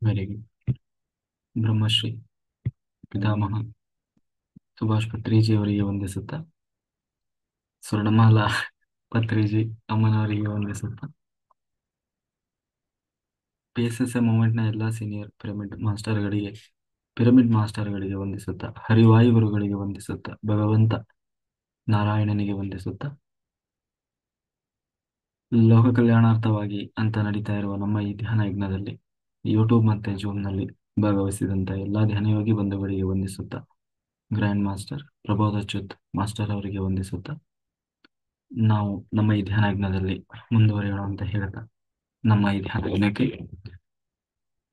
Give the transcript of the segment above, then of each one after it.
Very good. Brahmashri ಪಿತಾಮಹ ಸುಭಾಷ್ ಪತ್ರಿಜಿ ಅವರಿಗೆ ವಂದಿಸುತ್ತಾ, Swarnamala Patriji ಅಮ್ಮನವರಿಗೆ ವಂದಿಸುತ್ತಾ, PSSA ಮೂವ್ಮೆಂಟ್ನ ಎಲ್ಲ ಸೀನಿಯರ್ ಪಿರಮಿಡ್ ಮಾಸ್ಟರ್ಗಳಿಗೆ ವಂದಿಸುತ್ತಾ, ಹರಿವಾಯು ಗುರುಗಳಿಗೆ ವಂದಿಸುತ್ತಾ, ಭಗವಂತ ನಾರಾಯಣನಿಗೆ ವಂದಿಸುತ್ತಾ, ಲೋಕ ಕಲ್ಯಾಣಾರ್ಥವಾಗಿ ಅಂತ ನಡೀತಾ ಇರುವ ನಮ್ಮ ಈ ಧ್ಯಾನ ಯಜ್ಞದಲ್ಲಿ ಯೂಟ್ಯೂಬ್ ಮತ್ತೆ ಜೂಮ್ನಲ್ಲಿ ಭಾಗವಹಿಸಿದಂಥ ಎಲ್ಲ ಧ್ಯಾನಯೋಗಿ ಬಂಧುಗಳಿಗೆ ವಂದಿಸುತ್ತಾ, ಗ್ರ್ಯಾಂಡ್ ಮಾಸ್ಟರ್ ಪ್ರಬೋಧಚ್ಯುತ್ ಮಾಸ್ಟರ್ ಅವರಿಗೆ ವಂದಿಸುತ್ತಾ, ನಾವು ನಮ್ಮ ಈ ಧ್ಯಾನ ಯಜ್ಞದಲ್ಲಿ ಮುಂದುವರಿಯೋಣ ಅಂತ ಹೇಳ್ತಾ, ನಮ್ಮ ಈ ಧ್ಯಾನ ಯಜ್ಞಕ್ಕೆ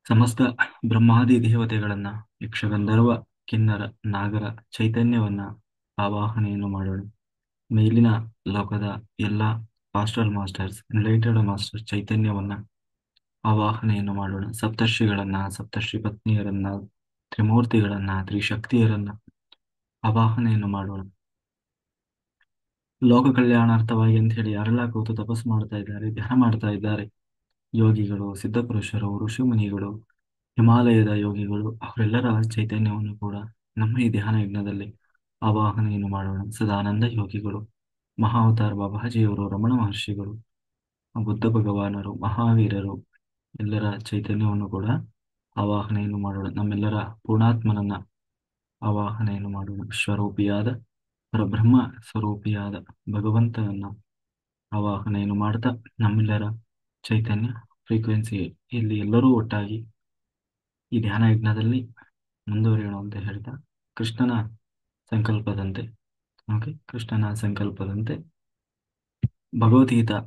ಸಮಸ್ತ ಬ್ರಹ್ಮಾದಿ ದೇವತೆಗಳನ್ನ, ಯಕ್ಷಗಂಧರ್ವ ಕಿನ್ನರ ನಾಗರ ಚೈತನ್ಯವನ್ನ ಆವಾಹನೆಯನ್ನು ಮಾಡೋಣ. ಮೇಲಿನ ಲೋಕದ ಎಲ್ಲ ಪಾಸ್ಟಲ್ ಮಾಸ್ಟರ್ಸ್, ಎನ್ಲೈಟೆಡ್ ಮಾಸ್ಟರ್ ಚೈತನ್ಯವನ್ನ ಆವಾಹನೆಯನ್ನು ಮಾಡೋಣ. ಸಪ್ತರ್ಷಿಗಳನ್ನ, ಸಪ್ತರ್ಷಿ ಪತ್ನಿಯರನ್ನ, ತ್ರಿಮೂರ್ತಿಗಳನ್ನ, ತ್ರಿಶಕ್ತಿಯರನ್ನ ಆವಾಹನೆಯನ್ನು ಮಾಡೋಣ. ಲೋಕ ಕಲ್ಯಾಣಾರ್ಥವಾಗಿ ಅಂತ ಹೇಳಿ ಯಾರೆಲ್ಲ ಕೂತು ತಪಸ್ಸು ಮಾಡ್ತಾ ಇದ್ದಾರೆ, ಧ್ಯಾನ ಮಾಡ್ತಾ ಇದ್ದಾರೆ, ಯೋಗಿಗಳು, ಸಿದ್ಧಪುರುಷರು, ಋಷಿಮುನಿಗಳು, ಹಿಮಾಲಯದ ಯೋಗಿಗಳು, ಅವರೆಲ್ಲರ ಚೈತನ್ಯವನ್ನು ಕೂಡ ನಮ್ಮ ಈ ಧ್ಯಾನ ಯಜ್ಞದಲ್ಲಿ ಆವಾಹನೆಯನ್ನು ಮಾಡೋಣ. ಸದಾನಂದ ಯೋಗಿಗಳು, ಮಹಾವತಾರ್ ಬಾಬಾಜಿಯವರು, ರಮಣ ಮಹರ್ಷಿಗಳು, ಬುದ್ಧ ಭಗವಾನರು, ಮಹಾವೀರರು, ಎಲ್ಲರ ಚೈತನ್ಯವನ್ನು ಕೂಡ ಆವಾಹನೆಯನ್ನು ಮಾಡೋಣ. ನಮ್ಮೆಲ್ಲರ ಪೂರ್ಣಾತ್ಮನನ್ನ ಆವಾಹನೆಯನ್ನು ಮಾಡೋಣ. ಸ್ವರೂಪಿಯಾದ ಪರಬ್ರಹ್ಮ ಸ್ವರೂಪಿಯಾದ ಭಗವಂತನನ್ನ ಆವಾಹನೆಯನ್ನು ಮಾಡ್ತಾ, ನಮ್ಮೆಲ್ಲರ ಚೈತನ್ಯ ಫ್ರೀಕ್ವೆನ್ಸಿ ಇಲ್ಲಿ ಎಲ್ಲರೂ ಒಟ್ಟಾಗಿ ಈ ಧ್ಯಾನ ಯಜ್ಞದಲ್ಲಿ ಮುಂದುವರಿಯೋಣ ಅಂತ ಹೇಳ್ತಾ, ಕೃಷ್ಣನ ಸಂಕಲ್ಪದಂತೆ ಕೃಷ್ಣನ ಸಂಕಲ್ಪದಂತೆ ಭಗವದ್ಗೀತಾ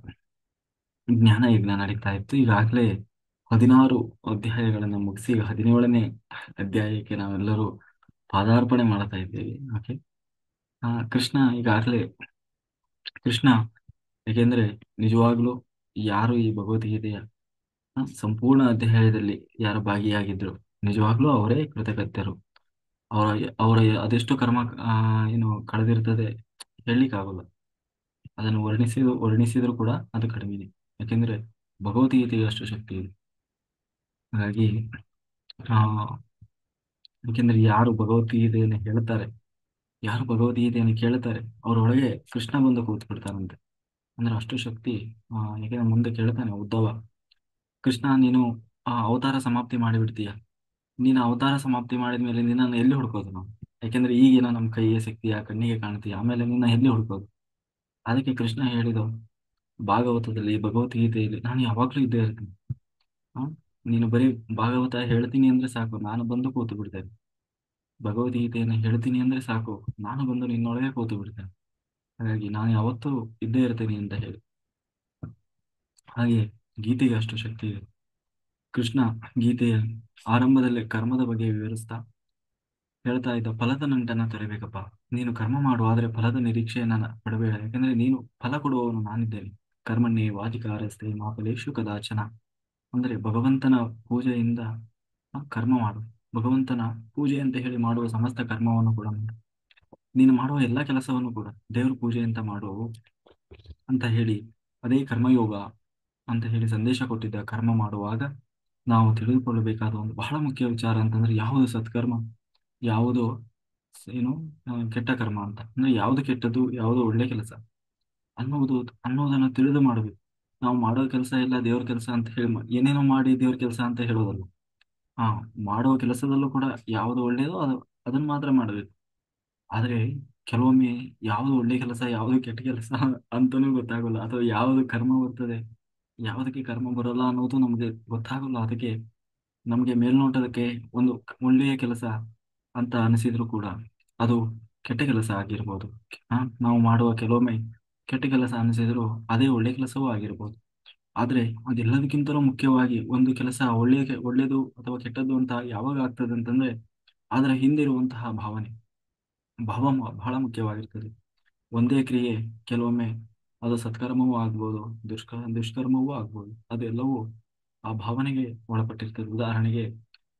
ಜ್ಞಾನ ಯಜ್ಞ ನಡೀತಾ ಇತ್ತು. ಈಗಾಗಲೇ 16 ಅಧ್ಯಾಯಗಳನ್ನು ಮುಗಿಸಿ 17ನೇ ಅಧ್ಯಾಯಕ್ಕೆ ನಾವೆಲ್ಲರೂ ಪಾದಾರ್ಪಣೆ ಮಾಡ್ತಾ ಇದ್ದೇವೆ. ಕೃಷ್ಣ ಈಗಾಗಲೇ ಕೃಷ್ಣ ಯಾಕೆಂದ್ರೆ ನಿಜವಾಗ್ಲೂ ಯಾರು ಈ ಭಗವದ್ಗೀತೆಯ ಸಂಪೂರ್ಣ ಅಧ್ಯಾಯದಲ್ಲಿ ಯಾರು ಭಾಗಿಯಾಗಿದ್ರು ನಿಜವಾಗ್ಲೂ ಅವರೇ ಕೃತಕೃತ್ಯರು. ಅವರ ಅವರ ಅದೆಷ್ಟು ಕರ್ಮ ಕಳೆದಿರ್ತದೆ ಹೇಳಲಿಕ್ಕಾಗಲ್ಲ. ಅದನ್ನು ವರ್ಣಿಸಿದ್ರು ಕೂಡ ಅದು ಕಡಿಮೆನೆ. ಯಾಕೆಂದ್ರೆ ಭಗವದ್ಗೀತೆಗೆ ಅಷ್ಟು ಶಕ್ತಿ ಇದೆ. ಹಾಗಾಗಿ ಆ ಯಾಕೆಂದ್ರೆ ಯಾರು ಭಗವದ್ಗೀತೆಯನ್ನು ಹೇಳ್ತಾರೆ, ಯಾರು ಭಗವದ್ಗೀತೆಯನ್ನು ಕೇಳ್ತಾರೆ, ಅವರೊಳಗೆ ಕೃಷ್ಣ ಬಂದು ಕೂತ್ ಬಿಡ್ತಾರಂತೆ. ಅಂದ್ರೆ ಅಷ್ಟು ಶಕ್ತಿ. ಯಾಕೆಂದ್ರೆ ಮುಂದೆ ಕೇಳ್ತಾನೆ ಉದ್ಧವ, ಕೃಷ್ಣ ನೀನು ಅವತಾರ ಸಮಾಪ್ತಿ ಮಾಡಿಬಿಡ್ತೀಯ, ನೀನು ಅವತಾರ ಸಮಾಪ್ತಿ ಮಾಡಿದ್ಮೇಲೆ ನಿನ್ನನ್ನು ಎಲ್ಲಿ ಹುಡ್ಕೋದು ನಾವು? ಯಾಕೆಂದ್ರೆ ಈಗೇನೋ ನಮ್ಮ ಕೈಗೆ ಸಿಗ್ತೀಯಾ, ಕಣ್ಣಿಗೆ ಕಾಣ್ತೀಯ, ಆಮೇಲೆ ನಿನ್ನ ಎಲ್ಲಿ ಹುಡ್ಕೋದು? ಅದಕ್ಕೆ ಕೃಷ್ಣ ಹೇಳಿದ ಭಾಗವತದಲ್ಲಿ, ಭಗವದ್ಗೀತೆಯಲ್ಲಿ ನಾನು ಯಾವಾಗ್ಲೂ ಇದ್ದೇ ಇರ್ತೀನಿ. ನೀನು ಬರೀ ಭಾಗವತ ಹೇಳ್ತೀನಿ ಅಂದ್ರೆ ಸಾಕು, ನಾನು ಬಂದು ಕೂತು ಬಿಡ್ತೇನೆ. ಭಗವದ್ಗೀತೆಯನ್ನು ಹೇಳ್ತೀನಿ ಅಂದ್ರೆ ಸಾಕು, ನಾನು ಬಂದು ನಿನ್ನೊಳಗೆ ಕೂತು ಬಿಡ್ತೇನೆ. ಹಾಗಾಗಿ ನಾನು ಯಾವತ್ತೂ ಇದ್ದೇ ಇರ್ತೇನೆ ಅಂತ ಹೇಳಿ. ಹಾಗೆ ಗೀತೆಗೆ ಅಷ್ಟು ಶಕ್ತಿ ಇದೆ. ಕೃಷ್ಣ ಗೀತೆಯ ಆರಂಭದಲ್ಲೇ ಕರ್ಮದ ಬಗ್ಗೆ ವಿವರಿಸ್ತಾ ಹೇಳ್ತಾ ಇದ್ದ, ಫಲದ ನಂಟನ್ನ ತೊರೆಬೇಕಪ್ಪ, ನೀನು ಕರ್ಮ ಮಾಡು, ಆದ್ರೆ ಫಲದ ನಿರೀಕ್ಷೆಯನ್ನ ಪಡಬೇಡ. ಯಾಕಂದ್ರೆ ನೀನು ಫಲ ಕೊಡುವವನು ನಾನಿದ್ದೇನೆ. ಕರ್ಮಣ್ಣೆ ವಾಧಿಕಾರಸ್ತೆ ಮಾ ಫಲೇಷು ಕದಾಚನ. ಅಂದ್ರೆ ಭಗವಂತನ ಪೂಜೆಯಿಂದ ಕರ್ಮ ಮಾಡು, ಭಗವಂತನ ಪೂಜೆ ಅಂತ ಹೇಳಿ ಮಾಡುವ ಸಮಸ್ತ ಕರ್ಮವನ್ನು ಕೂಡ ಮಾಡು, ನೀನು ಮಾಡುವ ಎಲ್ಲ ಕೆಲಸವನ್ನು ಕೂಡ ದೇವ್ರ ಪೂಜೆ ಅಂತ ಮಾಡು ಅಂತ ಹೇಳಿ, ಅದೇ ಕರ್ಮಯೋಗ ಅಂತ ಹೇಳಿ ಸಂದೇಶ ಕೊಟ್ಟಿದ್ದ. ಕರ್ಮ ಮಾಡುವಾಗ ನಾವು ತಿಳಿದುಕೊಳ್ಳಬೇಕಾದ ಒಂದು ಬಹಳ ಮುಖ್ಯ ವಿಚಾರ ಅಂತಂದ್ರೆ ಯಾವುದು ಸತ್ಕರ್ಮ, ಯಾವುದು ಕೆಟ್ಟ ಕರ್ಮ ಅಂತ. ಅಂದ್ರೆ ಯಾವುದು ಕೆಟ್ಟದ್ದು, ಯಾವುದು ಒಳ್ಳೆ ಕೆಲಸ ಅನ್ನೋದನ್ನ ತಿಳಿದು ಮಾಡಬೇಕು. ನಾವು ಮಾಡೋ ಕೆಲಸ ಎಲ್ಲ ದೇವ್ರ ಕೆಲಸ ಅಂತ ಹೇಳಿ ಏನೇನೋ ಮಾಡಿ ದೇವ್ರ ಕೆಲಸ ಅಂತ ಹೇಳೋದಲ್ಲ. ಮಾಡುವ ಕೆಲಸದಲ್ಲೂ ಕೂಡ ಯಾವುದು ಒಳ್ಳೆಯದೋ ಅದನ್ನ ಮಾತ್ರ ಮಾಡಬೇಕು. ಆದ್ರೆ ಕೆಲವೊಮ್ಮೆ ಯಾವುದು ಒಳ್ಳೆ ಕೆಲಸ, ಯಾವುದು ಕೆಟ್ಟ ಕೆಲಸ ಅಂತಾನೂ ಗೊತ್ತಾಗಲ್ಲ, ಅಥವಾ ಯಾವುದು ಕರ್ಮ ಬರ್ತದೆ, ಯಾವುದಕ್ಕೆ ಕರ್ಮ ಬರಲ್ಲ ಅನ್ನೋದು ನಮ್ಗೆ ಗೊತ್ತಾಗಲ್ಲ. ಅದಕ್ಕೆ ನಮ್ಗೆ ಮೇಲ್ನೋಟದಕ್ಕೆ ಒಂದು ಒಳ್ಳೆಯ ಕೆಲಸ ಅಂತ ಅನಿಸಿದ್ರು ಕೂಡ ಅದು ಕೆಟ್ಟ ಕೆಲಸ ಆಗಿರ್ಬೋದು. ನಾವು ಮಾಡುವ ಕೆಲವೊಮ್ಮೆ ಕೆಟ್ಟ ಕೆಲಸ ಅನಿಸಿದ್ರು ಅದೇ ಒಳ್ಳೆ ಕೆಲಸವೂ ಆಗಿರ್ಬೋದು. ಆದ್ರೆ ಅದೆಲ್ಲದಕ್ಕಿಂತಲೂ ಮುಖ್ಯವಾಗಿ ಒಂದು ಕೆಲಸ ಒಳ್ಳೆಯದು ಅಥವಾ ಕೆಟ್ಟದ್ದು ಅಂತ ಯಾವಾಗ ಆಗ್ತದೆ ಅಂತಂದ್ರೆ ಅದರ ಹಿಂದಿರುವಂತಹ ಭಾವ ಬಹಳ ಮುಖ್ಯವಾಗಿರ್ತದೆ. ಒಂದೇ ಕ್ರಿಯೆ ಕೆಲವೊಮ್ಮೆ ಅದು ಸತ್ಕರ್ಮವೂ ಆಗ್ಬೋದು, ದುಷ್ಕರ್ಮವೂ ಆಗ್ಬೋದು. ಅದೆಲ್ಲವೂ ಆ ಭಾವನೆಗೆ ಒಳಪಟ್ಟಿರ್ತದೆ. ಉದಾಹರಣೆಗೆ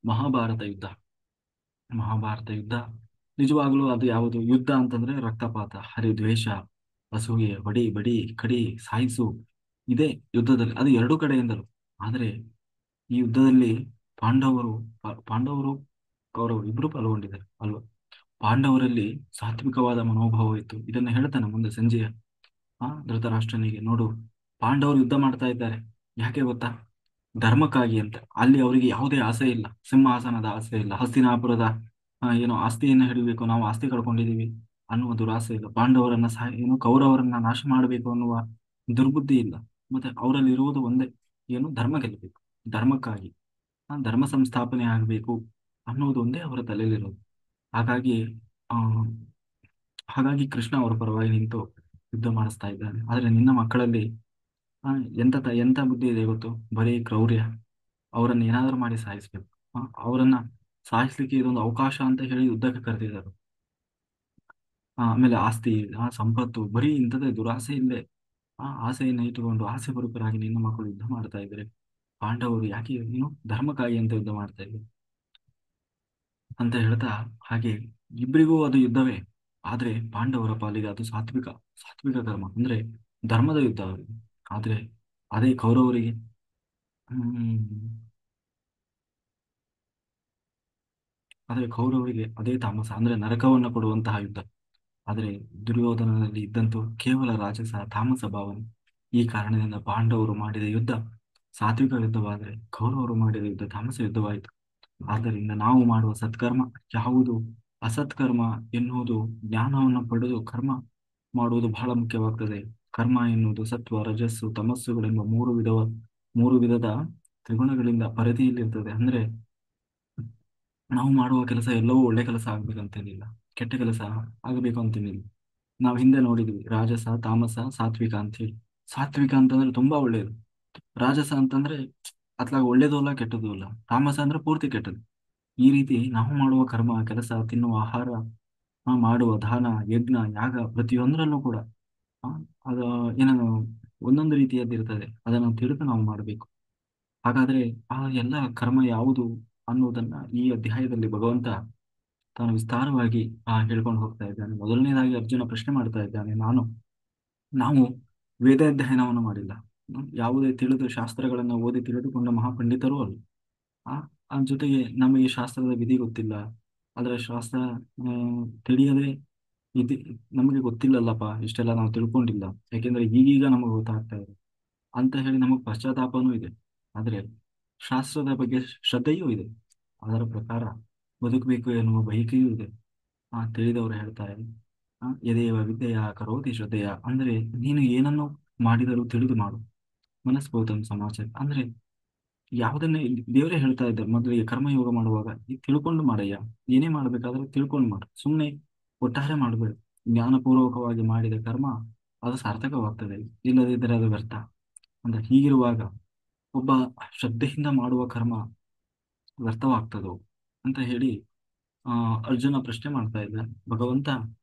ಮಹಾಭಾರತ ಯುದ್ಧ. ಮಹಾಭಾರತ ಯುದ್ಧ ನಿಜವಾಗ್ಲೂ ಅದು ಯಾವುದು ಯುದ್ಧ ಅಂತಂದ್ರೆ ರಕ್ತಪಾತ, ಹರಿದ್ವೇಷ, ಅಸೂಯೆ, ಹೊಡಿ ಬಡಿ ಕಡಿ ಸಾಯಿಸು, ಇದೇ ಯುದ್ಧದಲ್ಲಿ ಅದು ಎರಡೂ ಕಡೆಯಿಂದಲೂ. ಆದ್ರೆ ಈ ಯುದ್ಧದಲ್ಲಿ ಪಾಂಡವರು ಪಾಂಡವರು ಕೌರವರು ಇಬ್ರು ಪಾಲ್ಗೊಂಡಿದ್ದಾರೆ ಅಲ್ವಾ. ಪಾಂಡವರಲ್ಲಿ ಸಾತ್ವಿಕವಾದ ಮನೋಭಾವ ಇತ್ತು. ಇದನ್ನು ಹೇಳ್ತಾನೆ ಮುಂದೆ ಸಂಜೆಯ ಧೃತರಾಷ್ಟ್ರನಿಗೆ, ನೋಡು, ಪಾಂಡವರು ಯುದ್ಧ ಮಾಡ್ತಾ ಇದ್ದಾರೆ. ಯಾಕೆ ಗೊತ್ತಾ? ಧರ್ಮಕ್ಕಾಗಿ ಅಂತ. ಅಲ್ಲಿ ಅವರಿಗೆ ಯಾವುದೇ ಆಸೆ ಇಲ್ಲ, ಸಿಂಹಾಸನದ ಆಸೆ ಇಲ್ಲ, ಹಸ್ತಿನಾಪುರದ ಏನೋ ಆಸ್ತಿಯನ್ನು ಹಿಡಿಬೇಕು, ನಾವು ಆಸ್ತಿ ಕಳ್ಕೊಂಡಿದೀವಿ ಅನ್ನುವ ದುರಾಸೆ ಇಲ್ಲ. ಪಾಂಡವರನ್ನ ಏನು ಕೌರವರನ್ನ ನಾಶ ಮಾಡಬೇಕು ಅನ್ನುವ ದುರ್ಬುದ್ಧಿ ಇಲ್ಲ. ಮತ್ತೆ ಅವರಲ್ಲಿ ಇರುವುದು ಒಂದೇ, ಏನು, ಧರ್ಮ ಗೆಲ್ಲಬೇಕು, ಧರ್ಮಕ್ಕಾಗಿ ಧರ್ಮ ಸಂಸ್ಥಾಪನೆ ಆಗಬೇಕು ಅನ್ನುವುದು ಒಂದೇ ಅವರ ತಲೆಯಲ್ಲಿರೋದು. ಹಾಗಾಗಿ ಆ ಹಾಗಾಗಿ ಕೃಷ್ಣ ಅವರ ಪರವಾಗಿ ನಿಂತು ಯುದ್ಧ ಮಾಡಿಸ್ತಾ ಇದ್ದಾನೆ. ಆದ್ರೆ ನಿನ್ನ ಮಕ್ಕಳಲ್ಲಿ ಆ, ಎಂತ ಬುದ್ಧಿ ಇದೆ ಗೊತ್ತು? ಬರೀ ಕ್ರೌರ್ಯ. ಅವರನ್ನ ಏನಾದ್ರೂ ಮಾಡಿ ಸಾಯಿಸ್ಬೇಕು. ಅವರನ್ನ ಸಾಯಿಸ್ಲಿಕ್ಕೆ ಇದೊಂದು ಅವಕಾಶ ಅಂತ ಹೇಳಿ ಯುದ್ಧಕ್ಕೆ ಕರೆದಿದ್ದಾರೆ. ಆಮೇಲೆ ಆಸ್ತಿ, ಸಂಪತ್ತು, ಬರೀ ಇಂಥದ್ದೇ ದುರಾಸೆ ಇಲ್ಲದೆ ಆಸೆಯನ್ನು ಇಟ್ಟುಕೊಂಡು ಆಸೆ ಬರುಕರಾಗಿ ನಿನ್ನ ಮಕ್ಕಳು ಯುದ್ಧ ಮಾಡ್ತಾ ಇದ್ದಾರೆ. ಪಾಂಡವರು ಯಾಕೆ ಧರ್ಮಕ್ಕಾಗಿ ಅಂತ ಯುದ್ಧ ಮಾಡ್ತಾ ಇದ್ದಾರೆ ಅಂತ ಹೇಳ್ತಾ, ಹಾಗೆ ಇಬ್ಬರಿಗೂ ಅದು ಯುದ್ಧವೇ. ಆದ್ರೆ ಪಾಂಡವರ ಪಾಲಿಗೆ ಅದು ಸಾತ್ವಿಕ ಸಾತ್ವಿಕ ಕರ್ಮ, ಅಂದ್ರೆ ಧರ್ಮದ ಯುದ್ಧ ಅವರಿಗೆ. ಆದ್ರೆ ಅದೇ ಕೌರವರಿಗೆ ಹ್ಮ್ ಆದ್ರೆ ಕೌರವರಿಗೆ ಅದೇ ತಾಮಸ, ಅಂದ್ರೆ ನರಕವನ್ನು ಕೊಡುವಂತಹ ಯುದ್ಧ. ಆದರೆ ದುರ್ಯೋಧನನಲ್ಲಿ ಇದ್ದಂತೂ ಕೇವಲ ರಾಜಸ ತಾಮಸ ಭಾವನೆ. ಈ ಕಾರಣದಿಂದ ಪಾಂಡವರು ಮಾಡಿದ ಯುದ್ಧ ಸಾತ್ವಿಕ ಯುದ್ಧವಾದರೆ ಕೌರವರು ಮಾಡಿದ ಯುದ್ಧ ತಾಮಸ ಯುದ್ಧವಾಯಿತು. ಆದ್ದರಿಂದ ನಾವು ಮಾಡುವ ಸತ್ಕರ್ಮ ಯಾವುದು, ಅಸತ್ಕರ್ಮ ಎನ್ನುವುದು ಜ್ಞಾನವನ್ನು ಪಡೆದು ಕರ್ಮ ಮಾಡುವುದು ಬಹಳ ಮುಖ್ಯವಾಗ್ತದೆ. ಕರ್ಮ ಎನ್ನುವುದು ಸತ್ವ, ರಜಸ್ಸು, ತಮಸ್ಸುಗಳೆಂಬ ಮೂರು ವಿಧದ ತ್ರಿಗುಣಗಳಿಂದ ಪರಿಧಿಯಲ್ಲಿರ್ತದೆ. ಅಂದ್ರೆ ನಾವು ಮಾಡುವ ಕೆಲಸ ಎಲ್ಲವೂ ಒಳ್ಳೆ ಕೆಲಸ ಆಗ್ಬೇಕಂತೇನಿಲ್ಲ, ಕೆಟ್ಟ ಕೆಲಸ ಆಗಬೇಕು ಅಂತೇನಿಲ್ಲ. ನಾವು ಹಿಂದೆ ನೋಡಿದ್ವಿ ರಾಜಸ, ತಾಮಸ, ಸಾತ್ವಿಕ ಅಂತ ಹೇಳಿ. ಸಾತ್ವಿಕ ಅಂತಂದ್ರೆ ತುಂಬಾ ಒಳ್ಳೆಯದು. ರಾಜಸ ಅಂತಂದ್ರೆ ಅತ್ಲಾಗ ಒಳ್ಳೇದು ಅಲ್ಲ ಕೆಟ್ಟದ್ದು ಅಲ್ಲ. ತಾಮಸ ಅಂದ್ರೆ ಪೂರ್ತಿ ಕೆಟ್ಟದ್ದು. ಈ ರೀತಿ ನಾವು ಮಾಡುವ ಕರ್ಮ, ಕೆಲಸ, ತಿನ್ನುವ ಆಹಾರ, ಮಾಡುವ ದಾನ, ಯಜ್ಞ, ಯಾಗ, ಪ್ರತಿಯೊಂದರಲ್ಲೂ ಕೂಡ ಆ, ಅದ ಏನೋ ಒಂದೊಂದು ರೀತಿಯದ್ದಿರ್ತದೆ. ಅದನ್ನು ತಿಳಿದು ನಾವು ಮಾಡಬೇಕು. ಹಾಗಾದ್ರೆ ಆ ಎಲ್ಲ ಕರ್ಮ ಯಾವುದು ಅನ್ನುವುದನ್ನ ಈ ಅಧ್ಯಾಯದಲ್ಲಿ ಭಗವಂತ ತಾನು ವಿಸ್ತಾರವಾಗಿ ಹೇಳ್ಕೊಂಡು ಹೋಗ್ತಾ ಇದ್ದಾನೆ. ಮೊದಲನೇದಾಗಿ ಅರ್ಜುನ ಪ್ರಶ್ನೆ ಮಾಡ್ತಾ ಇದ್ದಾನೆ, ನಾವು ವೇದಾಧ್ಯಯನವನ್ನು ಮಾಡಿಲ್ಲ, ಯಾವುದೇ ತಿಳಿದು ಶಾಸ್ತ್ರಗಳನ್ನು ಓದಿ ತಿಳಿದುಕೊಂಡ ಮಹಾಪಂಡಿತರೂ ಅಲ್ಲ. ಆ ಆ ಜೊತೆಗೆ ನಮಗೆ ಶಾಸ್ತ್ರದ ವಿಧಿ ಗೊತ್ತಿಲ್ಲ. ಅದರ ಶಾಸ್ತ್ರ ಆ, ತಿಳಿಯದೆ ಇದು ನಮಗೆ ಗೊತ್ತಿಲ್ಲಲ್ಲಪ್ಪ, ಇಷ್ಟೆಲ್ಲ ನಾವು ತಿಳ್ಕೊಂಡಿಲ್ಲ, ಯಾಕೆಂದ್ರೆ ಈಗೀಗ ನಮಗೆ ಗೊತ್ತಾಗ್ತಾ ಇದೆ ಅಂತ ಹೇಳಿ ನಮಗೆ ಪಶ್ಚಾತ್ತಾಪನೂ ಇದೆ. ಆದ್ರೆ ಶಾಸ್ತ್ರದ ಬಗ್ಗೆ ಶ್ರದ್ಧೆಯೂ ಇದೆ. ಅದರ ಪ್ರಕಾರ ಬದುಕಬೇಕು ಎನ್ನುವ ಬಯಕೆಯೂ ಇದೆ. ತಿಳಿದವರು ಹೇಳ್ತಾರೆ, ಯದೇವ ವಿದ್ಯೆಯ ಕರೋತಿ ಶ್ರದ್ಧೆಯ, ಅಂದ್ರೆ ನೀನು ಏನನ್ನು ಮಾಡಿದರೂ ತಿಳಿದು ಮಾಡು. ಮನಸ್ಫೂತಂ ಸಮಾಚಾರ, ಅಂದ್ರೆ ಯಾವುದನ್ನೇ ದೇವರೇ ಹೇಳ್ತಾ ಇದ್ದಾರೆ ಮೊದಲಿಗೆ ಕರ್ಮಯೋಗ ಮಾಡುವಾಗ, ಈ ತಿಳ್ಕೊಂಡು ಮಾಡಯ್ಯ. ಏನೇ ಮಾಡ್ಬೇಕಾದ್ರೆ ತಿಳ್ಕೊಂಡು ಮಾಡು, ಸುಮ್ಮನೆ ಒಟ್ಟಾರೆ ಮಾಡಬೇಡ. ಜ್ಞಾನಪೂರ್ವಕವಾಗಿ ಮಾಡಿದ ಕರ್ಮ ಅದು ಸಾರ್ಥಕವಾಗ್ತದೆ, ಇಲ್ಲದಿದ್ದರೆ ಅದು ವ್ಯರ್ಥ. ಅಂದ್ರೆ ಹೀಗಿರುವಾಗ ಒಬ್ಬ ಶ್ರದ್ಧೆಯಿಂದ ಮಾಡುವ ಕರ್ಮ ವ್ಯರ್ಥವಾಗ್ತದೋ ಅಂತ ಹೇಳಿ ಅರ್ಜುನ ಪ್ರಶ್ನೆ ಮಾಡ್ತಾ ಇದ್ದ. ಭಗವಂತ,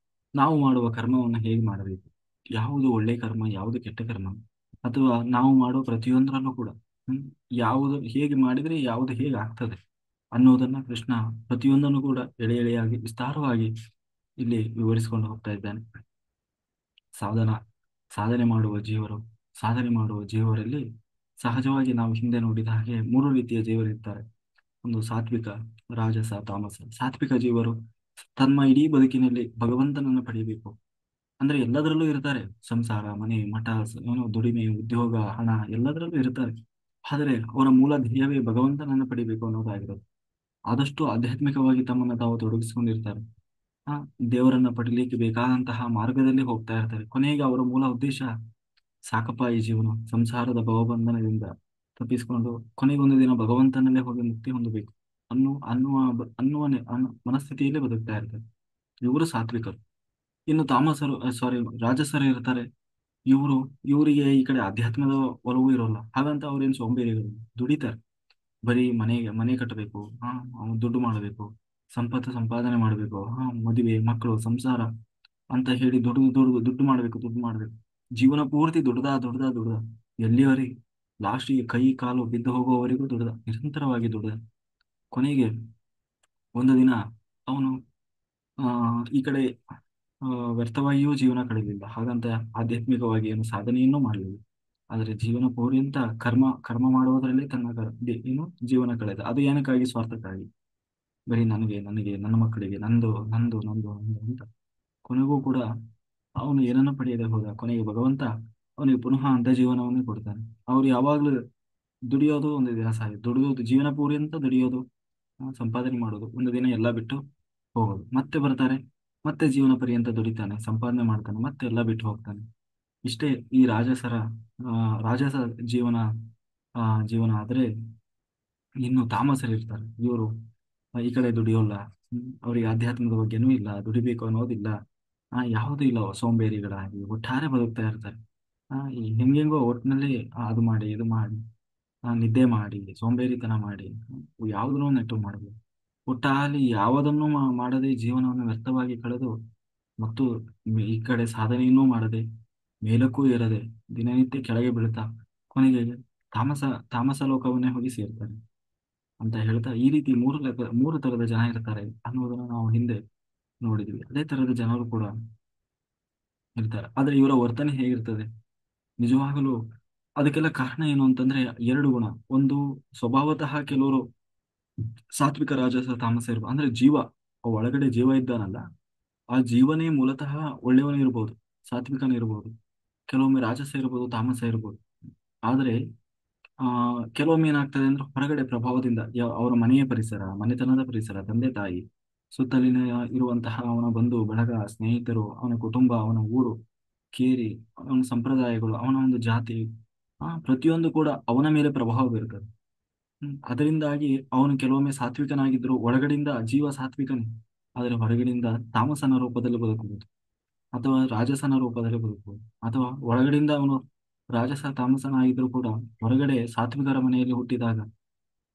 ನಾವು ಮಾಡುವ ಕರ್ಮವನ್ನು ಹೇಗೆ ಮಾಡಬೇಕು, ಯಾವುದು ಒಳ್ಳೆ ಕರ್ಮ, ಯಾವುದು ಕೆಟ್ಟ ಕರ್ಮ, ಅಥವಾ ನಾವು ಮಾಡುವ ಪ್ರತಿಯೊಂದರಲ್ಲೂ ಕೂಡ ಹ್ಮ್ ಯಾವುದು ಹೇಗೆ ಮಾಡಿದ್ರೆ ಯಾವುದು ಹೇಗೆ ಆಗ್ತದೆ ಅನ್ನೋದನ್ನ ಕೃಷ್ಣ ಪ್ರತಿಯೊಂದನ್ನು ಕೂಡ ಎಳೆ ಎಳೆಯಾಗಿ ವಿಸ್ತಾರವಾಗಿ ಇಲ್ಲಿ ವಿವರಿಸಿಕೊಂಡು ಹೋಗ್ತಾ ಇದ್ದಾನೆ. ಸಾಧನ ಸಾಧನೆ ಮಾಡುವ ಜೀವರು ಸಾಧನೆ ಮಾಡುವ ಜೀವರಲ್ಲಿ ಸಹಜವಾಗಿ ನಾವು ಹಿಂದೆ ನೋಡಿದ ಹಾಗೆ ಮೂರು ರೀತಿಯ ಜೀವರಿರ್ತಾರೆ. ಒಂದು ಸಾತ್ವಿಕ, ರಾಜಸ, ತಾಮಸ. ಸಾತ್ವಿಕ ಜೀವರು ತಮ್ಮ ಇಡೀ ಬದುಕಿನಲ್ಲಿ ಭಗವಂತನನ್ನು ಪಡೆಯಬೇಕು ಅಂದ್ರೆ ಎಲ್ಲದರಲ್ಲೂ ಇರ್ತಾರೆ. ಸಂಸಾರ, ಮನೆ, ಮಠ, ಏನೋ ದುಡಿಮೆ, ಉದ್ಯೋಗ, ಹಣ, ಎಲ್ಲದರಲ್ಲೂ ಇರ್ತಾರೆ. ಆದರೆ ಅವರ ಮೂಲ ಧ್ಯೇಯವೇ ಭಗವಂತನನ್ನು ಪಡಿಬೇಕು ಅನ್ನೋದಾಗಿರೋದು. ಆದಷ್ಟು ಆಧ್ಯಾತ್ಮಿಕವಾಗಿ ತಮ್ಮನ್ನು ತಾವು ತೊಡಗಿಸಿಕೊಂಡಿರ್ತಾರೆ. ಆ ದೇವರನ್ನ ಪಡಿಲಿಕ್ಕೆ ಬೇಕಾದಂತಹ ಮಾರ್ಗದಲ್ಲಿ ಹೋಗ್ತಾ ಇರ್ತಾರೆ. ಕೊನೆಗೆ ಅವರ ಮೂಲ ಉದ್ದೇಶ, ಸಾಕಪ್ಪ ಈ ಜೀವನ, ಸಂಸಾರದ ಭವಬಂಧನದಿಂದ ತಪ್ಪಿಸಿಕೊಂಡು ಕೊನೆಗೊಂದು ದಿನ ಭಗವಂತನಲ್ಲೇ ಹೋಗಿ ಮುಕ್ತಿ ಹೊಂದಬೇಕು ಅನ್ನುವ ಮನಸ್ಥಿತಿಯಲ್ಲೇ ಬದುಕ್ತಾ ಇರ್ತಾರೆ. ಇವರು ಸಾತ್ವಿಕರು. ಇನ್ನು ತಾಮಸರು, ಸಾರಿ, ರಾಜಸರು ಇರ್ತಾರೆ. ಇವರು ಇವರಿಗೆ ಈ ಕಡೆ ಅಧ್ಯಾತ್ಮದ ಒಲವು ಇರೋಲ್ಲ. ಹಾಗಂತ ಅವ್ರೇನು ಸೋಂಬೇರಿಗಳು, ದುಡಿತಾರೆ. ಬರೀ ಮನೆ ಕಟ್ಟಬೇಕು, ಅವ್ನು ದುಡ್ಡು ಮಾಡಬೇಕು, ಸಂಪತ್ತು ಸಂಪಾದನೆ ಮಾಡಬೇಕು, ಮದುವೆ, ಮಕ್ಕಳು, ಸಂಸಾರ ಅಂತ ಹೇಳಿ ದುಡ್ಡು ಮಾಡಬೇಕು, ದುಡ್ಡು ಮಾಡಬೇಕು. ಜೀವನ ಪೂರ್ತಿ ದುಡ್ದ ಎಲ್ಲಿವರೆಗೆ, ಲಾಸ್ಟಿಗೆ ಕೈ ಕಾಲು ಬಿದ್ದು ಹೋಗುವವರೆಗೂ ನಿರಂತರವಾಗಿ ದುಡ್ದ. ಕೊನೆಗೆ ಒಂದು ದಿನ ಅವನು ಆ ಈ ಕಡೆ ವ್ಯರ್ಥವಾಗಿಯೂ ಜೀವನ ಕಳೆದಿಲ್ಲ. ಹಾಗಂತ ಆಧ್ಯಾತ್ಮಿಕವಾಗಿ ಏನು ಸಾಧನೆಯನ್ನೂ ಮಾಡಲಿಲ್ಲ. ಆದರೆ ಜೀವನ ಪರ್ಯಂತ ಕರ್ಮ ಮಾಡುವುದರಲ್ಲಿ ತನ್ನ ಏನು ಜೀವನ ಕಳೆದ. ಅದು ಏನಕ್ಕಾಗಿ? ಸ್ವಾರ್ಥಕ್ಕಾಗಿ. ಬರೀ ನನಗೆ ನನಗೆ ನನ್ನ ಮಕ್ಕಳಿಗೆ ನಂದು ನಂದು ನಂದು ನಂದು ಅಂತ. ಕೊನೆಗೂ ಕೂಡ ಅವನು ಏನನ್ನು ಪಡೆಯದೆ ಹೋದ. ಕೊನೆಗೆ ಭಗವಂತ ಅವನಿಗೆ ಪುನಃ ಅಂಥ ಜೀವನವನ್ನೇ ಕೊಡ್ತಾನೆ. ಅವ್ರು ಯಾವಾಗಲೂ ದುಡಿಯೋದು, ಒಂದು ದಿನ ದುಡಿಯೋದು, ಜೀವನ ಪೂರ್ತಿ ದುಡಿಯೋದು, ಸಂಪಾದನೆ ಮಾಡೋದು, ಒಂದು ದಿನ ಎಲ್ಲ ಬಿಟ್ಟು ಹೋಗೋದು. ಮತ್ತೆ ಬರ್ತಾರೆ, ಮತ್ತೆ ಜೀವನ ಪರ್ಯಂತ ದುಡಿತಾನೆ, ಸಂಪಾದನೆ ಮಾಡ್ತಾನೆ, ಮತ್ತೆ ಎಲ್ಲ ಬಿಟ್ಟು ಹೋಗ್ತಾನೆ. ಇಷ್ಟೇ ಈ ರಾಜಸ ಜೀವನ ಜೀವನ. ಆದರೆ ಇನ್ನು ತಾಮಸರಿರ್ತಾರೆ, ಇವರು ಈ ಕಡೆ ದುಡಿಯೋಲ್ಲ. ಅವರಿಗೆ ಆಧ್ಯಾತ್ಮದ ಬಗ್ಗೆನೂ ಇಲ್ಲ, ದುಡಿಬೇಕು ಅನ್ನೋದಿಲ್ಲ, ಯಾವುದೂ ಇಲ್ಲ. ಸೋಂಬೇರಿಗಳಾಗಿ ಒಟ್ಟಾರೆ ಬದುಕ್ತಾ ಇರ್ತಾರೆ. ಈ ಹೆಂಗೆಂಗೋ ಒಟ್ಟಿನಲ್ಲಿ ಅದು ಮಾಡಿ ಇದು ಮಾಡಿ, ನಿದ್ದೆ ಮಾಡಿ, ಸೋಂಬೇರಿತನ ಮಾಡಿ, ಯಾವುದನ್ನೂ ನೆಟ್ಟು ಮಾಡಬೇಕು. ಒಟ್ಟಾಗಿ ಯಾವುದನ್ನು ಮಾಡದೆ ಜೀವನವನ್ನು ವ್ಯರ್ಥವಾಗಿ ಕಳೆದು, ಮತ್ತು ಈ ಕಡೆ ಸಾಧನೆಯನ್ನೂ ಮಾಡದೆ, ಮೇಲಕ್ಕೂ ಏರದೆ, ದಿನನಿತ್ಯ ಕೆಳಗೆ ಬೀಳ್ತಾ, ಕೊನೆಗೆ ತಾಮಸ ತಾಮಸ ಲೋಕವನ್ನೇ ಹೋಗಿ ಸೇರ್ತಾರೆ ಅಂತ ಹೇಳ್ತಾ, ಈ ರೀತಿ ಮೂರು ತರದ ಜನ ಇರ್ತಾರೆ ಅನ್ನೋದನ್ನ ನಾವು ಹಿಂದೆ ನೋಡಿದ್ವಿ. ಅದೇ ತರದ ಜನರು ಕೂಡ ಇರ್ತಾರೆ. ಆದ್ರೆ ಇವರ ವರ್ತನೆ ಹೇಗಿರ್ತದೆ ನಿಜವಾಗಲೂ? ಅದಕ್ಕೆಲ್ಲ ಕಾರಣ ಏನು ಅಂತಂದ್ರೆ ಎರಡು ಗುಣ. ಒಂದು, ಸ್ವಭಾವತಃ ಕೆಲವರು ಸಾತ್ವಿಕ, ರಾಜಸ, ತಾಮಸ ಇರ್ಬೋದು. ಅಂದ್ರೆ ಜೀವ, ಒಳಗಡೆ ಜೀವ ಇದ್ದಾನಲ್ಲ, ಆ ಜೀವನೇ ಮೂಲತಃ ಒಳ್ಳೆಯವನೇ ಇರ್ಬೋದು, ಸಾತ್ವಿಕನೇ ಇರ್ಬೋದು. ಕೆಲವೊಮ್ಮೆ ರಾಜಸ ಇರ್ಬೋದು, ತಾಮಸ ಇರ್ಬೋದು. ಆದ್ರೆ ಆ ಕೆಲವೊಮ್ಮೆ ಏನಾಗ್ತದೆ ಅಂದ್ರೆ ಹೊರಗಡೆ ಪ್ರಭಾವದಿಂದ, ಅವರ ಮನೆಯ ಪರಿಸರ, ಮನೆತನದ ಪರಿಸರ, ತಂದೆ ತಾಯಿ, ಸುತ್ತಲಿನ ಇರುವಂತಹ ಅವನ ಬಂಧು ಬಳಗ, ಸ್ನೇಹಿತರು, ಅವನ ಕುಟುಂಬ, ಅವನ ಊರು, ಕೇರಿ, ಅವನ ಸಂಪ್ರದಾಯಗಳು, ಅವನ ಒಂದು ಜಾತಿ, ಪ್ರತಿಯೊಂದು ಕೂಡ ಅವನ ಮೇಲೆ ಪ್ರಭಾವ ಬೀರ್ತದೆ. ಅದರಿಂದಾಗಿ ಅವನು ಕೆಲವೊಮ್ಮೆ ಸಾತ್ವಿಕನಾಗಿದ್ರು, ಒಳಗಡೆಯಿಂದ ಜೀವ ಸಾತ್ವಿಕನೇ, ಆದರೆ ಹೊರಗಡೆಯಿಂದ ತಾಮಸನ ರೂಪದಲ್ಲಿ ಬದುಕಬಹುದು, ಅಥವಾ ರಾಜಸನ ರೂಪದಲ್ಲಿ ಬದುಕಬಹುದು. ಅಥವಾ ಒಳಗಡೆಯಿಂದ ಅವನು ರಾಜಸ ತಾಮಸನಾಗಿದ್ರು ಕೂಡ ಹೊರಗಡೆ ಸಾತ್ವಿಕರ ಮನೆಯಲ್ಲಿ ಹುಟ್ಟಿದಾಗ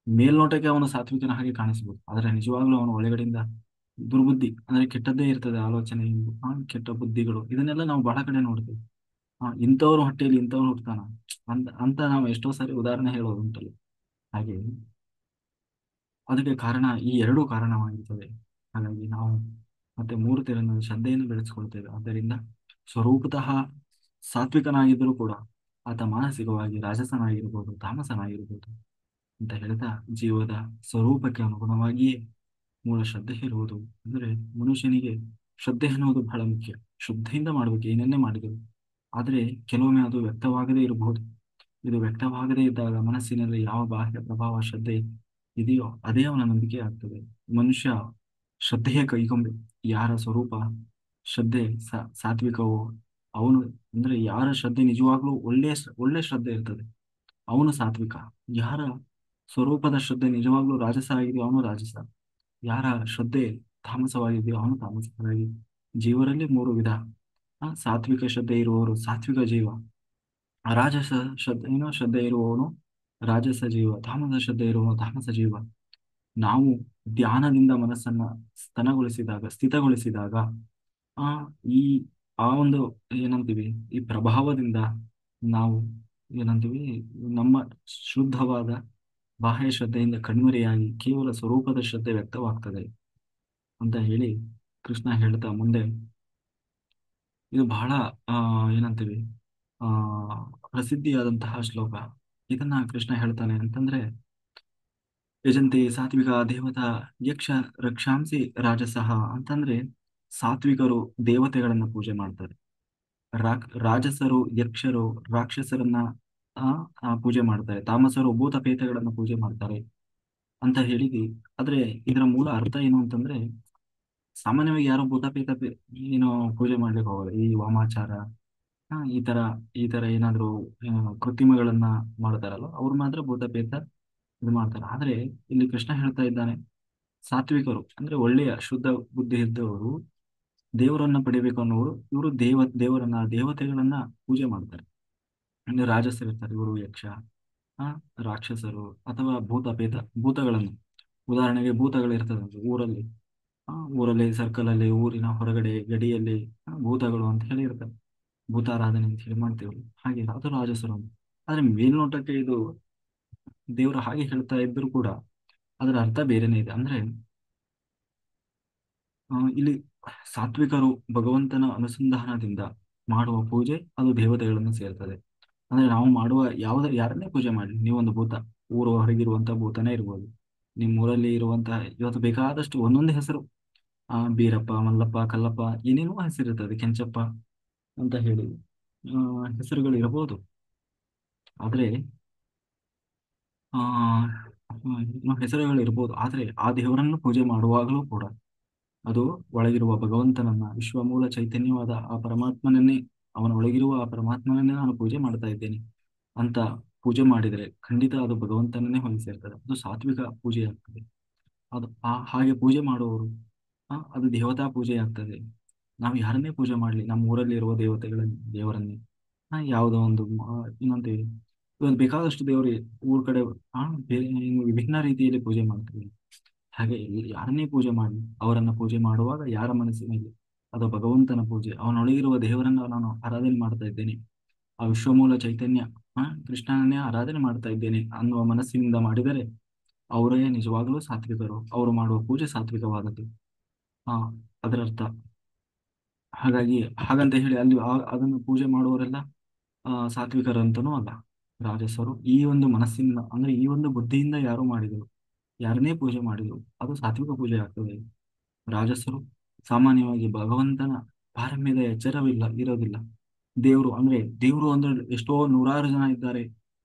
ಮೇಲ್ನೋಟಕ್ಕೆ ಅವನು ಸಾತ್ವಿಕನ ಹಾಗೆ ಕಾಣಿಸಬಹುದು, ಆದರೆ ನಿಜವಾಗ್ಲೂ ಅವನು ಒಳಗಡೆಯಿಂದ ದುರ್ಬುದ್ಧಿ, ಅಂದ್ರೆ ಕೆಟ್ಟದ್ದೇ ಇರ್ತದೆ ಆಲೋಚನೆ, ಕೆಟ್ಟ ಬುದ್ಧಿಗಳು. ಇದನ್ನೆಲ್ಲ ನಾವು ಬಹಳ ಕಡೆ ನೋಡ್ತೇವೆ. ಇಂಥವ್ರ ಹೊಟ್ಟೆಯಲ್ಲಿ ಇಂಥವ್ನು ಹುಟ್ಟತಾನ ಅಂತ ನಾವು ಎಷ್ಟೋ ಸಾರಿ ಉದಾಹರಣೆ ಹೇಳೋದು ಉಂಟಲ್ಲ. ಹಾಗೆ ಅದಕ್ಕೆ ಕಾರಣ ಈ ಎರಡೂ ಕಾರಣವಾಗಿರ್ತದೆ. ಹಾಗಾಗಿ ನಾವು ಮತ್ತೆ ಮೂರು ತೆರನ ಶ್ರದ್ಧೆಯನ್ನು ಬೆಳೆಸ್ಕೊಳ್ತೇವೆ. ಆದ್ದರಿಂದ ಸ್ವರೂಪತಃ ಸಾತ್ವಿಕನಾಗಿದ್ದರೂ ಕೂಡ ಆತ ಮಾನಸಿಕವಾಗಿ ರಾಜಸನಾಗಿರ್ಬೋದು, ತಾಮಸನಾಗಿರ್ಬೋದು ಅಂತ ಹೇಳ್ತಾ, ಜೀವದ ಸ್ವರೂಪಕ್ಕೆ ಅನುಗುಣವಾಗಿಯೇ ಮೂಲ ಶ್ರದ್ಧೆ ಇರುವುದು. ಅಂದ್ರೆ ಮನುಷ್ಯನಿಗೆ ಶ್ರದ್ಧೆ ಅನ್ನೋದು ಬಹಳ ಮುಖ್ಯ. ಶ್ರದ್ಧೆಯಿಂದ ಮಾಡಬೇಕು ಏನನ್ನೇ ಮಾಡಿದರು. ಆದರೆ ಕೆಲವೊಮ್ಮೆ ಅದು ವ್ಯಕ್ತವಾಗದೇ ಇರಬಹುದು. ಇದು ವ್ಯಕ್ತವಾಗದೇ ಇದ್ದಾಗ ಮನಸ್ಸಿನಲ್ಲಿ ಯಾವ ಬಾಹ್ಯ ಪ್ರಭಾವ ಶ್ರದ್ಧೆ ಇದೆಯೋ ಅದೇ ಅವನ ನಂಬಿಕೆ ಆಗ್ತದೆ. ಮನುಷ್ಯ ಶ್ರದ್ಧೆಯ ಕೈಗೊಂಬೆ. ಯಾರ ಸ್ವರೂಪ ಶ್ರದ್ಧೆ ಸಾತ್ವಿಕವೋ ಅವನು, ಅಂದ್ರೆ ಯಾರ ಶ್ರದ್ಧೆ ನಿಜವಾಗ್ಲೂ ಒಳ್ಳೆ ಶ್ರದ್ಧೆ ಇರ್ತದೆ ಅವನು ಸಾತ್ವಿಕ. ಯಾರ ಸ್ವರೂಪದ ಶ್ರದ್ಧೆ ನಿಜವಾಗ್ಲೂ ರಾಜಸ ಆಗಿದೆಯೋ ಅವನು ರಾಜಸ. ಯಾರ ಶ್ರದ್ಧೆ ತಾಮಸವಾಗಿದೆಯೋ ಅವನು ತಾಮಸವಾಗಿ. ಜೀವರಲ್ಲಿ ಮೂರು ವಿಧ. ಸಾತ್ವಿಕ ಶ್ರದ್ಧೆ ಇರುವವರು ಸಾತ್ವಿಕ ಜೀವ, ರಾಜಸ ಶ್ರದ್ಧೆ ಇರುವವನು ರಾಜಸ ಜೀವ, ತಾಮಸ ಶ್ರದ್ಧೆ ಇರುವವನು ತಾಮಸ ಜೀವ. ನಾವು ಧ್ಯಾನದಿಂದ ಮನಸ್ಸನ್ನ ಸ್ಥಿತಗೊಳಿಸಿದಾಗ ಆ ಈ ಆ ಒಂದು ಏನಂತೀವಿ, ಈ ಪ್ರಭಾವದಿಂದ ನಾವು ಏನಂತೀವಿ, ನಮ್ಮ ಶುದ್ಧವಾದ ಬಾಹ್ಯ ಶ್ರದ್ಧೆಯಿಂದ ಕಣ್ಮರೆಯಾಗಿ ಕೇವಲ ಸ್ವರೂಪದ ಶ್ರದ್ಧೆ ವ್ಯಕ್ತವಾಗ್ತದೆ ಅಂತ ಹೇಳಿ ಕೃಷ್ಣ ಹೇಳ್ತಾ ಮುಂದೆ, ಇದು ಬಹಳ ಆ ಏನಂತೀವಿ ಆ ಪ್ರಸಿದ್ಧಿಯಾದಂತಹ ಶ್ಲೋಕ. ಇದನ್ನ ಕೃಷ್ಣ ಹೇಳ್ತಾನೆ ಅಂತಂದ್ರೆ, ಯಜಂತೆ ಸಾತ್ವಿಕ ದೇವತಾ ಯಕ್ಷ ರಕ್ಷಾಂಸಿ ರಾಜಸಃ ಅಂತಂದ್ರೆ, ಸಾತ್ವಿಕರು ದೇವತೆಗಳನ್ನ ಪೂಜೆ ಮಾಡ್ತಾರೆ, ರಾಜಸರು ಯಕ್ಷರು ರಾಕ್ಷಸರನ್ನ ಪೂಜೆ ಮಾಡ್ತಾರೆ, ತಾಮಸರು ಭೂತ ಪ್ರೇತಗಳನ್ನ ಪೂಜೆ ಮಾಡ್ತಾರೆ ಅಂತ ಹೇಳಿದಿ. ಆದ್ರೆ ಇದರ ಮೂಲ ಅರ್ಥ ಏನು ಅಂತಂದ್ರೆ, ಸಾಮಾನ್ಯವಾಗಿ ಯಾರು ಭೂತ ಪ್ರೇತ ಏನು ಪೂಜೆ ಮಾಡ್ಲಿಕ್ಕೆ ಹೋಗಲ್ಲ. ಈ ವಾಮಾಚಾರ, ಈ ತರ ಏನಾದ್ರು ಕೃತ್ರಿಮಗಳನ್ನ ಮಾಡ್ತಾರಲ್ಲ, ಅವ್ರು ಮಾತ್ರ ಭೂತ ಪ್ರೇತ ಇದು ಮಾಡ್ತಾರೆ. ಆದ್ರೆ ಇಲ್ಲಿ ಕೃಷ್ಣ ಹೇಳ್ತಾ ಇದ್ದಾನೆ, ಸಾತ್ವಿಕರು ಅಂದ್ರೆ ಒಳ್ಳೆಯ ಶುದ್ಧ ಬುದ್ಧಿ ಇದ್ದವರು, ದೇವರನ್ನ ಪಡಿಬೇಕು ಅನ್ನೋರು, ಇವರು ದೇವತೆಗಳನ್ನ ಪೂಜೆ ಮಾಡ್ತಾರೆ. ಅಂದ್ರೆ ರಾಜಸರು ಇರ್ತಾರೆ, ಇವರು ಯಕ್ಷ, ಆ ರಾಕ್ಷಸರು ಅಥವಾ ಭೂತಗಳನ್ನು. ಉದಾಹರಣೆಗೆ ಭೂತಗಳು ಇರ್ತದೆ ಊರಲ್ಲಿ, ಊರಲ್ಲಿ ಸರ್ಕಲ್ ಅಲ್ಲಿ, ಊರಿನ ಹೊರಗಡೆ ಗಡಿಯಲ್ಲಿ ಭೂತಗಳು ಅಂತ ಹೇಳಿ ಇರ್ತವೆ. ಭೂತಾರಾಧನೆ ಅಂತ ಹೇಳಿ ಮಾಡ್ತೇವೆ. ಹಾಗೆ ಅದು ರಾಜಸರು ಅಂತ. ಆದ್ರೆ ಮೇಲ್ನೋಟಕ್ಕೆ ಇದು ದೇವರು ಹಾಗೆ ಹೇಳ್ತಾ ಇದ್ರು ಕೂಡ ಅದರ ಅರ್ಥ ಬೇರೆನೇ ಇದೆ. ಅಂದ್ರೆ ಇಲ್ಲಿ ಸಾತ್ವಿಕರು ಭಗವಂತನ ಅನುಸಂಧಾನದಿಂದ ಮಾಡುವ ಪೂಜೆ ಅದು ದೇವತೆಗಳನ್ನು ಸೇರ್ತದೆ. ಅಂದ್ರೆ ನಾವು ಮಾಡುವ ಯಾರನ್ನೇ ಪೂಜೆ ಮಾಡಲಿ, ನೀವೊಂದು ಭೂತ, ಊರು ಹೊರಗಿರುವಂತಹ ಭೂತನೇ ಇರ್ಬೋದು, ನಿಮ್ಮ ಊರಲ್ಲಿ ಇರುವಂತಹ ಇವತ್ತು ಬೇಕಾದಷ್ಟು ಒಂದೊಂದು ಹೆಸರು, ಬೀರಪ್ಪ, ಮಲ್ಲಪ್ಪ, ಕಲ್ಲಪ್ಪ, ಏನೇನೋ ಹೆಸರಿರ್ತದೆ, ಕೆಂಚಪ್ಪ ಅಂತ ಹೇಳಿ ಹೆಸರುಗಳು ಇರಬಹುದು. ಆದ್ರೆ ಆ ಹೆಸರುಗಳು ಇರ್ಬೋದು, ಆದ್ರೆ ಆ ದೇವರನ್ನು ಪೂಜೆ ಮಾಡುವಾಗಲೂ ಕೂಡ ಅದು ಒಳಗಿರುವ ಭಗವಂತನನ್ನ, ವಿಶ್ವಮೂಲ ಚೈತನ್ಯವಾದ ಆ ಪರಮಾತ್ಮನನ್ನೇ, ಅವನ ಒಳಗಿರುವ ಆ ಪರಮಾತ್ಮನನ್ನೇ ನಾನು ಪೂಜೆ ಮಾಡ್ತಾ ಇದ್ದೇನೆ ಅಂತ ಪೂಜೆ ಮಾಡಿದರೆ ಖಂಡಿತ ಅದು ಭಗವಂತನನ್ನೇ ಹೊಂದಿಸಿರ್ತದೆ. ಅದು ಸಾತ್ವಿಕ ಪೂಜೆ ಆಗ್ತದೆ. ಅದು ಹಾಗೆ ಪೂಜೆ ಮಾಡುವವರು, ಅದು ದೇವತಾ ಪೂಜೆ ಆಗ್ತದೆ. ನಾವು ಯಾರನ್ನೇ ಪೂಜೆ ಮಾಡಲಿ, ನಮ್ಮ ಊರಲ್ಲಿ ಇರುವ ದೇವರನ್ನೇ, ಯಾವುದೋ ಒಂದು ಏನಂತೀವಿ, ಇವತ್ತು ಬೇಕಾದಷ್ಟು ದೇವರು ಊರ್ ಕಡೆ ಬೇರೆ ಇನ್ನು ವಿಭಿನ್ನ ರೀತಿಯಲ್ಲಿ ಪೂಜೆ ಮಾಡ್ತೀವಿ. ಹಾಗೆ ಯಾರನ್ನೇ ಪೂಜೆ ಮಾಡಲಿ, ಅವರನ್ನ ಪೂಜೆ ಮಾಡುವಾಗ ಯಾರ ಮನಸ್ಸಿನಲ್ಲಿ ಅದು ಭಗವಂತನ ಪೂಜೆ, ಅವನೊಳಗಿರುವ ದೇವರನ್ನ ನಾನು ಆರಾಧನೆ ಮಾಡ್ತಾ ಇದ್ದೇನೆ, ಆ ವಿಶ್ವಮೂಲ ಚೈತನ್ಯ ಕೃಷ್ಣನನ್ನೇ ಆರಾಧನೆ ಮಾಡ್ತಾ ಇದ್ದೇನೆ ಅನ್ನುವ ಮನಸ್ಸಿನಿಂದ ಮಾಡಿದರೆ ಅವರೇ ನಿಜವಾಗಲೂ ಸಾತ್ವಿಕರು. ಅವರು ಮಾಡುವ ಪೂಜೆ ಸಾತ್ವಿಕವಾದದ್ದು. ಆ ಅದರರ್ಥ. ಹಾಗಾಗಿ ಹಾಗಂತ ಹೇಳಿ ಅಲ್ಲಿ ಅದನ್ನು ಪೂಜೆ ಮಾಡುವವರೆಲ್ಲ ಸಾತ್ವಿಕರಂತನೂ ಅಲ್ಲ. ರಾಜಸರು ಈ ಒಂದು ಮನಸ್ಸಿನಿಂದ, ಅಂದ್ರೆ ಈ ಒಂದು ಬುದ್ಧಿಯಿಂದ ಯಾರು ಮಾಡಿದರು, ಯಾರನ್ನೇ ಪೂಜೆ ಮಾಡಿದರು, ಅದು ಸಾತ್ವಿಕ ಪೂಜೆ ಆಗ್ತದೆ. ರಾಜಸರು ಸಾಮಾನ್ಯವಾಗಿ ಭಗವಂತನ ಪಾರಮ್ಯದ ಇರೋದಿಲ್ಲ. ದೇವರು ಅಂದ್ರೆ ಎಷ್ಟೋ ನೂರಾರು ಜನ ಇದ್ದಾರೆ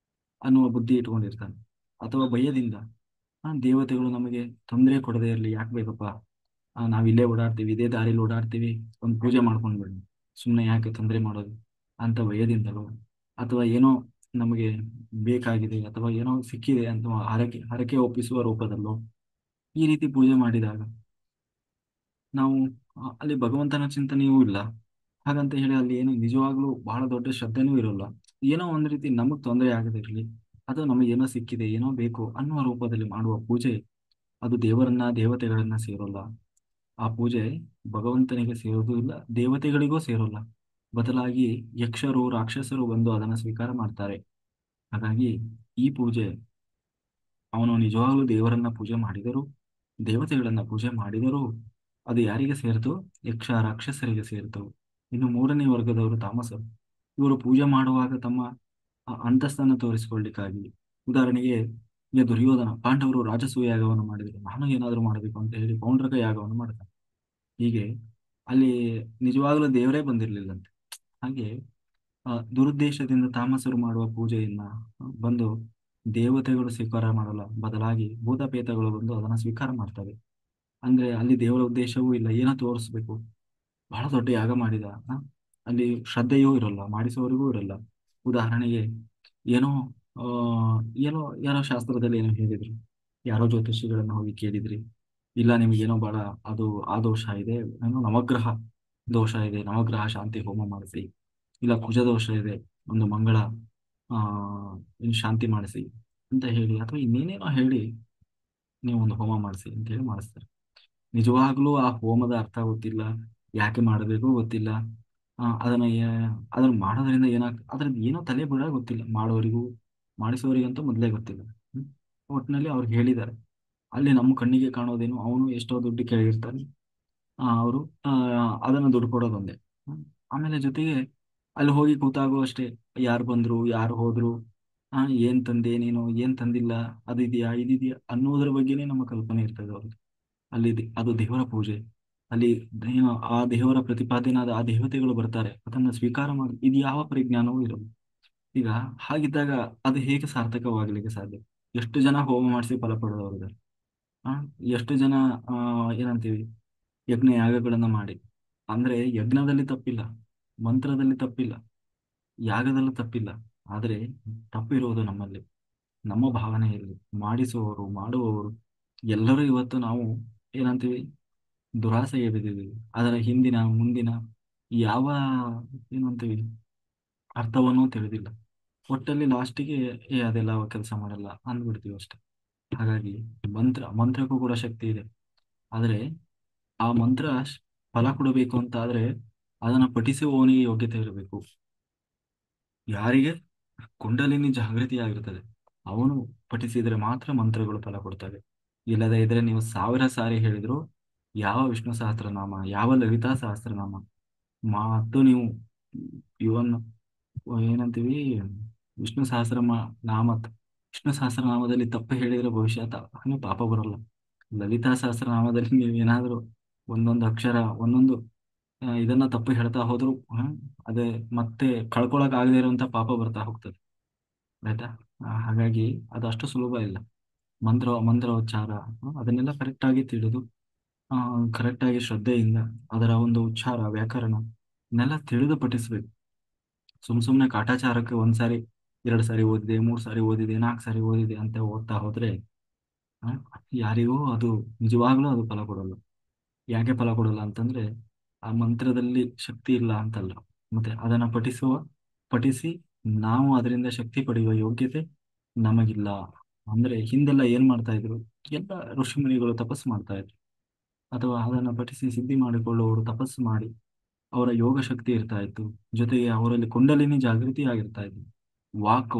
ಅನ್ನುವ ಬುದ್ಧಿ ಇಟ್ಕೊಂಡಿರ್ತಾನೆ. ಅಥವಾ ಭಯದಿಂದ ದೇವತೆಗಳು ನಮಗೆ ತೊಂದರೆ ಕೊಡದೇ ಇರಲಿ, ಯಾಕೆ ಬೇಕಪ್ಪ, ನಾವ್ ಇಲ್ಲೇ ಓಡಾಡ್ತೀವಿ, ಇದೇ ದಾರಿಲಿ ಓಡಾಡ್ತೀವಿ, ಒಂದು ಪೂಜೆ ಮಾಡ್ಕೊಂಡು ಬಿಡಿ, ಸುಮ್ಮನೆ ಯಾಕೆ ತೊಂದರೆ ಮಾಡೋದು ಅಂತ ಭಯದಿಂದಲೋ, ಅಥವಾ ಏನೋ ನಮಗೆ ಬೇಕಾಗಿದೆ ಅಥವಾ ಏನೋ ಸಿಕ್ಕಿದೆ ಅಂತ ಹರಕೆ ಒಪ್ಪಿಸುವ ರೂಪದಲ್ಲೋ ಈ ರೀತಿ ಪೂಜೆ ಮಾಡಿದಾಗ ನಾವು ಅಲ್ಲಿ ಭಗವಂತನ ಚಿಂತನೆಯೂ ಇಲ್ಲ. ಹಾಗಂತ ಹೇಳಿ ಅಲ್ಲಿ ಏನು ನಿಜವಾಗ್ಲೂ ಬಹಳ ದೊಡ್ಡ ಶ್ರದ್ಧೆನೂ ಇರೋಲ್ಲ. ಏನೋ ಒಂದ್ ರೀತಿ ನಮಗ್ ತೊಂದರೆ ಆಗದಿರ್ಲಿ, ಅದು ನಮಗೆ ಏನೋ ಸಿಕ್ಕಿದೆ, ಏನೋ ಬೇಕು ಅನ್ನುವ ರೂಪದಲ್ಲಿ ಮಾಡುವ ಪೂಜೆ, ಅದು ದೇವತೆಗಳನ್ನ ಸೇರೋಲ್ಲ. ಆ ಪೂಜೆ ಭಗವಂತನಿಗೆ ಸೇರೋದು ಇಲ್ಲ, ದೇವತೆಗಳಿಗೂ ಸೇರೋಲ್ಲ. ಬದಲಾಗಿ ಯಕ್ಷರು, ರಾಕ್ಷಸರು ಬಂದು ಅದನ್ನು ಸ್ವೀಕಾರ ಮಾಡ್ತಾರೆ. ಹಾಗಾಗಿ ಈ ಪೂಜೆ, ಅವನು ನಿಜವಾಗ್ಲೂ ದೇವರನ್ನ ಪೂಜೆ ಮಾಡಿದರೂ, ದೇವತೆಗಳನ್ನ ಪೂಜೆ ಮಾಡಿದರೂ ಅದು ಯಾರಿಗೆ ಸೇರಿತು? ಯಕ್ಷ ರಾಕ್ಷಸರಿಗೆ ಸೇರಿತು. ಇನ್ನು ಮೂರನೇ ವರ್ಗದವರು ತಾಮಸರು. ಇವರು ಪೂಜೆ ಮಾಡುವಾಗ ತಮ್ಮ ಅಂತಸ್ತನ್ನು ತೋರಿಸಿಕೊಳ್ಳಿಕ್ಕಾಗಿ, ಉದಾಹರಣೆಗೆ ಈಗ ದುರ್ಯೋಧನ, ಪಾಂಡವರು ರಾಜಸೂಯ ಯಾಗವನ್ನು ಮಾಡಿದರು, ನಾನು ಏನಾದರೂ ಮಾಡಬೇಕು ಅಂತ ಹೇಳಿ ಪೌಂಡ್ರಕ ಯಾಗವನ್ನು ಮಾಡ್ತಾನೆ. ಹೀಗೆ ಅಲ್ಲಿ ನಿಜವಾಗ್ಲೂ ದೇವರೇ ಬಂದಿರಲಿಲ್ಲಂತೆ. ಹಾಗೆ ದುರುದ್ದೇಶದಿಂದ ತಾಮಸರು ಮಾಡುವ ಪೂಜೆಯನ್ನ ಬಂದು ದೇವತೆಗಳು ಸ್ವೀಕಾರ ಮಾಡಲ್ಲ, ಬದಲಾಗಿ ಭೂತಪೇತಗಳು ಬಂದು ಅದನ್ನ ಸ್ವೀಕಾರ ಮಾಡ್ತವೆ. ಅಂದ್ರೆ ಅಲ್ಲಿ ದೇವರ ಉದ್ದೇಶವೂ ಇಲ್ಲ, ಏನೋ ತೋರಿಸ್ಬೇಕು, ಬಹಳ ದೊಡ್ಡ ಯಾಗ ಮಾಡಿದ, ಅಲ್ಲಿ ಶ್ರದ್ಧೆಯೂ ಇರಲ್ಲ, ಮಾಡಿಸುವವರಿಗೂ ಇರಲ್ಲ. ಉದಾಹರಣೆಗೆ ಏನೋ ಆ ಏನೋ ಯಾರೋ ಶಾಸ್ತ್ರದಲ್ಲಿ ಏನೋ ಹೇಳಿದ್ರು, ಯಾರೋ ಜ್ಯೋತಿಷಿಗಳನ್ನ ಹೋಗಿ ಕೇಳಿದ್ರಿ, ಇಲ್ಲ ನಿಮ್ಗೇನೋ ಬಹಳ ಅದು ಆ ದೋಷ ಇದೆ, ಏನೋ ನವಗ್ರಹ ದೋಷ ಇದೆ, ನವಗ್ರಹ ಶಾಂತಿ ಹೋಮ ಮಾಡಿಸಿ, ಇಲ್ಲ ಕುಜ ದೋಷ ಇದೆ, ಒಂದು ಮಂಗಳ ಆ ಇನ್ನು ಶಾಂತಿ ಮಾಡಿಸಿ ಅಂತ ಹೇಳಿ, ಅಥವಾ ಇನ್ನೇನೇನೋ ಹೇಳಿ ನೀವು ಒಂದು ಹೋಮ ಮಾಡಿಸಿ ಅಂತ ಹೇಳಿ ಮಾಡಿಸ್ತಾರೆ. ನಿಜವಾಗ್ಲೂ ಆ ಹೋಮದ ಅರ್ಥ ಗೊತ್ತಿಲ್ಲ, ಯಾಕೆ ಮಾಡಬೇಕು ಗೊತ್ತಿಲ್ಲ, ಅದನ್ನ ಮಾಡೋದ್ರಿಂದ ಅದ್ರದ್ದು ಏನೋ ತಲೆ ಬಿಡ ಗೊತ್ತಿಲ್ಲ, ಮಾಡೋರಿಗೂ ಮಾಡಿಸೋರಿಗಂತೂ ಮೊದಲೇ ಗೊತ್ತಿಲ್ಲ. ಒಟ್ಟಿನಲ್ಲಿ ಅವ್ರಿಗೆ ಹೇಳಿದ್ದಾರೆ. ಅಲ್ಲಿ ನಮ್ಮ ಕಣ್ಣಿಗೆ ಕಾಣೋದೇನು, ಅವನು ಎಷ್ಟೋ ದುಡ್ಡು ಕೇಳಿರ್ತಾನೆ, ಅವರು ಅದನ್ನ ದುಡ್ಡು ಕೊಡೋದೊಂದೇ. ಆಮೇಲೆ ಜೊತೆಗೆ ಅಲ್ಲಿ ಹೋಗಿ ಕೂತಾಗೋ ಅಷ್ಟೇ, ಯಾರು ಬಂದ್ರು ಯಾರು ಹೋದ್ರು, ಏನ್ ತಂದೆ ನೀನು, ಏನ್ ತಂದಿಲ್ಲ, ಅದಿದೆಯಾ ಇದಿದೆಯಾ ಅನ್ನೋದ್ರ ಬಗ್ಗೆನೇ ನಮ್ಮ ಕಲ್ಪನೆ ಇರ್ತದೆ ಅವ್ರಿಗೆ. ಅದು ದೇವರ ಪೂಜೆ. ಅಲ್ಲಿ ಏನು ಆ ದೇವರ ಪ್ರತಿಪಾದನಾದ ಆ ದೇವತೆಗಳು ಬರ್ತಾರೆ, ಅದನ್ನ ಸ್ವೀಕಾರ ಮಾಡಿ ಇದು ಯಾವ ಪರಿಜ್ಞಾನವೂ ಇರಲ್ಲ. ಈಗ ಹಾಗಿದ್ದಾಗ ಅದು ಹೇಗೆ ಸಾರ್ಥಕವಾಗಲಿಕ್ಕೆ ಸಾಧ್ಯ? ಎಷ್ಟು ಜನ ಹೋಮ ಮಾಡಿಸಿ ಫಲ ಪಡೆದವರಿದ್ದಾರೆ, ಆ ಎಷ್ಟು ಜನ ಏನಂತೀವಿ, ಯಜ್ಞ ಯಾಗಗಳನ್ನ ಮಾಡಿ. ಅಂದ್ರೆ ಯಜ್ಞದಲ್ಲಿ ತಪ್ಪಿಲ್ಲ, ಮಂತ್ರದಲ್ಲಿ ತಪ್ಪಿಲ್ಲ, ಯಾಗದಲ್ಲೂ ತಪ್ಪಿಲ್ಲ. ಆದ್ರೆ ತಪ್ಪಿರುವುದು ನಮ್ಮಲ್ಲಿ, ನಮ್ಮ ಭಾವನೆಯಲ್ಲಿ. ಮಾಡಿಸುವವರು ಮಾಡುವವರು ಎಲ್ಲರೂ ಇವತ್ತು ನಾವು ಏನಂತೀವಿ, ದುರಾಸೆಗೆ ಬಿದ್ದಿದ್ದೀವಿ. ಅದರ ಹಿಂದಿನ ಮುಂದಿನ ಯಾವ ಏನಂತೀವಿ ಅರ್ಥವನ್ನೂ ತಿಳಿದಿಲ್ಲ. ಒಟ್ಟಲ್ಲಿ ಲಾಸ್ಟಿಗೆ ಅದೆಲ್ಲ ಕೆಲಸ ಮಾಡಲ್ಲ ಅಂದ್ಬಿಡ್ತೀವಿ ಅಷ್ಟೆ. ಹಾಗಾಗಿ ಮಂತ್ರಕ್ಕೂ ಕೂಡ ಶಕ್ತಿ ಇದೆ. ಆದ್ರೆ ಆ ಮಂತ್ರ ಫಲ ಕೊಡಬೇಕು ಅಂತ ಆದ್ರೆ ಅದನ್ನ ಪಠಿಸುವವನಿಗೆ ಯೋಗ್ಯತೆ ಇರಬೇಕು. ಯಾರಿಗೆ ಕುಂಡಲಿನಿ ಜಾಗೃತಿ ಆಗಿರ್ತದೆ ಅವನು ಪಠಿಸಿದರೆ ಮಾತ್ರ ಮಂತ್ರಗಳು ಫಲ ಕೊಡ್ತವೆ. ಇಲ್ಲದೇ ಇದ್ರೆ ನೀವು 1000 ಸಾರಿ ಹೇಳಿದ್ರು, ಯಾವ ವಿಷ್ಣು ಸಹಸ್ರನಾಮ, ಯಾವ ಲಲಿತಾ ಸಹಸ್ರನಾಮ, ಮತ್ತು ನೀವು ಇವನ್ ಏನಂತೀವಿ ವಿಷ್ಣು ನಾಮ ವಿಷ್ಣು ಸಹಸ್ರನಾಮದಲ್ಲಿ ತಪ್ಪು ಹೇಳಿದ್ರೆ ಭವಿಷ್ಯ ಪಾಪ ಬರಲ್ಲ. ಲಲಿತಾ ಸಹಸ್ರನಾಮದಲ್ಲಿ ನೀವು ಏನಾದರೂ ಒಂದೊಂದು ಅಕ್ಷರ ಒಂದೊಂದು ಇದನ್ನ ತಪ್ಪು ಹೇಳ್ತಾ ಹೋದ್ರು ಅದೇ ಮತ್ತೆ ಕಳ್ಕೊಳಕ್ ಆಗದೆ ಇರುವಂತ ಪಾಪ ಬರ್ತಾ ಹೋಗ್ತದೆ. ಆಯ್ತಾ. ಹಾಗಾಗಿ ಅದು ಅಷ್ಟು ಸುಲಭ ಇಲ್ಲ. ಮಂತ್ರೋಚ್ಚಾರ ಅದನ್ನೆಲ್ಲ ಕರೆಕ್ಟ್ ಆಗಿ ತಿಳಿದು ಕರೆಕ್ಟ್ ಆಗಿ ಶ್ರದ್ಧೆಯಿಂದ ಅದರ ಒಂದು ಉಚ್ಚಾರ ವ್ಯಾಕರಣ ಇದನ್ನೆಲ್ಲ ತಿಳಿದು ಪಠಿಸ್ಬೇಕು. ಸುಮ್ನೆ ಕಾಟಾಚಾರಕ್ಕೆ ಒಂದ್ಸಾರಿ 2 ಸಾರಿ ಓದಿದೆ, 3 ಸಾರಿ ಓದಿದೆ, 4 ಸಾರಿ ಓದಿದೆ ಅಂತ ಓದ್ತಾ ಹೋದ್ರೆ ಆ, ಯಾರಿಗೂ ಅದು ನಿಜವಾಗ್ಲೂ ಅದು ಫಲ ಕೊಡಲ್ಲ. ಯಾಕೆ ಫಲ ಕೊಡಲ್ಲ ಅಂತಂದ್ರೆ ಆ ಮಂತ್ರದಲ್ಲಿ ಶಕ್ತಿ ಇಲ್ಲ ಅಂತಲ್ಲ, ಮತ್ತೆ ಅದನ್ನ ಪಠಿಸಿ ನಾವು ಅದರಿಂದ ಶಕ್ತಿ ಪಡೆಯುವ ಯೋಗ್ಯತೆ ನಮಗಿಲ್ಲ. ಅಂದ್ರೆ ಹಿಂದೆಲ್ಲ ಏನ್ ಮಾಡ್ತಾ ಇದ್ರು, ಎಲ್ಲ ಋಷಿಮುನಿಗಳು ತಪಸ್ಸು ಮಾಡ್ತಾ ಇದ್ರು, ಅಥವಾ ಅದನ್ನ ಪಠಿಸಿ ಸಿದ್ಧಿ ಮಾಡಿಕೊಳ್ಳುವವರು ತಪಸ್ಸು ಮಾಡಿ ಅವರ ಯೋಗ ಶಕ್ತಿ ಇರ್ತಾ ಇತ್ತು. ಜೊತೆಗೆ ಅವರಲ್ಲಿ ಕುಂಡಲಿನಿ ಜಾಗೃತಿ ಆಗಿರ್ತಾ ಇತ್ತು.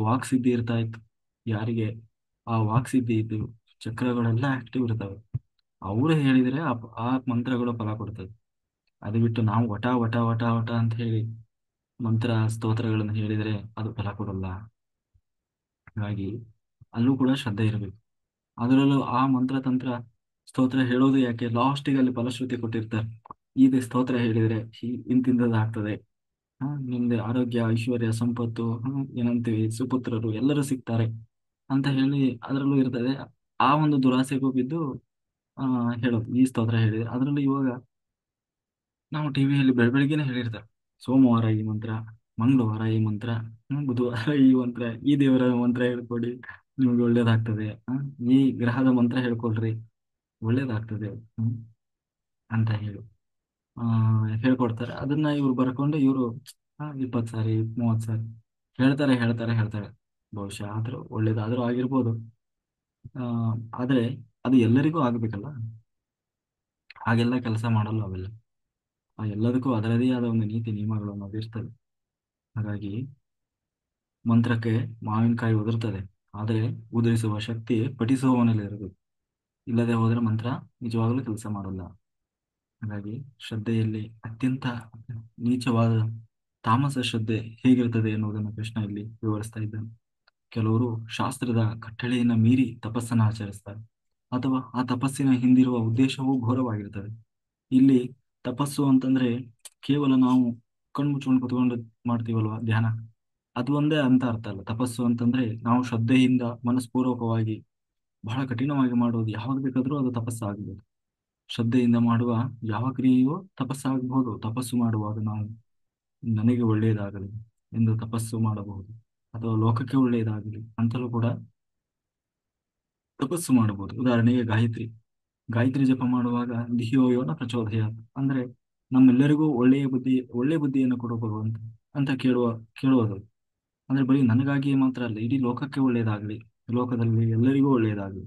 ವಾಕ್ ಸಿದ್ಧಿ ಇರ್ತಾ ಇತ್ತು. ಯಾರಿಗೆ ಆ ವಾಕ್ ಸಿದ್ಧಿ ಇದ್ದು ಚಕ್ರಗಳೆಲ್ಲ ಆಕ್ಟಿವ್ ಇರ್ತವೆ, ಅವರು ಹೇಳಿದ್ರೆ ಆ ಮಂತ್ರಗಳು ಫಲ ಕೊಡ್ತದೆ. ಅದು ಬಿಟ್ಟು ನಾವು ವಟ ವಟ ವಟ ವಟ ಅಂತ ಹೇಳಿ ಮಂತ್ರ ಸ್ತೋತ್ರಗಳನ್ನು ಹೇಳಿದ್ರೆ ಅದು ಫಲ ಕೊಡಲ್ಲ. ಹಾಗಾಗಿ ಅಲ್ಲೂ ಕೂಡ ಶ್ರದ್ಧೆ ಇರಬೇಕು. ಅದರಲ್ಲೂ ಆ ಮಂತ್ರ ತಂತ್ರ ಸ್ತೋತ್ರ ಹೇಳೋದು ಯಾಕೆ, ಲಾಸ್ಟಿಗೆ ಅಲ್ಲಿ ಫಲಶ್ರುತಿ ಕೊಟ್ಟಿರ್ತಾರೆ. ಈ ಸ್ತೋತ್ರ ಹೇಳಿದ್ರೆ ಇಂತಿಂತದ್ದಾಗ್ತದೆ, ನಿಮ್ದೆ ಆರೋಗ್ಯ ಐಶ್ವರ್ಯ ಸಂಪತ್ತು ಏನಂತೀವಿ ಸುಪುತ್ರರು ಎಲ್ಲರೂ ಸಿಗ್ತಾರೆ ಅಂತ ಹೇಳಿ ಅದರಲ್ಲೂ ಇರ್ತದೆ. ಆ ಒಂದು ದುರಾಸೆಗೂ ಬಿದ್ದು ಹೇಳೋದು ಈ ಸ್ತೋತ್ರ ಹೇಳಿದ್ರೆ. ಅದರಲ್ಲೂ ಇವಾಗ ನಾವು ಟಿವಿಯಲ್ಲಿ ಬೆಳಗ್ಗೆನೆ ಹೇಳಿರ್ತಾರೆ, ಸೋಮವಾರ ಈ ಮಂತ್ರ, ಮಂಗಳವಾರ ಈ ಮಂತ್ರ, ಬುಧವಾರ ಈ ಮಂತ್ರ, ಈ ದೇವರ ಮಂತ್ರ ಹೇಳ್ಕೊಡಿ ನಿಮ್ಗೆ ಒಳ್ಳೇದಾಗ್ತದೆ, ಈ ಗ್ರಹದ ಮಂತ್ರ ಹೇಳ್ಕೊಳ್ರಿ ಒಳ್ಳೇದಾಗ್ತದೆ ಅಂತ ಹೇಳಿ ಆ ಹೇಳ್ಕೊಡ್ತಾರೆ. ಅದನ್ನ ಇವ್ರು ಬರ್ಕೊಂಡು ಇವರು 20 ಸಾರಿ 30 ಸಾರಿ ಹೇಳ್ತಾರೆ. ಬಹುಶಃ ಆದ್ರೂ ಒಳ್ಳೇದಾದ್ರೂ ಆಗಿರ್ಬೋದು. ಆ ಆದ್ರೆ ಅದು ಎಲ್ಲರಿಗೂ ಆಗ್ಬೇಕಲ್ಲ, ಹಾಗೆಲ್ಲ ಕೆಲಸ ಮಾಡಲ್ಲ ಅವೆಲ್ಲ. ಎಲ್ಲದಕ್ಕೂ ಅದರದೇ ಆದ ಒಂದು ನೀತಿ ನಿಯಮಗಳು ಅನ್ನೋದು ಇರ್ತದೆ. ಹಾಗಾಗಿ ಮಂತ್ರಕ್ಕೆ ಮಾವಿನಕಾಯಿ ಉದುರ್ತದೆ, ಆದರೆ ಉದುರಿಸುವ ಶಕ್ತಿ ಪಠಿಸುವವನಲ್ಲಿ ಇರಬೇಕು. ಇಲ್ಲದೆ ಹೋದ್ರೆ ಮಂತ್ರ ನಿಜವಾಗ್ಲೂ ಕೆಲಸ ಮಾಡಲ್ಲ. ಹಾಗಾಗಿ ಶ್ರದ್ಧೆಯಲ್ಲಿ ಅತ್ಯಂತ ನೀಚವಾದ ತಾಮಸ ಶ್ರದ್ಧೆ ಹೇಗಿರ್ತದೆ ಎನ್ನುವುದನ್ನು ಕೃಷ್ಣ ಇಲ್ಲಿ ವಿವರಿಸ್ತಾ ಇದ್ದಾನೆ. ಕೆಲವರು ಶಾಸ್ತ್ರದ ಕಟ್ಟಳೆಯನ್ನ ಮೀರಿ ತಪಸ್ಸನ್ನ ಆಚರಿಸ್ತಾರೆ, ಅಥವಾ ಆ ತಪಸ್ಸಿನ ಹಿಂದಿರುವ ಉದ್ದೇಶವೂ ಘೋರವಾಗಿರ್ತದೆ. ಇಲ್ಲಿ ತಪಸ್ಸು ಅಂತಂದ್ರೆ ಕೇವಲ ನಾವು ಕಣ್ಮುಚ್ಕೊಂಡು ಕುತ್ಕೊಂಡು ಮಾಡ್ತೀವಲ್ವಾ ಧ್ಯಾನ, ಅದು ಒಂದೇ ಅಂತ ಅರ್ಥ ಅಲ್ಲ. ತಪಸ್ಸು ಅಂತಂದ್ರೆ ನಾವು ಶ್ರದ್ಧೆಯಿಂದ ಮನಸ್ಪೂರ್ವಕವಾಗಿ ಬಹಳ ಕಠಿಣವಾಗಿ ಮಾಡೋದು ಯಾವಾಗ ಬೇಕಾದ್ರೂ ಅದು ತಪಸ್ಸಾಗಬಹುದು. ಶ್ರದ್ಧೆಯಿಂದ ಮಾಡುವ ಯಾವ ಕ್ರಿಯೆಯೂ ತಪಸ್ಸಾಗಬಹುದು. ತಪಸ್ಸು ಮಾಡುವಾಗ ನಾವು ನನಗೆ ಒಳ್ಳೆಯದಾಗಲಿ ಎಂದು ತಪಸ್ಸು ಮಾಡಬಹುದು, ಅಥವಾ ಲೋಕಕ್ಕೆ ಒಳ್ಳೆಯದಾಗಲಿ ಅಂತಲೂ ಕೂಡ ತಪಸ್ಸು ಮಾಡಬಹುದು. ಉದಾಹರಣೆಗೆ ಗಾಯತ್ರಿ ಜಪ ಮಾಡುವಾಗ ಧಿಯೋ ಯೋನ ಪ್ರಚೋದಯಾತ್ ಅಂದ್ರೆ ನಮ್ಮೆಲ್ಲರಿಗೂ ಒಳ್ಳೆಯ ಬುದ್ಧಿಯನ್ನು ಕೊಡು ಭಗವಂತ ಅಂತ ಕೇಳುವುದು. ಅಂದ್ರೆ ಬರೀ ನನಗಾಗಿಯೇ ಮಾತ್ರ ಅಲ್ಲ, ಇಡೀ ಲೋಕಕ್ಕೆ ಒಳ್ಳೆಯದಾಗಲಿ, ಲೋಕದಲ್ಲಿ ಎಲ್ಲರಿಗೂ ಒಳ್ಳೆಯದಾಗಲಿ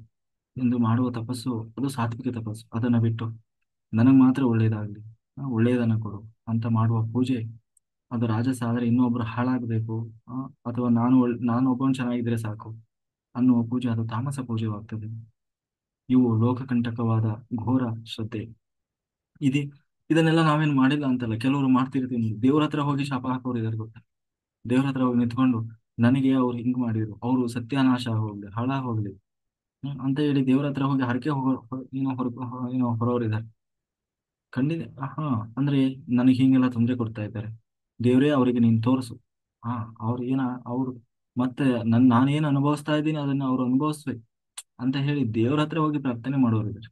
ಎಂದು ಮಾಡುವ ತಪಸ್ಸು ಅದು ಸಾತ್ವಿಕ ತಪಸ್ಸು. ಅದನ್ನ ಬಿಟ್ಟು ನನಗೆ ಮಾತ್ರ ಒಳ್ಳೆಯದಾಗಲಿ, ಒಳ್ಳೆಯದನ್ನ ಕೊಡು ಅಂತ ಮಾಡುವ ಪೂಜೆ ಅದು ರಾಜಸ. ಆದ್ರೆ ಇನ್ನೊಬ್ರು ಹಾಳಾಗಬೇಕು, ಅಥವಾ ನಾನು ಒಬ್ಬನು ಚೆನ್ನಾಗಿದ್ರೆ ಸಾಕು ಅನ್ನುವ ಪೂಜೆ ಅದು ತಾಮಸ ಪೂಜೆವಾಗ್ತದೆ. ಇವು ಲೋಕಕಂಟಕವಾದ ಘೋರ ಶ್ರದ್ಧೆ. ಇದೆ ಇದನ್ನೆಲ್ಲ ನಾವೇನ್ ಮಾಡಿಲ್ಲ ಅಂತಲ್ಲ, ಕೆಲವರು ಮಾಡ್ತಿರ್ತೀವಿ. ದೇವ್ರ ಹತ್ರ ಹೋಗಿ ಶಾಪ ಹಾಕೋರು ಇದಾರೆ ಗೊತ್ತಾ. ದೇವ್ರ ಹತ್ರ ಹೋಗಿ ನಿಂತ್ಕೊಂಡು ನನಗೆ ಅವ್ರು ಹಿಂಗ್ ಮಾಡಿದ್ರು, ಅವರು ಸತ್ಯಾನಾಶ ಹೋಗ್ಲಿ ಹಾಳಾಗ್ ಹೋಗ್ಲಿ ಅಂತ ಹೇಳಿ ದೇವ್ರ ಹತ್ರ ಹೋಗಿ ಹರಕೆ ಹೊರೋರು ಇದ್ದಾರೆ. ಖಂಡಿತ. ಹಾ ಅಂದ್ರೆ ನನಗೆ ಹಿಂಗೆಲ್ಲ ತೊಂದರೆ ಕೊಡ್ತಾ ಇದ್ದಾರೆ, ದೇವ್ರೇ ಅವರಿಗೆ ನೀನ್ ತೋರಿಸು. ಹಾ ಅವ್ರು ಅವ್ರು ಮತ್ತೆ ನಾನೇನ್ ಅನುಭವಿಸ್ತಾ ಇದ್ದೀನಿ ಅದನ್ನ ಅವ್ರು ಅನುಭವಿಸ್ಬೇಕು ಅಂತ ಹೇಳಿ ದೇವ್ರ ಹತ್ರ ಹೋಗಿ ಪ್ರಾರ್ಥನೆ ಮಾಡೋರು ಇದ್ದಾರೆ.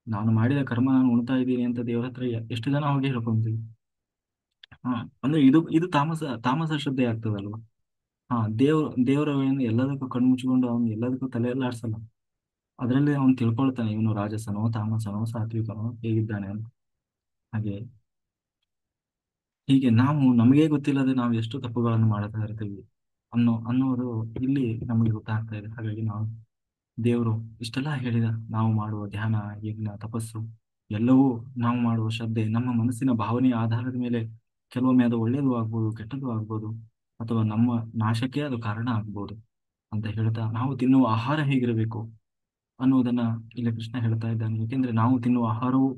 ನಾನು ಮಾಡಿದ ಕರ್ಮ ನಾನು ಉಣ್ತಾ ಇದ್ದೀನಿ ಅಂತ ದೇವ್ರ ಹತ್ರ ಎಷ್ಟು ಜನ ಹೋಗಿ ಹೇಳ್ಕೊಂತೀವಿ. ಹಾ ಅಂದ್ರೆ ಇದು ತಾಮಸ ಶ್ರದ್ಧೆ ಆಗ್ತದಲ್ವಾ. ದೇವರ ಎಲ್ಲದಕ್ಕೂ ಕಣ್ಮುಚ್ಕೊಂಡು ಅವ್ನು ಎಲ್ಲದಕ್ಕೂ ತಲೆ ಎಲ್ಲ ಆಡ್ಸಲ್ಲ. ಅದರಲ್ಲಿ ಅವ್ನು ತಿಳ್ಕೊಳ್ತಾನೆ ಇವನು ರಾಜಸನೋ ತಾಮಸನೋ ಸಾತ್ವಿಕನೋ ಹೇಗಿದ್ದಾನೆ ಅಂತ. ಹಾಗೆ ಹೀಗೆ ನಾವು ನಮಗೇ ಗೊತ್ತಿಲ್ಲದೆ ನಾವು ಎಷ್ಟು ತಪ್ಪುಗಳನ್ನು ಮಾಡ್ತಾ ಇರ್ತೀವಿ ಅನ್ನೋದು ಇಲ್ಲಿ ನಮಗೆ ಗೊತ್ತಾಗ್ತಾ ಇದೆ. ಹಾಗಾಗಿ ನಾವು ದೇವರು ಇಷ್ಟೆಲ್ಲ ಹೇಳಿದ ನಾವು ಮಾಡುವ ಧ್ಯಾನ ಯಜ್ಞ ತಪಸ್ಸು ಎಲ್ಲವೂ ನಾವು ಮಾಡುವ ಶ್ರದ್ಧೆ ನಮ್ಮ ಮನಸ್ಸಿನ ಭಾವನೆಯ ಆಧಾರದ ಮೇಲೆ ಕೆಲವೊಮ್ಮೆ ಅದು ಒಳ್ಳೆಯದು ಆಗ್ಬೋದು, ಕೆಟ್ಟದ್ದು ಆಗ್ಬೋದು, ಅಥವಾ ನಮ್ಮ ನಾಶಕ್ಕೆ ಅದು ಕಾರಣ ಆಗ್ಬೋದು ಅಂತ ಹೇಳ್ತಾ ನಾವು ತಿನ್ನುವ ಆಹಾರ ಹೇಗಿರಬೇಕು ಅನ್ನುವುದನ್ನ ಇಲ್ಲಿ ಕೃಷ್ಣ ಹೇಳ್ತಾ ಇದ್ದಾನೆ. ಏಕೆಂದ್ರೆ ನಾವು ತಿನ್ನುವ ಆಹಾರವು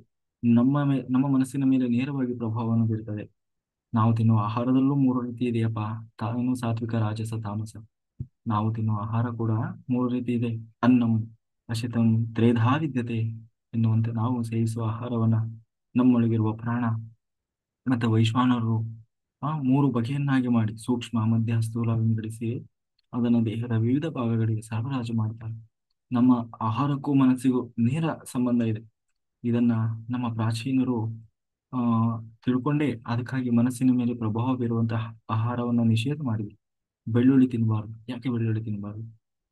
ನಮ್ಮ ಮನಸ್ಸಿನ ಮೇಲೆ ನೇರವಾಗಿ ಪ್ರಭಾವವನ್ನು ಬೀರ್ತದೆ. ನಾವು ತಿನ್ನುವ ಆಹಾರದಲ್ಲೂ ಮೂರು ರೀತಿ ಇದೆಯಪ್ಪ. ತಾನು ಸಾತ್ವಿಕ, ರಾಜಸ, ತಾಮಸ. ನಾವು ತಿನ್ನುವ ಆಹಾರ ಕೂಡ ಮೂರು ರೀತಿ ಇದೆ. ಅನ್ನಂ ಅಶಿತಂ ತ್ರೇಧಾ ವಿದ್ಯತೆ ಎನ್ನುವಂತೆ ನಾವು ಸೇವಿಸುವ ಆಹಾರವನ್ನ ನಮ್ಮೊಳಗಿರುವ ಪ್ರಾಣ ಮತ್ತು ವೈಶ್ವಾನರು ಮೂರು ಬಗೆಯನ್ನಾಗಿ ಮಾಡಿ ಸೂಕ್ಷ್ಮ, ಮಧ್ಯ, ಸ್ಥೂಲ ವಿಂಗಡಿಸಿ ಅದನ್ನು ದೇಹದ ವಿವಿಧ ಭಾಗಗಳಿಗೆ ಸರಬರಾಜು ಮಾಡ್ತಾರೆ. ನಮ್ಮ ಆಹಾರಕ್ಕೂ ಮನಸ್ಸಿಗೂ ನೇರ ಸಂಬಂಧ ಇದೆ. ಇದನ್ನ ನಮ್ಮ ಪ್ರಾಚೀನರು ಆ ತಿಳ್ಕೊಂಡೇ ಅದಕ್ಕಾಗಿ ಮನಸ್ಸಿನ ಮೇಲೆ ಪ್ರಭಾವ ಬೀರುವಂತಹ ಆಹಾರವನ್ನ ನಿಷೇಧ ಮಾಡಿದ್ರು. ಬೆಳ್ಳುಳ್ಳಿ ತಿನ್ನಬಾರ್ದು. ಯಾಕೆ ಬೆಳ್ಳುಳ್ಳಿ ತಿನ್ನಬಾರ್ದು?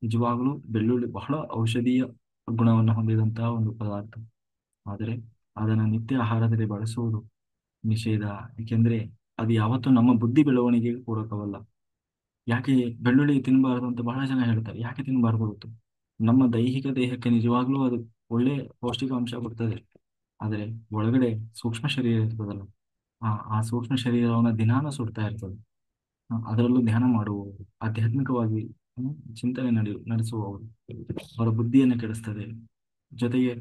ನಿಜವಾಗಲೂ ಬೆಳ್ಳುಳ್ಳಿ ಬಹಳ ಔಷಧೀಯ ಗುಣವನ್ನು ಹೊಂದಿದಂತಹ ಒಂದು ಪದಾರ್ಥ. ಆದರೆ ಅದನ್ನು ನಿತ್ಯ ಆಹಾರದಲ್ಲಿ ಬಳಸುವುದು ನಿಷೇಧ. ಏಕೆಂದ್ರೆ ಅದು ಯಾವತ್ತೂ ನಮ್ಮ ಬುದ್ಧಿ ಬೆಳವಣಿಗೆಗೆ ಪೂರಕವಲ್ಲ. ಯಾಕೆ ಬೆಳ್ಳುಳ್ಳಿ ತಿನ್ನಬಾರದು ಅಂತ ಬಹಳ ಜನ ಹೇಳ್ತಾರೆ. ಯಾಕೆ ತಿನ್ನಬಾರದು ಗೊತ್ತು? ನಮ್ಮ ದೈಹಿಕ ದೇಹಕ್ಕೆ ನಿಜವಾಗ್ಲೂ ಅದು ಒಳ್ಳೆ ಪೌಷ್ಟಿಕಾಂಶ ಕೊಡ್ತದೆ. ಆದರೆ ಒಳಗಡೆ ಸೂಕ್ಷ್ಮ ಶರೀರ ಇರ್ತದಲ್ಲ, ಆ ಸೂಕ್ಷ್ಮ ಶರೀರವನ್ನ ದಿನಾನ ಸುಡ್ತಾ ಇರ್ತದೆ. ಅದರಲ್ಲೂ ಧ್ಯಾನ ಮಾಡುವವರು, ಆಧ್ಯಾತ್ಮಿಕವಾಗಿ ಚಿಂತನೆ ನಡೆಸುವವರು, ಅವರ ಬುದ್ಧಿಯನ್ನು ಕೆಡಿಸ್ತದೆ. ಜೊತೆಗೆ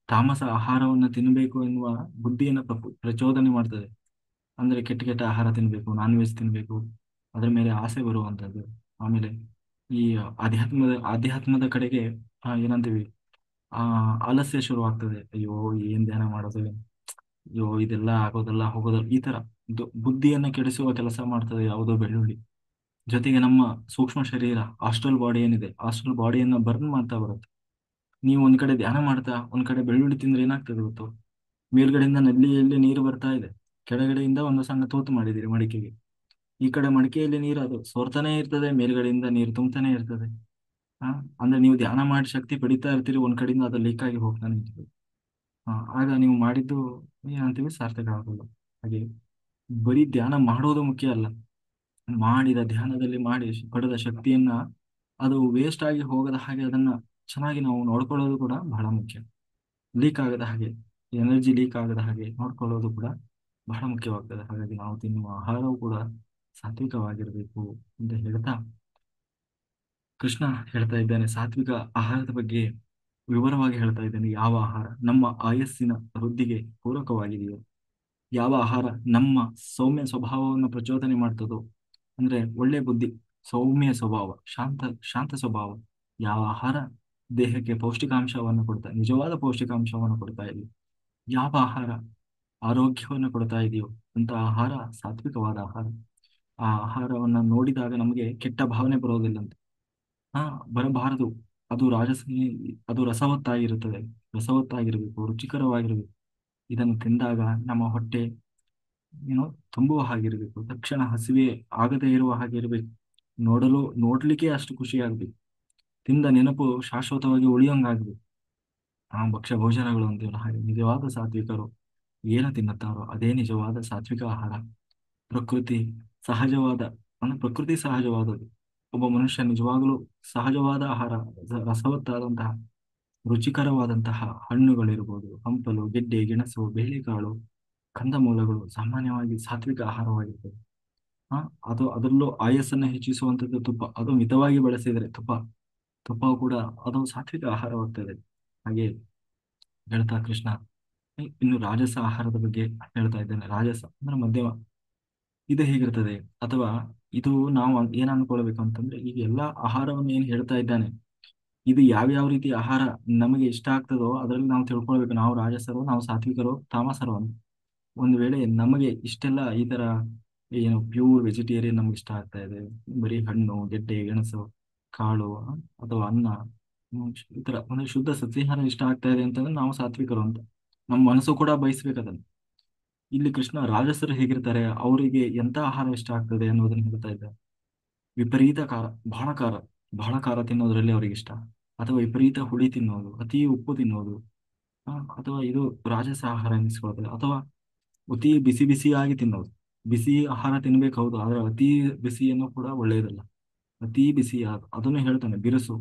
ತಾಮಸ ಆಹಾರವನ್ನು ತಿನ್ನಬೇಕು ಎನ್ನುವ ಬುದ್ಧಿಯನ್ನು ಪ್ರಚೋದನೆ ಮಾಡ್ತದೆ. ಅಂದ್ರೆ ಕೆಟ್ಟ ಕೆಟ್ಟ ಆಹಾರ ತಿನ್ಬೇಕು, ನಾನ್ ವೆಜ್ ತಿನ್ಬೇಕು, ಅದ್ರ ಮೇಲೆ ಆಸೆ ಬರುವಂತದ್ದು. ಆಮೇಲೆ ಈ ಆಧ್ಯಾತ್ಮದ ಕಡೆಗೆ ಏನಂತೀವಿ, ಆ ಆಲಸ್ಯ ಶುರುವಾಗ್ತದೆ. ಅಯ್ಯೋ, ಏನ್ ಧ್ಯಾನ ಮಾಡೋದು, ಅಯ್ಯೋ ಇದೆಲ್ಲ ಆಗೋದಲ್ಲ ಹೋಗೋದಲ್ಲ, ಈ ತರ ಬುದ್ಧಿಯನ್ನ ಕೆಡಿಸುವ ಕೆಲಸ ಮಾಡ್ತದೆ ಯಾವುದೋ ಬೆಳ್ಳುಳ್ಳಿ. ಜೊತೆಗೆ ನಮ್ಮ ಸೂಕ್ಷ್ಮ ಶರೀರ, ಆಸ್ಟ್ರಲ್ ಬಾಡಿ ಏನಿದೆ, ಆಸ್ಟ್ರಲ್ ಬಾಡಿಯನ್ನ ಬರ್ನ್ ಮಾಡ್ತಾ ಬರುತ್ತೆ. ನೀವು ಒಂದ್ ಕಡೆ ಧ್ಯಾನ ಮಾಡ್ತಾ ಒಂದ್ ಕಡೆ ಬೆಳ್ಳುಳ್ಳಿ ತಿಂದ್ರೆ ಏನಾಗ್ತದೆ ಗೊತ್ತು? ಮೇಲ್ಗಡೆಯಿಂದ ನಲ್ಲಿಯಲ್ಲಿ ನೀರು ಬರ್ತಾ ಇದೆ, ಕೆಳಗಡೆಯಿಂದ ಒಂದು ಸಣ್ಣ ತೂತು ಮಾಡಿದ್ದೀರಿ ಮಡಿಕೆಗೆ. ಈ ಕಡೆ ಮಡಿಕೆಯಲ್ಲಿ ನೀರು ಅದು ಸೋರ್ತಾನೆ ಇರ್ತದೆ, ಮೇಲ್ಗಡೆಯಿಂದ ನೀರು ತುಂಬತಾನೆ ಇರ್ತದೆ. ಆ ಅಂದ್ರೆ ನೀವು ಧ್ಯಾನ ಮಾಡಿ ಶಕ್ತಿ ಪಡಿತಾ ಇರ್ತೀರಿ, ಒಂದ್ ಕಡೆಯಿಂದ ಅದು ಲೀಕ್ ಆಗಿ ಹೋಗ್ತಾನೆ ಇರ್ತದೆ. ಆಗ ನೀವು ಮಾಡಿದ್ದು ಏನಂತೀವಿ, ಸಾರ್ಥಕ ಆಗೋಲ್ಲ. ಹಾಗೆ ಬರೀ ಧ್ಯಾನ ಮಾಡೋದು ಮುಖ್ಯ ಅಲ್ಲ, ಮಾಡಿದ ಧ್ಯಾನದಲ್ಲಿ ಮಾಡಿ ಪಡೆದ ಶಕ್ತಿಯನ್ನ ಅದು ವೇಸ್ಟ್ ಆಗಿ ಹೋಗದ ಹಾಗೆ ಅದನ್ನ ಚೆನ್ನಾಗಿ ನಾವು ನೋಡ್ಕೊಳ್ಳೋದು ಕೂಡ ಬಹಳ ಮುಖ್ಯ. ಲೀಕ್ ಆಗದ ಹಾಗೆ, ಎನರ್ಜಿ ಲೀಕ್ ಆಗದ ಹಾಗೆ ನೋಡ್ಕೊಳ್ಳೋದು ಕೂಡ ಬಹಳ ಮುಖ್ಯವಾಗ್ತದೆ. ಹಾಗಾಗಿ ನಾವು ತಿನ್ನುವ ಆಹಾರವು ಕೂಡ ಸಾತ್ವಿಕವಾಗಿರಬೇಕು ಅಂತ ಹೇಳ್ತಾ, ಕೃಷ್ಣ ಹೇಳ್ತಾ ಇದ್ದಾನೆ ಸಾತ್ವಿಕ ಆಹಾರದ ಬಗ್ಗೆ ವಿವರವಾಗಿ ಹೇಳ್ತಾ ಇದ್ದಾನೆ. ಯಾವ ಆಹಾರ ನಮ್ಮ ಆಯಸ್ಸಿನ ವೃದ್ಧಿಗೆ ಪೂರಕವಾಗಿದೆಯೋ, ಯಾವ ಆಹಾರ ನಮ್ಮ ಸೌಮ್ಯ ಸ್ವಭಾವವನ್ನು ಪ್ರಚೋದನೆ ಮಾಡ್ತದೋ, ಅಂದ್ರೆ ಒಳ್ಳೆ ಬುದ್ಧಿ, ಸೌಮ್ಯ ಸ್ವಭಾವ, ಶಾಂತ ಶಾಂತ ಸ್ವಭಾವ, ಯಾವ ಆಹಾರ ದೇಹಕ್ಕೆ ಪೌಷ್ಟಿಕಾಂಶವನ್ನು ಕೊಡ್ತಾ, ನಿಜವಾದ ಪೌಷ್ಟಿಕಾಂಶವನ್ನು ಕೊಡ್ತಾ ಇದೆಯೋ, ಯಾವ ಆಹಾರ ಆರೋಗ್ಯವನ್ನು ಕೊಡ್ತಾ ಇದೆಯೋ ಅಂತ ಆಹಾರ ಸಾತ್ವಿಕವಾದ ಆಹಾರ. ಆ ಆಹಾರವನ್ನ ನೋಡಿದಾಗ ನಮಗೆ ಕೆಟ್ಟ ಭಾವನೆ ಬರೋದಿಲ್ಲಂತೆ. ಹಾ, ಬರಬಾರದು. ಅದು ಅದು ರಸವತ್ತಾಗಿರುತ್ತದೆ. ರಸವತ್ತಾಗಿರ್ಬೇಕು, ರುಚಿಕರವಾಗಿರ್ಬೇಕು. ಇದನ್ನು ತಿಂದಾಗ ನಮ್ಮ ಹೊಟ್ಟೆ ಏನೋ ತುಂಬುವ ಹಾಗಿರ್ಬೇಕು, ತಕ್ಷಣ ಹಸಿವೆ ಆಗದೇ ಇರುವ ಹಾಗೆ ಇರಬೇಕು. ನೋಡ್ಲಿಕ್ಕೆ ಅಷ್ಟು ಖುಷಿ ಆಗ್ಬೇಕು, ತಿಂದ ನೆನಪು ಶಾಶ್ವತವಾಗಿ ಉಳಿಯೋಂಗಾಗ್ಬೇಕು. ಭಕ್ಷ್ಯ ಭೋಜನಗಳು ಅಂತೀವಲ್ಲ, ಹಾಗೆ ನಿಜವಾದ ಸಾತ್ವಿಕರು ಏನು ತಿನ್ನುತ್ತಾರೋ ಅದೇ ನಿಜವಾದ ಸಾತ್ವಿಕ ಆಹಾರ. ಪ್ರಕೃತಿ ಸಹಜವಾದ, ಅಂದ್ರೆ ಪ್ರಕೃತಿ ಸಹಜವಾದದ್ದು. ಒಬ್ಬ ಮನುಷ್ಯ ನಿಜವಾಗಲೂ ಸಹಜವಾದ ಆಹಾರ, ರಸವತ್ತಾದಂತಹ ರುಚಿಕರವಾದಂತಹ ಹಣ್ಣುಗಳಿರ್ಬೋದು, ಹಂಪಲು, ಗೆಡ್ಡೆ, ಗೆಣಸು, ಬೇಳೆಕಾಳು, ಕಂದಮೂಲಗಳು ಸಾಮಾನ್ಯವಾಗಿ ಸಾತ್ವಿಕ ಆಹಾರವಾಗಿರ್ತದೆ. ಆ ಅದರಲ್ಲೂ ಆಯಸ್ಸನ್ನು ಹೆಚ್ಚಿಸುವಂಥದ್ದು ತುಪ್ಪ. ಅದು ಮಿತವಾಗಿ ಬಳಸಿದರೆ ತುಪ್ಪವು ಕೂಡ ಅದು ಸಾತ್ವಿಕ ಆಹಾರವಾಗ್ತದೆ. ಹಾಗೆ ಹೇಳ್ತಾ ಕೃಷ್ಣ ಇನ್ನು ರಾಜಸ ಆಹಾರದ ಬಗ್ಗೆ ಹೇಳ್ತಾ ಇದ್ದೇನೆ. ರಾಜಸ ಅಂದ್ರೆ ಮಧ್ಯಮ. ಇದು ಹೇಗಿರ್ತದೆ, ಅಥವಾ ಇದು ನಾವು ಏನ್ ಅನ್ಕೊಳ್ಬೇಕು ಅಂತಂದ್ರೆ, ಈಗ ಎಲ್ಲಾ ಆಹಾರವನ್ನು ಏನ್ ಹೇಳ್ತಾ ಇದ್ದಾನೆ, ಇದು ಯಾವ್ಯಾವ ರೀತಿ ಆಹಾರ ನಮಗೆ ಇಷ್ಟ ಆಗ್ತದೋ ಅದರಲ್ಲಿ ನಾವು ತಿಳ್ಕೊಳ್ಬೇಕು. ನಾವು ರಾಜಸರು, ನಾವು ಸಾತ್ವಿಕರು, ತಾಮಸರು ಅಂತ. ಒಂದು ವೇಳೆ ನಮಗೆ ಇಷ್ಟೆಲ್ಲ ಈ ತರ ಏನು ಪ್ಯೂರ್ ವೆಜಿಟೇರಿಯನ್ ನಮ್ಗೆ ಇಷ್ಟ ಆಗ್ತಾ ಇದೆ, ಬರೀ ಹಣ್ಣು, ಗೆಡ್ಡೆ, ಗೆಣಸು, ಕಾಳು ಅಥವಾ ಅನ್ನ, ಈ ತರ ಒಂದು ಶುದ್ಧ ಸಸ್ಯಾಹಾರ ಇಷ್ಟ ಆಗ್ತಾ ಇದೆ ಅಂತಂದ್ರೆ ನಾವು ಸಾತ್ವಿಕರು ಅಂತ ನಮ್ಮ ಮನಸ್ಸು ಕೂಡ ಬಯಸ್ಬೇಕು ಅದನ್ನ. ಇಲ್ಲಿ ಕೃಷ್ಣ ರಾಜಸರು ಹೇಗಿರ್ತಾರೆ, ಅವರಿಗೆ ಎಂತ ಆಹಾರ ಇಷ್ಟ ಆಗ್ತದೆ ಅನ್ನೋದನ್ನ ಹೇಳ್ತಾ ಇದ್ದಾರೆ. ವಿಪರೀತ ಖಾರ, ಬಹಳ ಖಾರ, ಬಹಳ ಖಾರ ತಿನ್ನೋದ್ರಲ್ಲಿ ಅವ್ರಿಗೆ ಇಷ್ಟ. ಅಥವಾ ವಿಪರೀತ ಹುಳಿ ತಿನ್ನೋದು, ಅತಿ ಉಪ್ಪು ತಿನ್ನೋದು. ಅಥವಾ ಇದು ರಾಜಸ ಆಹಾರ ಎನಿಸ್ಕೊಳ್ತದೆ. ಅಥವಾ ಅತಿ ಬಿಸಿ ಬಿಸಿಯಾಗಿ ತಿನ್ನೋದು. ಬಿಸಿ ಆಹಾರ ತಿನ್ಬೇಕು ಹೌದು, ಆದ್ರೆ ಅತಿ ಬಿಸಿಯನ್ನು ಕೂಡ ಒಳ್ಳೆಯದಲ್ಲ. ಅತಿ ಬಿಸಿ ಅದನ್ನು ಹೇಳ್ತಾನೆ, ಬಿರುಸು,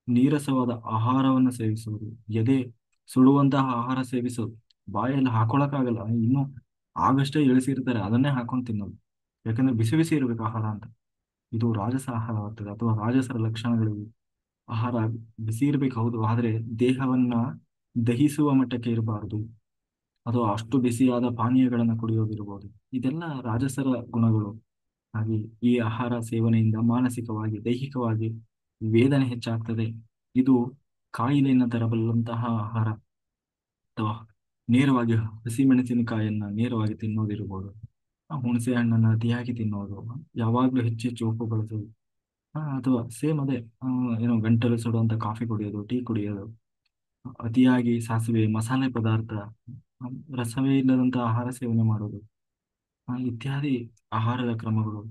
ನೀರಸವಾದ ಆಹಾರವನ್ನು ಸೇವಿಸುವುದು, ಎದೆ ಸುಡುವಂತಹ ಆಹಾರ ಸೇವಿಸೋದು, ಬಾಯಲ್ಲಿ ಹಾಕೊಳಕ್ಕಾಗಲ್ಲ, ಇನ್ನು ಆಗಷ್ಟೇ ಇಳಿಸಿರ್ತಾರೆ ಅದನ್ನೇ ಹಾಕೊಂಡು ತಿನ್ನೋದು. ಯಾಕಂದ್ರೆ ಬಿಸಿ ಬಿಸಿ ಇರ್ಬೇಕು ಆಹಾರ ಅಂತ. ಇದು ರಾಜಸ ಆಹಾರವಾಗ್ತದೆ. ಅಥವಾ ರಾಜಸರ ಲಕ್ಷಣಗಳಿವೆ. ಆಹಾರ ಬಿಸಿ ಇರ್ಬೇಕು ಹೌದು, ಆದ್ರೆ ದೇಹವನ್ನ ದಹಿಸುವ ಮಟ್ಟಕ್ಕೆ ಇರಬಾರದು. ಅಥವಾ ಅಷ್ಟು ಬಿಸಿಯಾದ ಪಾನೀಯಗಳನ್ನು ಕುಡಿಯೋದಿರ್ಬೋದು. ಇದೆಲ್ಲ ರಾಜಸರ ಗುಣಗಳು. ಹಾಗೆ ಈ ಆಹಾರ ಸೇವನೆಯಿಂದ ಮಾನಸಿಕವಾಗಿ ದೈಹಿಕವಾಗಿ ವೇದನೆ ಹೆಚ್ಚಾಗ್ತದೆ. ಇದು ಕಾಯಿಲೆಯನ್ನು ತರಬಲ್ಲಂತಹ ಆಹಾರ. ಅಥವಾ ನೇರವಾಗಿ ಹಸಿಮೆಣಸಿನಕಾಯಿಯನ್ನ ನೇರವಾಗಿ ತಿನ್ನೋದಿರ್ಬೋದು, ಹುಣಸೆ ಹಣ್ಣನ್ನು ಅತಿಯಾಗಿ ತಿನ್ನೋದು, ಯಾವಾಗಲೂ ಹೆಚ್ಚು ಹೆಚ್ಚು ಉಪ್ಪು ಬಳಸೋದು, ಅಥವಾ ಸೇಮ್ ಅದೇ, ಏನೋ ಗಂಟಲು ಸುಡುವಂತ ಕಾಫಿ ಕುಡಿಯೋದು, ಟೀ ಕುಡಿಯೋದು, ಅತಿಯಾಗಿ ಸಾಸಿವೆ ಮಸಾಲೆ ಪದಾರ್ಥ, ರಸವೇ ಇಲ್ಲದಂತ ಆಹಾರ ಸೇವನೆ ಮಾಡೋದು, ಇತ್ಯಾದಿ ಆಹಾರದ ಕ್ರಮಗಳು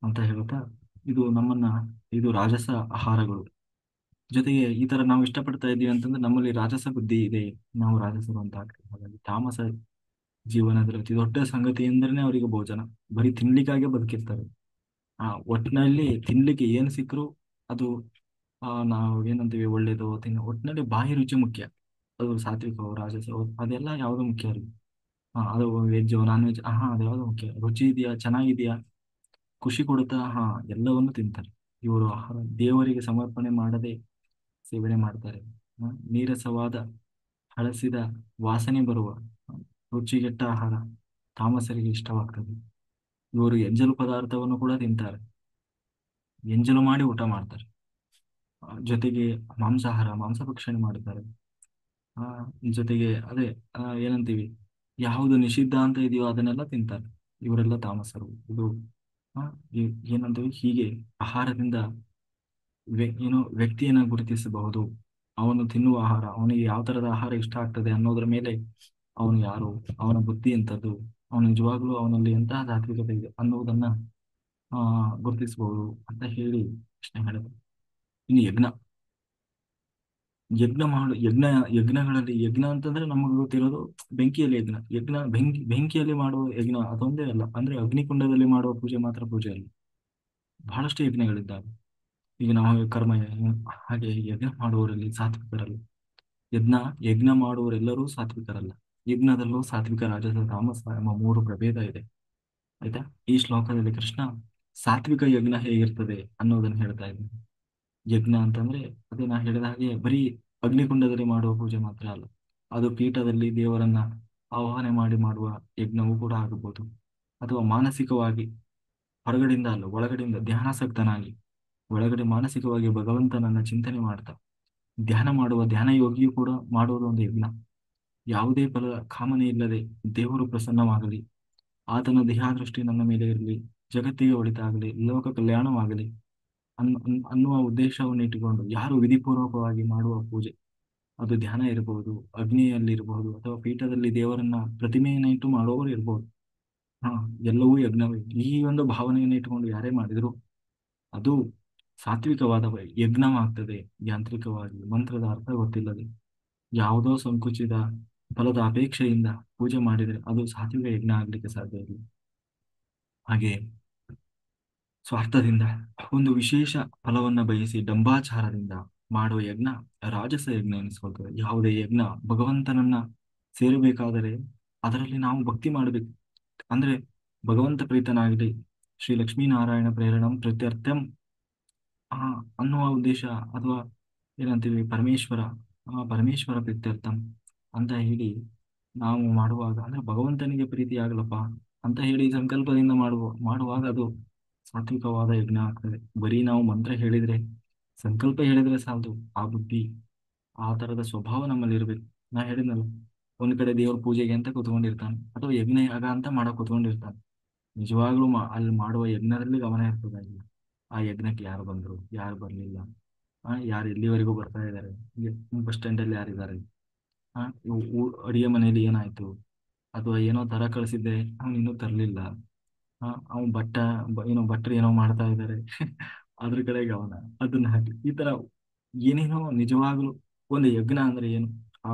ಅಂತ ಹೇಳ್ತಾ ಇದು ನಮ್ಮನ್ನ ಇದು ರಾಜಸ ಆಹಾರಗಳು. ಜೊತೆಗೆ ಈ ತರ ನಾವು ಇಷ್ಟಪಡ್ತಾ ಇದ್ದೀವಿ ಅಂತಂದ್ರೆ ನಮ್ಮಲ್ಲಿ ರಾಜಸ ಬುದ್ಧಿ ಇದೆ, ನಾವು ರಾಜಸರು ಅಂತ ಆಗ್ತದೆ. ಹಾಗಾಗಿ ತಾಮಸ ಜೀವನದಲ್ಲಿ ಅತಿ ದೊಡ್ಡ ಸಂಗತಿ ಎಂದ್ರೆ ಅವರಿಗೆ ಭೋಜನ. ಬರೀ ತಿನ್ಲಿಕ್ಕಾಗೆ ಬದುಕಿರ್ತಾರೆ. ಒಟ್ಟಿನಲ್ಲಿ ತಿನ್ಲಿಕ್ಕೆ ಏನ್ ಸಿಕ್ಕರು ಅದು ನಾವು ಏನಂತೀವಿ ಒಳ್ಳೇದು ಒಟ್ಟಿನಲ್ಲಿ ಬಾಯಿ ರುಚಿ ಮುಖ್ಯ. ಅದು ಸಾತ್ವಿಕವೋ ರಾಜಸವೋ ಅದೆಲ್ಲ ಯಾವುದು ಮುಖ್ಯ ಅಲ್ಲ. ಅದು ವೆಜ್ ನಾನ್ ವೆಜ್ ಅದು ಯಾವುದು ಮುಖ್ಯ, ರುಚಿ ಇದೆಯಾ ಚೆನ್ನಾಗಿದೆಯಾ ಖುಷಿ ಕೊಡುತ್ತಾ ಎಲ್ಲವನ್ನು ತಿಂತಾರೆ. ಇವರು ಆಹಾರ ದೇವರಿಗೆ ಸಮರ್ಪಣೆ ಮಾಡದೆ ಸೇವನೆ ಮಾಡ್ತಾರೆ. ನೀರಸವಾದ ಹಳಸಿದ ವಾಸನೆ ಬರುವ ರುಚಿಗೆಟ್ಟ ಆಹಾರ ತಾಮಸರಿಗೆ ಇಷ್ಟವಾಗ್ತದೆ. ಇವರು ಎಂಜಲು ಪದಾರ್ಥವನ್ನು ಕೂಡ ತಿಂತಾರೆ, ಎಂಜಲು ಮಾಡಿ ಊಟ ಮಾಡ್ತಾರೆ. ಜೊತೆಗೆ ಮಾಂಸ ಭಕ್ಷಣೆ ಮಾಡ್ತಾರೆ. ಆ ಜೊತೆಗೆ ಅದೇ ಏನಂತೀವಿ, ಯಾವುದು ನಿಷಿದ್ಧ ಅಂತ ಇದೆಯೋ ಅದನ್ನೆಲ್ಲ ತಿಂತಾರೆ. ಇವರೆಲ್ಲ ತಾಮಸರು. ಇದು ಆ, ಏನಂತೀವಿ ಹೀಗೆ ಆಹಾರದಿಂದ ಏನೋ ವ್ಯಕ್ತಿಯನ್ನ ಗುರುತಿಸಬಹುದು. ಅವನು ತಿನ್ನುವ ಆಹಾರ, ಅವನಿಗೆ ಯಾವ ತರದ ಆಹಾರ ಇಷ್ಟ ಆಗ್ತದೆ ಅನ್ನೋದ್ರ ಮೇಲೆ ಅವನು ಯಾರು, ಅವನ ಬುದ್ಧಿ ಎಂಥದ್ದು, ಅವನು ನಿಜವಾಗ್ಲೂ ಅವನಲ್ಲಿ ಎಂತಹ ತಾತ್ವಿಕತೆ ಇದೆ ಅನ್ನುವುದನ್ನ ಗುರುತಿಸಬಹುದು ಅಂತ ಹೇಳಿ ಪ್ರಶ್ನೆ ಹೇಳಿದ್ರು. ಇನ್ನು ಯಜ್ಞಗಳಲ್ಲಿ ಯಜ್ಞ ಅಂತಂದ್ರೆ ನಮಗೆ ಗೊತ್ತಿರೋದು ಬೆಂಕಿಯಲ್ಲಿ ಯಜ್ಞ. ಬೆಂಕಿಯಲ್ಲಿ ಮಾಡುವ ಯಜ್ಞ ಅದೊಂದೇ ಅಲ್ಲ, ಅಂದ್ರೆ ಅಗ್ನಿಕುಂಡದಲ್ಲಿ ಮಾಡುವ ಪೂಜೆ ಮಾತ್ರ ಪೂಜೆ ಅಲ್ಲ, ಬಹಳಷ್ಟು ಯಜ್ಞಗಳಿದ್ದಾವೆ. ಈಗ ನಾವು ಹಾಗೆ ಯಜ್ಞ ಮಾಡುವವರಲ್ಲಿ ಸಾತ್ವಿಕರಲ್ಲ. ಯಜ್ಞ ಯಜ್ಞ ಮಾಡುವವರೆಲ್ಲರೂ ಸಾತ್ವಿಕರಲ್ಲ. ಯಜ್ಞದಲ್ಲೂ ಸಾತ್ವಿಕ ರಾಜಸ ತಾಮಸ ಎಂಬ ಮೂರು ಪ್ರಭೇದ ಇದೆ. ಆಯ್ತಾ. ಈ ಶ್ಲೋಕದಲ್ಲಿ ಕೃಷ್ಣ ಸಾತ್ವಿಕ ಯಜ್ಞ ಹೇಗಿರ್ತದೆ ಅನ್ನೋದನ್ನ ಹೇಳ್ತಾ ಇದ್ದಾನೆ. ಯಜ್ಞ ಅಂತಂದ್ರೆ ಅದೇ ನಾ ಹೇಳಿದ ಹಾಗೆ ಬರೀ ಅಗ್ನಿಕುಂಡದಲ್ಲಿ ಮಾಡುವ ಪೂಜೆ ಮಾತ್ರ ಅಲ್ಲ, ಅದು ಪೀಠದಲ್ಲಿ ದೇವರನ್ನ ಆವಾಹನೆ ಮಾಡಿ ಮಾಡುವ ಯಜ್ಞವೂ ಕೂಡ ಆಗಬಹುದು. ಅಥವಾ ಮಾನಸಿಕವಾಗಿ ಹೊರಗಡೆಯಿಂದ ಅಲ್ಲ ಒಳಗಡೆಯಿಂದ ಧ್ಯಾನಾಸಕ್ತನಾಗಿ ಒಳಗಡೆ ಮಾನಸಿಕವಾಗಿ ಭಗವಂತನನ್ನ ಚಿಂತನೆ ಮಾಡ್ತಾ ಧ್ಯಾನ ಮಾಡುವ ಧ್ಯಾನ ಯೋಗಿಯು ಕೂಡ ಮಾಡುವುದು ಒಂದು ಯಜ್ಞ. ಯಾವುದೇ ಫಲ ಕಾಮನೆ ಇಲ್ಲದೆ ದೇವರು ಪ್ರಸನ್ನವಾಗಲಿ, ಆತನ ದೇಹಾದೃಷ್ಟಿ ನನ್ನ ಮೇಲೆ ಇರಲಿ, ಜಗತ್ತಿಗೆ ಒಳಿತಾಗಲಿ, ಲೋಕ ಕಲ್ಯಾಣವಾಗಲಿ ಅನ್ನುವ ಉದ್ದೇಶವನ್ನು ಇಟ್ಟುಕೊಂಡು ಯಾರು ವಿಧಿಪೂರ್ವಕವಾಗಿ ಮಾಡುವ ಪೂಜೆ, ಅದು ಧ್ಯಾನ ಇರಬಹುದು, ಅಗ್ನಿಯಲ್ಲಿ ಇರಬಹುದು, ಅಥವಾ ಪೀಠದಲ್ಲಿ ದೇವರನ್ನ ಪ್ರತಿಮೆಯನ್ನ ಇಟ್ಟು ಮಾಡುವವರು ಇರಬಹುದು. ಹಾ ಎಲ್ಲವೂ ಯಜ್ಞವೇ. ಈ ಒಂದು ಭಾವನೆಯನ್ನು ಇಟ್ಟುಕೊಂಡು ಯಾರೇ ಮಾಡಿದ್ರು ಅದು ಸಾತ್ವಿಕವಾದ ಯಜ್ಞವಾಗ್ತದೆ. ಯಾಂತ್ರಿಕವಾಗಿ ಮಂತ್ರದ ಅರ್ಥ ಗೊತ್ತಿಲ್ಲದೆ ಯಾವುದೋ ಸಂಕುಚಿತ ಫಲದ ಅಪೇಕ್ಷೆಯಿಂದ ಪೂಜೆ ಮಾಡಿದರೆ ಅದು ಸಾತ್ವಿಕ ಯಜ್ಞ ಆಗ್ಲಿಕ್ಕೆ ಸಾಧ್ಯ ಇಲ್ಲ. ಹಾಗೆ ಸ್ವಾರ್ಥದಿಂದ ಒಂದು ವಿಶೇಷ ಫಲವನ್ನ ಬಯಸಿ ಡಂಬಾಚಾರದಿಂದ ಮಾಡುವ ಯಜ್ಞ ರಾಜಸ ಯಜ್ಞ ಎನಿಸ್ಕೊಳ್ತದೆ. ಯಾವುದೇ ಯಜ್ಞ ಭಗವಂತನನ್ನ ಸೇರಬೇಕಾದರೆ ಅದರಲ್ಲಿ ನಾವು ಭಕ್ತಿ ಮಾಡಬೇಕು. ಅಂದ್ರೆ ಭಗವಂತ ಪ್ರೀತನಾಗಲಿ, ಶ್ರೀ ಲಕ್ಷ್ಮೀನಾರಾಯಣ ಪ್ರೇರಣಂ ಪ್ರತ್ಯರ್ಥಂ ಆ ಅನ್ನುವ ಉದ್ದೇಶ, ಅಥವಾ ಏನಂತೀವಿ ಪರಮೇಶ್ವರ ಪ್ರೀತ್ಯರ್ಥಂ ಅಂತ ಹೇಳಿ ನಾವು ಮಾಡುವಾಗ ಅಂದ್ರೆ ಭಗವಂತನಿಗೆ ಪ್ರೀತಿ ಆಗಲಪ್ಪ ಅಂತ ಹೇಳಿ ಸಂಕಲ್ಪದಿಂದ ಮಾಡುವಾಗ ಅದು ಸಾತ್ವಿಕವಾದ ಯಜ್ಞ ಆಗ್ತದೆ. ಬರೀ ನಾವು ಮಂತ್ರ ಹೇಳಿದ್ರೆ ಸಂಕಲ್ಪ ಹೇಳಿದ್ರೆ ಸಾಲದು, ಆ ಬುದ್ಧಿ ಆ ತರದ ಸ್ವಭಾವ ನಮ್ಮಲ್ಲಿ ಇರ್ಬೇಕು. ನಾ ಹೇಳಿದ್ನಲ್ಲ, ಒಂದ್ ಕಡೆ ದೇವ್ರ ಪೂಜೆಗೆ ಅಂತ ಕೂತ್ಕೊಂಡಿರ್ತಾನೆ, ಅಥವಾ ಯಜ್ಞ ಯಾಗ ಅಂತ ಮಾಡಕ್ ಕೂತ್ಕೊಂಡಿರ್ತಾನೆ. ನಿಜವಾಗ್ಲೂ ಅಲ್ಲಿ ಮಾಡುವ ಯಜ್ಞದಲ್ಲಿ ಗಮನ ಇರ್ತದೆ. ಆ ಯಜ್ಞಕ್ಕೆ ಯಾರು ಬಂದ್ರು, ಯಾರು ಬರ್ಲಿಲ್ಲ, ಯಾರು ಎಲ್ಲಿವರೆಗೂ ಬರ್ತಾ ಇದ್ದಾರೆ, ಬಸ್ ಸ್ಟ್ಯಾಂಡ್ ಅಲ್ಲಿ ಯಾರಿದ್ದಾರೆ, ಅಡಿಗೆ ಮನೆಯಲ್ಲಿ ಏನಾಯ್ತು, ಅಥವಾ ಏನೋ ತರ ಕಳಿಸಿದ್ದೆ ಅವ್ನು ಇನ್ನೂ ತರ್ಲಿಲ್ಲ, ಅವ್ನು ಏನೋ ಭಟ್ರು ಏನೋ ಮಾಡ್ತಾ ಇದ್ದಾರೆ ಅದ್ರ ಕಡೆ ಗಮನ, ಅದನ್ನ ಹಾಕಿ ಈ ತರ ಏನೇನೋ. ನಿಜವಾಗ್ಲೂ ಒಂದು ಯಜ್ಞ ಅಂದ್ರೆ ಏನು,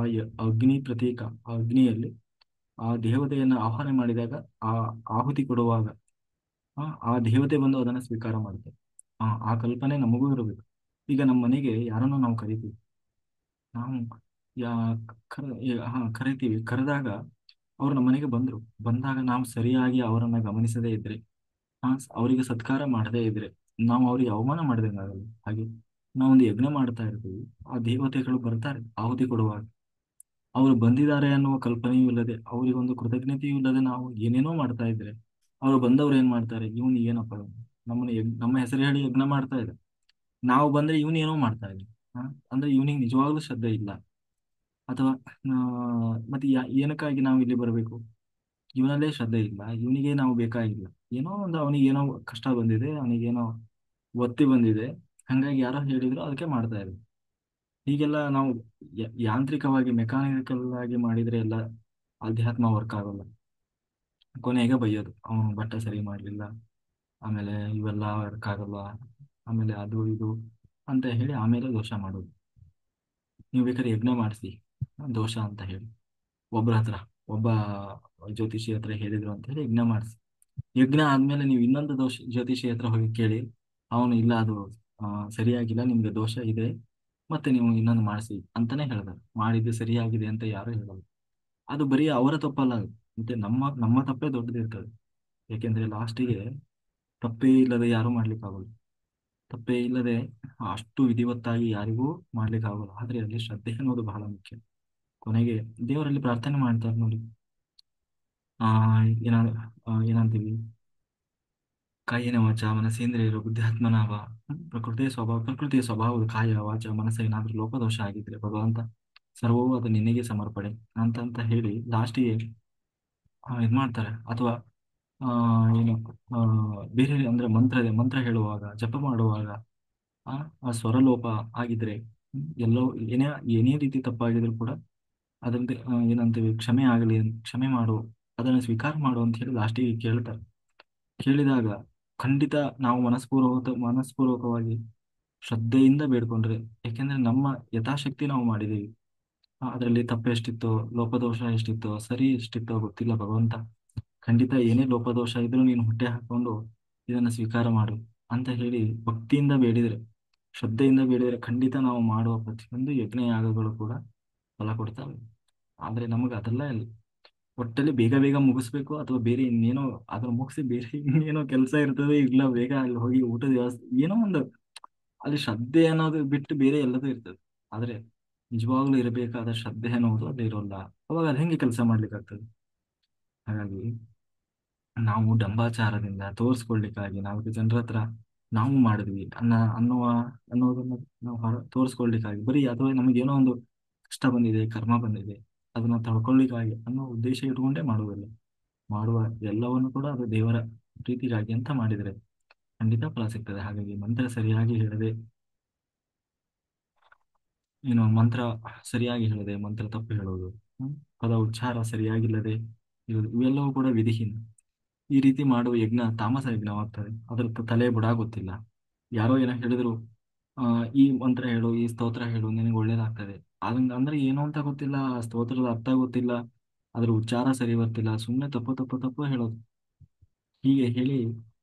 ಅಗ್ನಿ ಪ್ರತೀಕ. ಆ ಅಗ್ನಿಯಲ್ಲಿ ಆ ದೇವತೆಯನ್ನ ಆಹ್ವಾನ ಮಾಡಿದಾಗ, ಆ ಆಹುತಿ ಕೊಡುವಾಗ ಆ ದೇವತೆ ಬಂದು ಅದನ್ನ ಸ್ವೀಕಾರ ಮಾಡುತ್ತೆ. ಆ ಕಲ್ಪನೆ ನಮಗೂ ಇರಬೇಕು. ಈಗ ನಮ್ಮ ಮನೆಗೆ ಯಾರನ್ನೋ ನಾವು ಕರಿತೀವಿ, ನಾವು ಯಾ ಕರಿತೀವಿ. ಕರೆದಾಗ ಅವ್ರು ನಮ್ಮ ಮನೆಗೆ ಬಂದಾಗ ನಾವು ಸರಿಯಾಗಿ ಅವರನ್ನ ಗಮನಿಸದೇ ಇದ್ರೆ, ಅವರಿಗೆ ಸತ್ಕಾರ ಮಾಡದೇ ಇದ್ರೆ ನಾವು ಅವ್ರಿಗೆ ಅವಮಾನ ಮಾಡ್ದಂಗಾಗಲ್ಲ. ಹಾಗೆ ನಾವೊಂದು ಯಜ್ಞ ಮಾಡ್ತಾ ಇರ್ತೀವಿ, ಆ ದೇವತೆಗಳು ಬರ್ತಾರೆ ಆಹುತಿ ಕೊಡುವಾಗ. ಅವರು ಬಂದಿದ್ದಾರೆ ಅನ್ನುವ ಕಲ್ಪನೆಯೂ ಇಲ್ಲದೆ ಅವರಿಗೊಂದು ಕೃತಜ್ಞತೆಯೂ ಇಲ್ಲದೆ ನಾವು ಏನೇನೋ ಮಾಡ್ತಾ ಇದ್ರೆ ಅವರು ಬಂದವರು ಏನ್ ಮಾಡ್ತಾರೆ, ಇವನು ಏನಪ್ಪ ಇವ್ನು? ನಮ್ಮ ಹೆಸರು ಹೇಳಿ ಯಜ್ಞ ಮಾಡ್ತಾ ಇದೆ, ನಾವು ಬಂದ್ರೆ ಇವನು ಏನೋ ಮಾಡ್ತಾ ಇದ್ದ. ಅಂದ್ರೆ ಇವನಿಗೆ ನಿಜವಾಗ್ಲೂ ಶ್ರದ್ಧೆ ಇಲ್ಲ, ಅಥವಾ ಮತ್ತೆ ಏನಕ್ಕಾಗಿ ನಾವು ಇಲ್ಲಿ ಬರಬೇಕು? ಇವನಲ್ಲೇ ಶ್ರದ್ಧೆ ಇಲ್ಲ, ಇವನಿಗೆ ನಾವು ಬೇಕಾಗಿಲ್ಲ. ಏನೋ ಒಂದು ಅವನಿಗೆ ಏನೋ ಕಷ್ಟ ಬಂದಿದೆ, ಅವನಿಗೇನೋ ಒತ್ತಿ ಬಂದಿದೆ, ಹಂಗಾಗಿ ಯಾರೋ ಹೇಳಿದ್ರು ಅದಕ್ಕೆ ಮಾಡ್ತಾ ಇದ್ರು. ಹೀಗೆಲ್ಲ ನಾವು ಯಾಂತ್ರಿಕವಾಗಿ ಮೆಕ್ಯಾನಿಕಲ್ ಆಗಿ ಮಾಡಿದ್ರೆ ಎಲ್ಲ ಅಧ್ಯಾತ್ಮ ವರ್ಕ್ ಆಗೋಲ್ಲ. ಕೊನೆಗೆ ಬೈಯೋದು, ಅವನು ಬಟ್ಟೆ ಸರಿ ಮಾಡಲಿಲ್ಲ, ಆಮೇಲೆ ಇವೆಲ್ಲ ವರ್ಕ್ ಆಗಲ್ಲ, ಆಮೇಲೆ ಅದು ಇದು ಅಂತ ಹೇಳಿ ಆಮೇಲೆ ದೋಷ ಮಾಡೋದು. ನೀವು ಬೇಕಾದ್ರೆ ಯಜ್ಞ ಮಾಡಿಸಿ ದೋಷ ಅಂತ ಹೇಳಿ ಒಬ್ಬರ ಹತ್ರ, ಒಬ್ಬ ಜ್ಯೋತಿಷಿ ಹತ್ರ ಹೇಳಿದ್ರು ಅಂತ ಹೇಳಿ ಯಜ್ಞ ಮಾಡಿಸಿ, ಯಜ್ಞ ಆದ್ಮೇಲೆ ನೀವು ಇನ್ನೊಂದು ಜ್ಯೋತಿಷಿ ಹತ್ರ ಹೋಗಿ ಕೇಳಿ, ಅವನು ಇಲ್ಲ ಅದು ಆ, ಸರಿಯಾಗಿಲ್ಲ, ನಿಮ್ಗೆ ದೋಷ ಇದೆ, ಮತ್ತೆ ನೀವು ಇನ್ನೊಂದು ಮಾಡಿಸಿ ಅಂತಾನೆ ಹೇಳ್ತಾರೆ. ಮಾಡಿದ್ದು ಸರಿಯಾಗಿದೆ ಅಂತ ಯಾರು ಹೇಳಲ್ಲ. ಅದು ಬರೀ ಅವರ ತಪ್ಪಲ್ಲ ಅದು. ಮತ್ತೆ ನಮ್ಮ ತಪ್ಪೇ ದೊಡ್ಡದಿರ್ತದೆ. ಯಾಕೆಂದ್ರೆ ಲಾಸ್ಟಿಗೆ ತಪ್ಪೇ ಇಲ್ಲದೆ ಯಾರು ಮಾಡ್ಲಿಕ್ಕಾಗಲ್ಲ. ತಪ್ಪೇ ಇಲ್ಲದೆ ಅಷ್ಟು ವಿಧಿವತ್ತಾಗಿ ಯಾರಿಗೂ ಮಾಡ್ಲಿಕ್ಕಾಗಲ್ಲ. ಆದ್ರೆ ಅಲ್ಲಿ ಶ್ರದ್ಧೆ ಅನ್ನೋದು ಬಹಳ ಮುಖ್ಯ. ಕೊನೆಗೆ ದೇವರಲ್ಲಿ ಪ್ರಾರ್ಥನೆ ಮಾಡ್ತಾರೆ ನೋಡಿ. ಆ ಏನ ಏನಂತೀವಿ, ಕಾಯೇನ ವಾಚ ಮನಸೇಂದ್ರಿಯರು ಬುದ್ಧಾತ್ಮನಾವ, ಪ್ರಕೃತಿಯ ಸ್ವಭಾವದ ಕಾಯ ವಾಚ ಮನಸ್ಸ ಏನಾದ್ರೂ ಲೋಪದೋಷ ಆಗಿದ್ರೆ ಭಗವಂತ ಸರ್ವವೂ ಅದು ನಿನಗೆ ಸಮರ್ಪಣೆ ಅಂತ ಹೇಳಿ ಲಾಸ್ಟಿಗೆ ಇದ್ ಮಾಡ್ತಾರೆ. ಅಥವಾ ಆ ಏನು ಆ ಬೇರೆ ಅಂದ್ರೆ ಮಂತ್ರ ಹೇಳುವಾಗ, ಜಪ ಮಾಡುವಾಗ ಆ ಆ ಸ್ವರಲೋಪ ಆಗಿದ್ರೆ, ಎಲ್ಲೋ ಏನೇ ಏನೇ ರೀತಿ ತಪ್ಪಾಗಿದ್ರು ಕೂಡ ಅದಂತೆ ಏನಂತೀವಿ, ಕ್ಷಮೆ ಆಗಲಿ, ಕ್ಷಮೆ ಮಾಡು, ಅದನ್ನು ಸ್ವೀಕಾರ ಮಾಡು ಅಂತ ಹೇಳಿ ಲಾಸ್ಟಿಗೆ ಕೇಳ್ತಾರೆ. ಕೇಳಿದಾಗ ಖಂಡಿತ ನಾವು ಮನಸ್ಪೂರ್ವಕವಾಗಿ ಶ್ರದ್ಧೆಯಿಂದ ಬೇಡ್ಕೊಂಡ್ರೆ, ಯಾಕೆಂದ್ರೆ ನಮ್ಮ ಯಥಾಶಕ್ತಿ ನಾವು ಮಾಡಿದ್ದೀವಿ. ಅದರಲ್ಲಿ ತಪ್ಪು ಎಷ್ಟಿತ್ತೋ, ಲೋಪದೋಷ ಎಷ್ಟಿತ್ತೋ, ಸರಿ ಎಷ್ಟಿತ್ತೋ ಗೊತ್ತಿಲ್ಲ ಭಗವಂತ. ಖಂಡಿತ ಏನೇ ಲೋಪದೋಷ ಇದ್ರೂ ನೀನು ಹೊಟ್ಟೆ ಹಾಕೊಂಡು ಇದನ್ನು ಸ್ವೀಕಾರ ಮಾಡು ಅಂತ ಹೇಳಿ ಭಕ್ತಿಯಿಂದ ಬೇಡಿದರೆ, ಶ್ರದ್ಧೆಯಿಂದ ಬೇಡಿದರೆ ಖಂಡಿತ ನಾವು ಮಾಡುವ ಪ್ರತಿಯೊಂದು ಯಜ್ಞ ಯಾಗಗಳು ಕೂಡ ಫಲ ಕೊಡ್ತವೆ. ಆದ್ರೆ ನಮಗೆ ಅದೆಲ್ಲ ಇಲ್ಲ. ಒಟ್ಟಲ್ಲಿ ಬೇಗ ಬೇಗ ಮುಗಿಸ್ಬೇಕು, ಅಥವಾ ಬೇರೆ ಇನ್ನೇನೋ ಅದನ್ನ ಮುಗಿಸಿ ಬೇರೆ ಇನ್ನೇನೋ ಕೆಲಸ ಇರ್ತದೆ, ಇಲ್ಲ ಬೇಗ ಅಲ್ಲಿ ಹೋಗಿ ಊಟದ ವ್ಯವಸ್ಥೆ ಏನೋ ಒಂದು, ಅಲ್ಲಿ ಶ್ರದ್ಧೆ ಅನ್ನೋದು ಬಿಟ್ಟು ಬೇರೆ ಎಲ್ಲದೂ ಇರ್ತದೆ. ಆದ್ರೆ ನಿಜವಾಗ್ಲೂ ಇರಬೇಕಾದ ಶ್ರದ್ಧೆ ಅನ್ನೋದು ಅದು ಇರೋಲ್ಲ. ಅವಾಗ ಅದು ಹೆಂಗೆ ಕೆಲಸ ಮಾಡ್ಲಿಕ್ಕಾಗ್ತದೆ? ಹಾಗಾಗಿ ನಾವು ಡಂಬಾಚಾರದಿಂದ ತೋರಿಸ್ಕೊಳ್ಲಿಕ್ಕಾಗಿ ನಾವು ಜನರ ಹತ್ರ ನಾವು ಮಾಡಿದ್ವಿ ಅನ್ನೋದನ್ನ ನಾವು ತೋರಿಸ್ಕೊಳ್ಲಿಕ್ಕಾಗಿ, ಬರೀ ಅಥವಾ ನಮಗೇನೋ ಒಂದು ಕಷ್ಟ ಬಂದಿದೆ, ಕರ್ಮ ಬಂದಿದೆ, ಅದನ್ನ ತಡ್ಕೊಳ್ಲಿಕ್ಕಾಗಿ ಅನ್ನೋ ಉದ್ದೇಶ ಇಟ್ಕೊಂಡೇ ಮಾಡುವುದಿಲ್ಲ. ಮಾಡುವ ಎಲ್ಲವನ್ನು ಕೂಡ ಅದು ದೇವರ ಪ್ರೀತಿಗಾಗಿ ಅಂತ ಮಾಡಿದರೆ ಖಂಡಿತ ಫಲ ಸಿಗ್ತದೆ. ಹಾಗಾಗಿ ಮಂತ್ರ ಸರಿಯಾಗಿ ಹೇಳದೆ, ಮಂತ್ರ ಸರಿಯಾಗಿ ಹೇಳದೆ ಮಂತ್ರ ತಪ್ಪು ಹೇಳುವುದು, ಪದ ಉಚ್ಚಾರ ಸರಿಯಾಗಿಲ್ಲದೆ ಇರುವುದು, ಇವೆಲ್ಲವೂ ಕೂಡ ವಿಧಿಹೀನ. ಈ ರೀತಿ ಮಾಡುವ ಯಜ್ಞ ತಾಮಸ ಯಜ್ಞವಾಗ್ತದೆ. ಅದ್ರ ತಲೆ ಬುಡ ಗೊತ್ತಿಲ್ಲ. ಯಾರೋ ಏನೋ ಹೇಳಿದ್ರು, ಆ ಈ ಮಂತ್ರ ಹೇಳು, ಈ ಸ್ತೋತ್ರ ಹೇಳು, ನಿನಗೆ ಒಳ್ಳೇದಾಗ್ತದೆ. ಅಂದ್ರೆ ಏನು ಅಂತ ಗೊತ್ತಿಲ್ಲ, ಆ ಸ್ತೋತ್ರದ ಅರ್ಥ ಗೊತ್ತಿಲ್ಲ, ಅದ್ರ ಉಚ್ಚಾರ ಸರಿ ಬರ್ತಿಲ್ಲ, ಸುಮ್ಮನೆ ತಪ್ಪು ತಪ್ಪು ತಪ್ಪು ಹೇಳೋದು. ಹೀಗೆ ಹೇಳಿ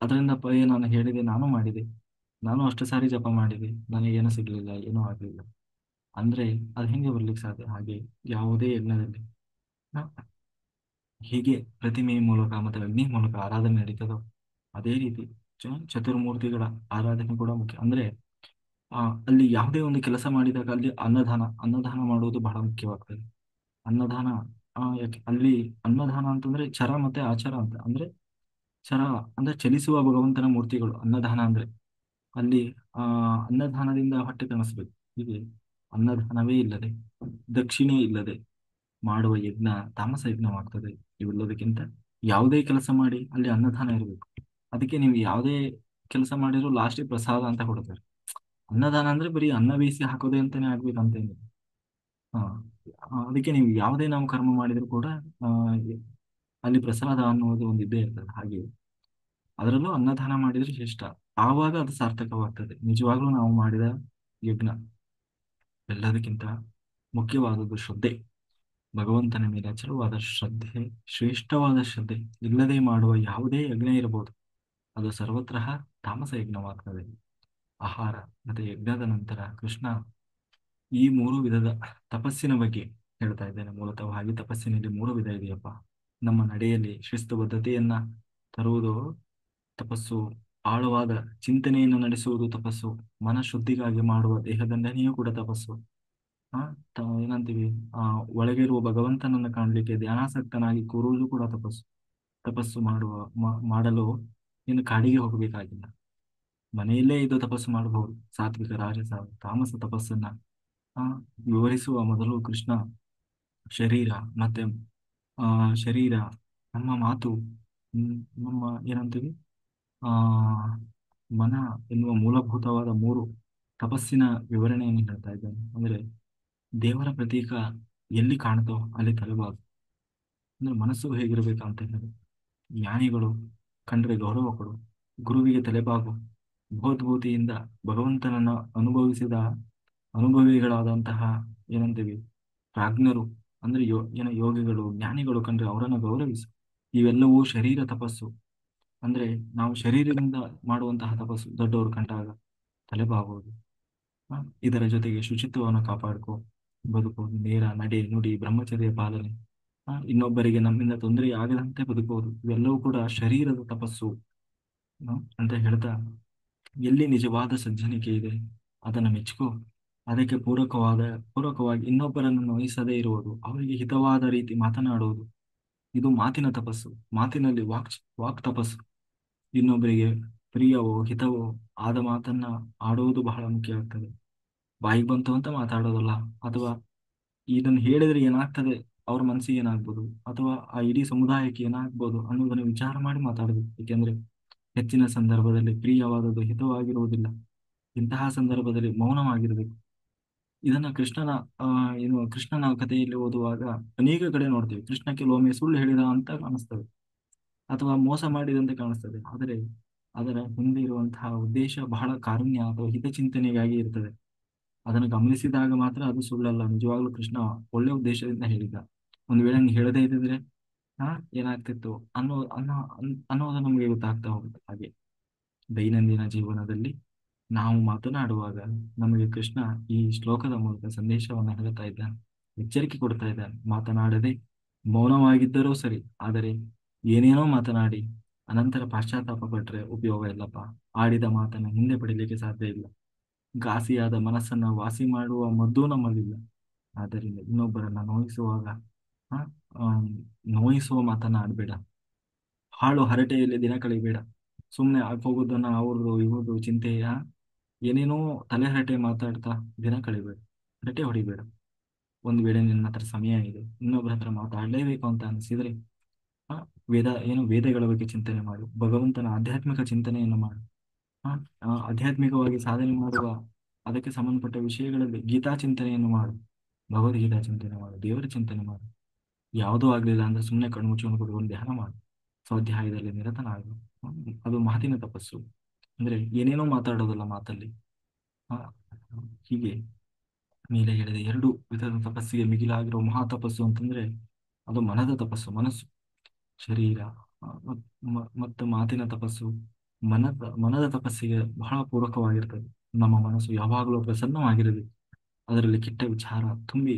ಅದರಿಂದ ನಾನು ಹೇಳಿದೆ, ನಾನು ಮಾಡಿದೆ, ನಾನು ಅಷ್ಟು ಸಾರಿ ಜಪ ಮಾಡಿದೆ, ನನಗೇನು ಸಿಗ್ಲಿಲ್ಲ, ಏನೂ ಆಗ್ಲಿಲ್ಲ ಅಂದ್ರೆ ಅದು ಹೆಂಗೆ ಬರ್ಲಿಕ್ಕೆ ಸಾಧ್ಯ? ಹಾಗೆ ಯಾವುದೇ ಯಜ್ಞದಲ್ಲಿ ಹ, ಹೀಗೆ ಪ್ರತಿಮೆ ಮೂಲಕ ಮತ್ತು ಅಗ್ನಿ ಮೂಲಕ ಆರಾಧನೆ ನಡೀತದೋ ಅದೇ ರೀತಿ ಚತುರ್ಮೂರ್ತಿಗಳ ಆರಾಧನೆ ಕೂಡ ಮುಖ್ಯ. ಅಂದ್ರೆ ಆ ಅಲ್ಲಿ ಯಾವುದೇ ಒಂದು ಕೆಲಸ ಮಾಡಿದಾಗ ಅಲ್ಲಿ ಅನ್ನದಾನ ಮಾಡುವುದು ಬಹಳ ಮುಖ್ಯವಾಗ್ತದೆ. ಅನ್ನದಾನ ಯಾಕೆ ಅಲ್ಲಿ ಅನ್ನದಾನ ಅಂತಂದ್ರೆ ಚರ ಮತ್ತೆ ಆಚಾರ ಅಂತ. ಅಂದ್ರೆ ಚರ ಅಂದ್ರೆ ಚಲಿಸುವ ಭಗವಂತನ ಮೂರ್ತಿಗಳು. ಅನ್ನದಾನ ಅಂದ್ರೆ ಅಲ್ಲಿ ಆ ಅನ್ನದಾನದಿಂದ ಹೊಟ್ಟೆ ತಣಿಸ್ಬೇಕು. ಹೀಗೆ ಅನ್ನದಾನವೇ ಇಲ್ಲದೆ, ದಕ್ಷಿಣೆ ಇಲ್ಲದೆ ಮಾಡುವ ಯಜ್ಞ ತಾಮಸ ಯಜ್ಞವಾಗ್ತದೆ. ಇವೆಲ್ಲದಕ್ಕಿಂತ ಯಾವುದೇ ಕೆಲಸ ಮಾಡಿ ಅಲ್ಲಿ ಅನ್ನದಾನ ಇರಬೇಕು. ಅದಕ್ಕೆ ನೀವು ಯಾವುದೇ ಕೆಲಸ ಮಾಡಿದ್ರು ಲಾಸ್ಟಿಗೆ ಪ್ರಸಾದ ಅಂತ ಕೊಡ್ತಾರೆ. ಅನ್ನದಾನ ಅಂದ್ರೆ ಬರೀ ಅನ್ನ ಬೇಯಿಸಿ ಹಾಕೋದೇ ಅಂತಾನೆ ಆಗ್ಬೇಕಂತೇನಿಲ್ಲ. ಹಾ ಅದಕ್ಕೆ ನೀವು ಯಾವುದೇ ನಾವು ಕರ್ಮ ಮಾಡಿದ್ರು ಕೂಡ ಆ, ಅಲ್ಲಿ ಪ್ರಸಾದ ಅನ್ನೋದು ಒಂದು ಇದ್ದೇ ಇರ್ತದೆ. ಹಾಗೆ ಅದರಲ್ಲೂ ಅನ್ನದಾನ ಮಾಡಿದ್ರೆ ಶ್ರೇಷ್ಠ. ಆವಾಗ ಅದು ಸಾರ್ಥಕವಾಗ್ತದೆ, ನಿಜವಾಗ್ಲೂ ನಾವು ಮಾಡಿದ ಯಜ್ಞ. ಎಲ್ಲದಕ್ಕಿಂತ ಮುಖ್ಯವಾದದ್ದು ಶ್ರದ್ಧೆ. ಭಗವಂತನ ಮೇಲೆ ಅಚಲವಾದ ಶ್ರದ್ಧೆ, ಶ್ರೇಷ್ಠವಾದ ಶ್ರದ್ಧೆ ಇಲ್ಲದೆ ಮಾಡುವ ಯಾವುದೇ ಯಜ್ಞ ಇರಬಹುದು, ಅದು ಸರ್ವತ್ರ ತಾಮಸ ಯಜ್ಞವಾಗ್ತದೆ. ಆಹಾರ ಮತ್ತೆ ಯಜ್ಞದ ನಂತರ ಕೃಷ್ಣ ಈ ಮೂರು ವಿಧದ ತಪಸ್ಸಿನ ಬಗ್ಗೆ ಹೇಳ್ತಾ ಇದ್ದೇನೆ. ಮೂಲತಃವಾಗಿ ತಪಸ್ಸಿನಲ್ಲಿ ಮೂರು ವಿಧ ಇದೆಯಪ್ಪ. ನಮ್ಮ ನಡೆಯಲ್ಲಿ ಶಿಸ್ತುಬದ್ಧತೆಯನ್ನ ತರುವುದು ತಪಸ್ಸು, ಆಳವಾದ ಚಿಂತನೆಯನ್ನು ನಡೆಸುವುದು ತಪಸ್ಸು, ಮನಃಶುದ್ಧಿಗಾಗಿ ಮಾಡುವ ದೇಹದಂಡನೆಯೂ ಕೂಡ ತಪಸ್ಸು, ಆ ಏನಂತೀವಿ, ಆ ಒಳಗಿರುವ ಭಗವಂತನನ್ನ ಕಾಣಲಿಕ್ಕೆ ಧ್ಯಾನಾಸಕ್ತನಾಗಿ ಕೂರುವುದು ಕೂಡ ತಪಸ್ಸು. ತಪಸ್ಸು ಮಾಡಲು ಇನ್ನು ಕಾಡಿಗೆ ಹೋಗಬೇಕಾಗಿಲ್ಲ, ಮನೆಯಲ್ಲೇ ಇದು ತಪಸ್ಸು ಮಾಡಬಹುದು. ಸಾತ್ವಿಕ, ರಾಜಸ, ತಾಮಸ ತಪಸ್ಸನ್ನ ಆ ವಿವರಿಸುವ ಮೊದಲು ಕೃಷ್ಣ ಶರೀರ ಮತ್ತೆ ಆ ಶರೀರ, ನಮ್ಮ ಮಾತು, ನಮ್ಮ ಏನಂತೀವಿ, ಆ ಮನ ಎನ್ನುವ ಮೂಲಭೂತವಾದ ಮೂರು ತಪಸ್ಸಿನ ವಿವರಣೆಯನ್ನು ಹೇಳ್ತಾ ಇದ್ದಾನೆ. ಅಂದ್ರೆ ದೇವರ ಪ್ರತೀಕ ಎಲ್ಲಿ ಕಾಣ್ತೋ ಅಲ್ಲಿ ತಲೆಬಾಗು. ಅಂದ್ರೆ ಮನಸ್ಸು ಹೇಗಿರ್ಬೇಕಂತ ಹೇಳಿ, ಜ್ಞಾನಿಗಳು ಕಂಡ್ರೆ ಗೌರವ ಕೊಡು, ಗುರುವಿಗೆ ತಲೆಬಾಗು. ಭಗವದ್ಭೂತಿಯಿಂದ ಭಗವಂತನನ್ನ ಅನುಭವಿಸಿದ ಅನುಭವಿಗಳಾದಂತಹ ಏನಂತೀವಿ ಪ್ರಾಜ್ಞರು, ಅಂದ್ರೆ ಯೋಗಿಗಳು, ಜ್ಞಾನಿಗಳು ಕಂಡ್ರೆ ಅವರನ್ನು ಗೌರವಿಸು. ಇವೆಲ್ಲವೂ ಶರೀರ ತಪಸ್ಸು. ಅಂದ್ರೆ ನಾವು ಶರೀರದಿಂದ ಮಾಡುವಂತಹ ತಪಸ್ಸು. ದೊಡ್ಡವರು ಕಂಡಾಗ ತಲೆಬಾಗುವುದು. ಆ, ಇದರ ಜೊತೆಗೆ ಶುಚಿತ್ವವನ್ನು ಕಾಪಾಡ್ಕೋ, ಬದುಕುವುದು, ನೇರ ನಡೆ ನುಡಿ ಬ್ರಹ್ಮಚರ್ಯ ಪಾಲನೆ, ಇನ್ನೊಬ್ಬರಿಗೆ ನಮ್ಮಿಂದ ತೊಂದರೆ ಆಗದಂತೆ ಬದುಕುವುದು, ಇವೆಲ್ಲವೂ ಕೂಡ ಶರೀರದ ತಪಸ್ಸು ಅಂತ ಹೇಳ್ತಾ, ಎಲ್ಲಿ ನಿಜವಾದ ಸಜ್ಜನಿಕೆ ಇದೆ ಅದನ್ನು ಮೆಚ್ಚುಕೋ. ಅದಕ್ಕೆ ಪೂರಕವಾಗಿ ಇನ್ನೊಬ್ಬರನ್ನು ನೋಯಿಸದೇ ಇರುವುದು, ಅವರಿಗೆ ಹಿತವಾದ ರೀತಿ ಮಾತನಾಡುವುದು, ಇದು ಮಾತಿನ ತಪಸ್ಸು. ಮಾತಿನಲ್ಲಿ ವಾಕ್ ತಪಸ್ಸು. ಇನ್ನೊಬ್ಬರಿಗೆ ಪ್ರಿಯವೋ ಹಿತವೋ ಆದ ಮಾತನ್ನ ಆಡುವುದು ಬಹಳ ಮುಖ್ಯ ಆಗ್ತದೆ. ಬಾಯಿಗೆ ಬಂತು ಅಂತ ಮಾತಾಡೋದಲ್ಲ, ಅಥವಾ ಇದನ್ನು ಹೇಳಿದ್ರೆ ಏನಾಗ್ತದೆ, ಅವ್ರ ಮನಸ್ಸಿಗೆ ಏನಾಗ್ಬೋದು, ಅಥವಾ ಆ ಇಡೀ ಸಮುದಾಯಕ್ಕೆ ಏನಾಗ್ಬೋದು ಅನ್ನೋದನ್ನು ವಿಚಾರ ಮಾಡಿ ಮಾತಾಡಬೇಕು. ಏಕೆಂದ್ರೆ ಹೆಚ್ಚಿನ ಸಂದರ್ಭದಲ್ಲಿ ಪ್ರಿಯವಾದದ್ದು ಹಿತವಾಗಿರುವುದಿಲ್ಲ. ಇಂತಹ ಸಂದರ್ಭದಲ್ಲಿ ಮೌನವಾಗಿರಬೇಕು. ಇದನ್ನ ಕೃಷ್ಣನ ಆ ಕೃಷ್ಣನ ಕಥೆಯಲ್ಲಿ ಓದುವಾಗ ಅನೇಕ ಕಡೆ ನೋಡ್ತೀವಿ. ಕೃಷ್ಣ ಕೆಲವೊಮ್ಮೆ ಸುಳ್ಳು ಹೇಳಿದ ಅಂತ ಕಾಣಿಸ್ತದೆ, ಅಥವಾ ಮೋಸ ಮಾಡಿದಂತೆ ಕಾಣಿಸ್ತದೆ. ಆದರೆ ಅದರ ಹಿಂದೆ ಇರುವಂತಹ ಉದ್ದೇಶ ಬಹಳ ಕಾರುಣ್ಯ ಅಥವಾ ಹಿತಚಿಂತನೆಗಾಗಿ ಇರ್ತದೆ. ಅದನ್ನು ಗಮನಿಸಿದಾಗ ಮಾತ್ರ ಅದು ಸುಳ್ಳಲ್ಲ, ನಿಜವಾಗ್ಲೂ ಕೃಷ್ಣ ಒಳ್ಳೆ ಉದ್ದೇಶದಿಂದ ಹೇಳಿದ. ಒಂದು ವೇಳೆ ಹಂಗೆ ಹೇಳದೇ ಇದ್ದಿದ್ರೆ ಹಾ ಏನಾಗ್ತಿತ್ತು ಅನ್ನೋದು ನಮಗೆ ಗೊತ್ತಾಗ್ತಾ ಹೋಗುತ್ತೆ. ಹಾಗೆ ದೈನಂದಿನ ಜೀವನದಲ್ಲಿ ನಾವು ಮಾತನಾಡುವಾಗ ನಮಗೆ ಕೃಷ್ಣ ಈ ಶ್ಲೋಕದ ಮೂಲಕ ಸಂದೇಶವನ್ನು ಹೇಳ್ತಾ ಇದ್ದಾನೆ, ಎಚ್ಚರಿಕೆ ಕೊಡ್ತಾ ಇದ್ದಾನೆ. ಮಾತನಾಡದೆ ಮೌನವಾಗಿದ್ದರೂ ಸರಿ, ಆದರೆ ಏನೇನೋ ಮಾತನಾಡಿ ಅನಂತರ ಪಾಶ್ಚಾತ್ತಾಪ ಪಟ್ರೆ ಉಪಯೋಗ ಇಲ್ಲಪ್ಪ. ಆಡಿದ ಮಾತನ್ನು ಹಿಂದೆ ಪಡಿಲಿಕ್ಕೆ ಸಾಧ್ಯ ಇಲ್ಲ. ಘಾಸಿಯಾದ ಮನಸ್ಸನ್ನ ವಾಸಿ ಮಾಡುವ ಮದ್ದೂ ನಮ್ಮಲ್ಲಿಲ್ಲ. ಆದ್ದರಿಂದ ಇನ್ನೊಬ್ಬರನ್ನ ನೋಯಿಸುವಾಗ ಆ, ಆಮ್, ನೋಯಿಸುವ ಮಾತನ್ನ ಆಡ್ಬೇಡ. ಹಾಳು ಹರಟೆಯಲ್ಲಿ ದಿನ ಕಳಿಬೇಡ. ಸುಮ್ಮನೆ ಹೋಗೋದನ್ನ ಅವ್ರದ್ದು ಇವ್ರದ್ದು ಚಿಂತೆಯ ಏನೇನೋ ತಲೆಹರಟೆ ಮಾತಾಡ್ತಾ ದಿನ ಕಳಿಬೇಡ. ಹರಟೆ ಹೊಡಿಬೇಡ. ಒಂದು ವೇಳೆ ನಿನ್ನ ಹತ್ರ ಸಮಯ ಇದೆ, ಇನ್ನೊಬ್ಬರ ಹತ್ರ ಮಾತಾಡಲೇಬೇಕು ಅಂತ ಅನಿಸಿದ್ರೆ ಆ ವೇದಗಳ ಬಗ್ಗೆ ಚಿಂತನೆ ಮಾಡು, ಭಗವಂತನ ಆಧ್ಯಾತ್ಮಿಕ ಚಿಂತನೆಯನ್ನು ಮಾಡು. ಆ, ಆಧ್ಯಾತ್ಮಿಕವಾಗಿ ಸಾಧನೆ ಮಾಡುವ ಅದಕ್ಕೆ ಸಂಬಂಧಪಟ್ಟ ವಿಷಯಗಳಲ್ಲಿ ಗೀತಾ ಚಿಂತನೆಯನ್ನು ಮಾಡು, ಭಗವದ್ಗೀತಾ ಚಿಂತನೆ ಮಾಡು, ದೇವರ ಚಿಂತನೆ ಮಾಡು. ಯಾವುದೂ ಆಗ್ಲಿಲ್ಲ ಅಂದ್ರೆ ಸುಮ್ಮನೆ ಕಣ್ಮುಚ್ಚಿಕೊಂಡು ಕೂತ್ಕೊಂಡು ಧ್ಯಾನ ಮಾಡು, ಸ್ವಾಧ್ಯಾಯದಲ್ಲಿ ನಿರತನಾಗು. ಅದು ಮಾತಿನ ತಪಸ್ಸು. ಅಂದ್ರೆ ಏನೇನೋ ಮಾತಾಡೋದಲ್ಲ ಮಾತಲ್ಲಿ. ಆ, ಹೀಗೆ ಮೇಲೆ ಹೇಳಿದ ಎರಡು ವಿಧದ ತಪಸ್ಸಿಗೆ ಮಿಗಿಲಾಗಿರೋ ಮಹಾ ತಪಸ್ಸು ಅಂತಂದ್ರೆ ಅದು ಮನದ ತಪಸ್ಸು. ಮನಸ್ಸು, ಶರೀರ, ಮತ್ತು ಮಾತಿನ ತಪಸ್ಸು ಮನದ ತಪಸ್ಸಿಗೆ ಬಹಳ ಪೂರಕವಾಗಿರ್ತದೆ. ನಮ್ಮ ಮನಸ್ಸು ಯಾವಾಗಲೂ ಪ್ರಸನ್ನವಾಗಿರಬೇಕು. ಅದರಲ್ಲಿ ಕೆಟ್ಟ ವಿಚಾರ ತುಂಬಿ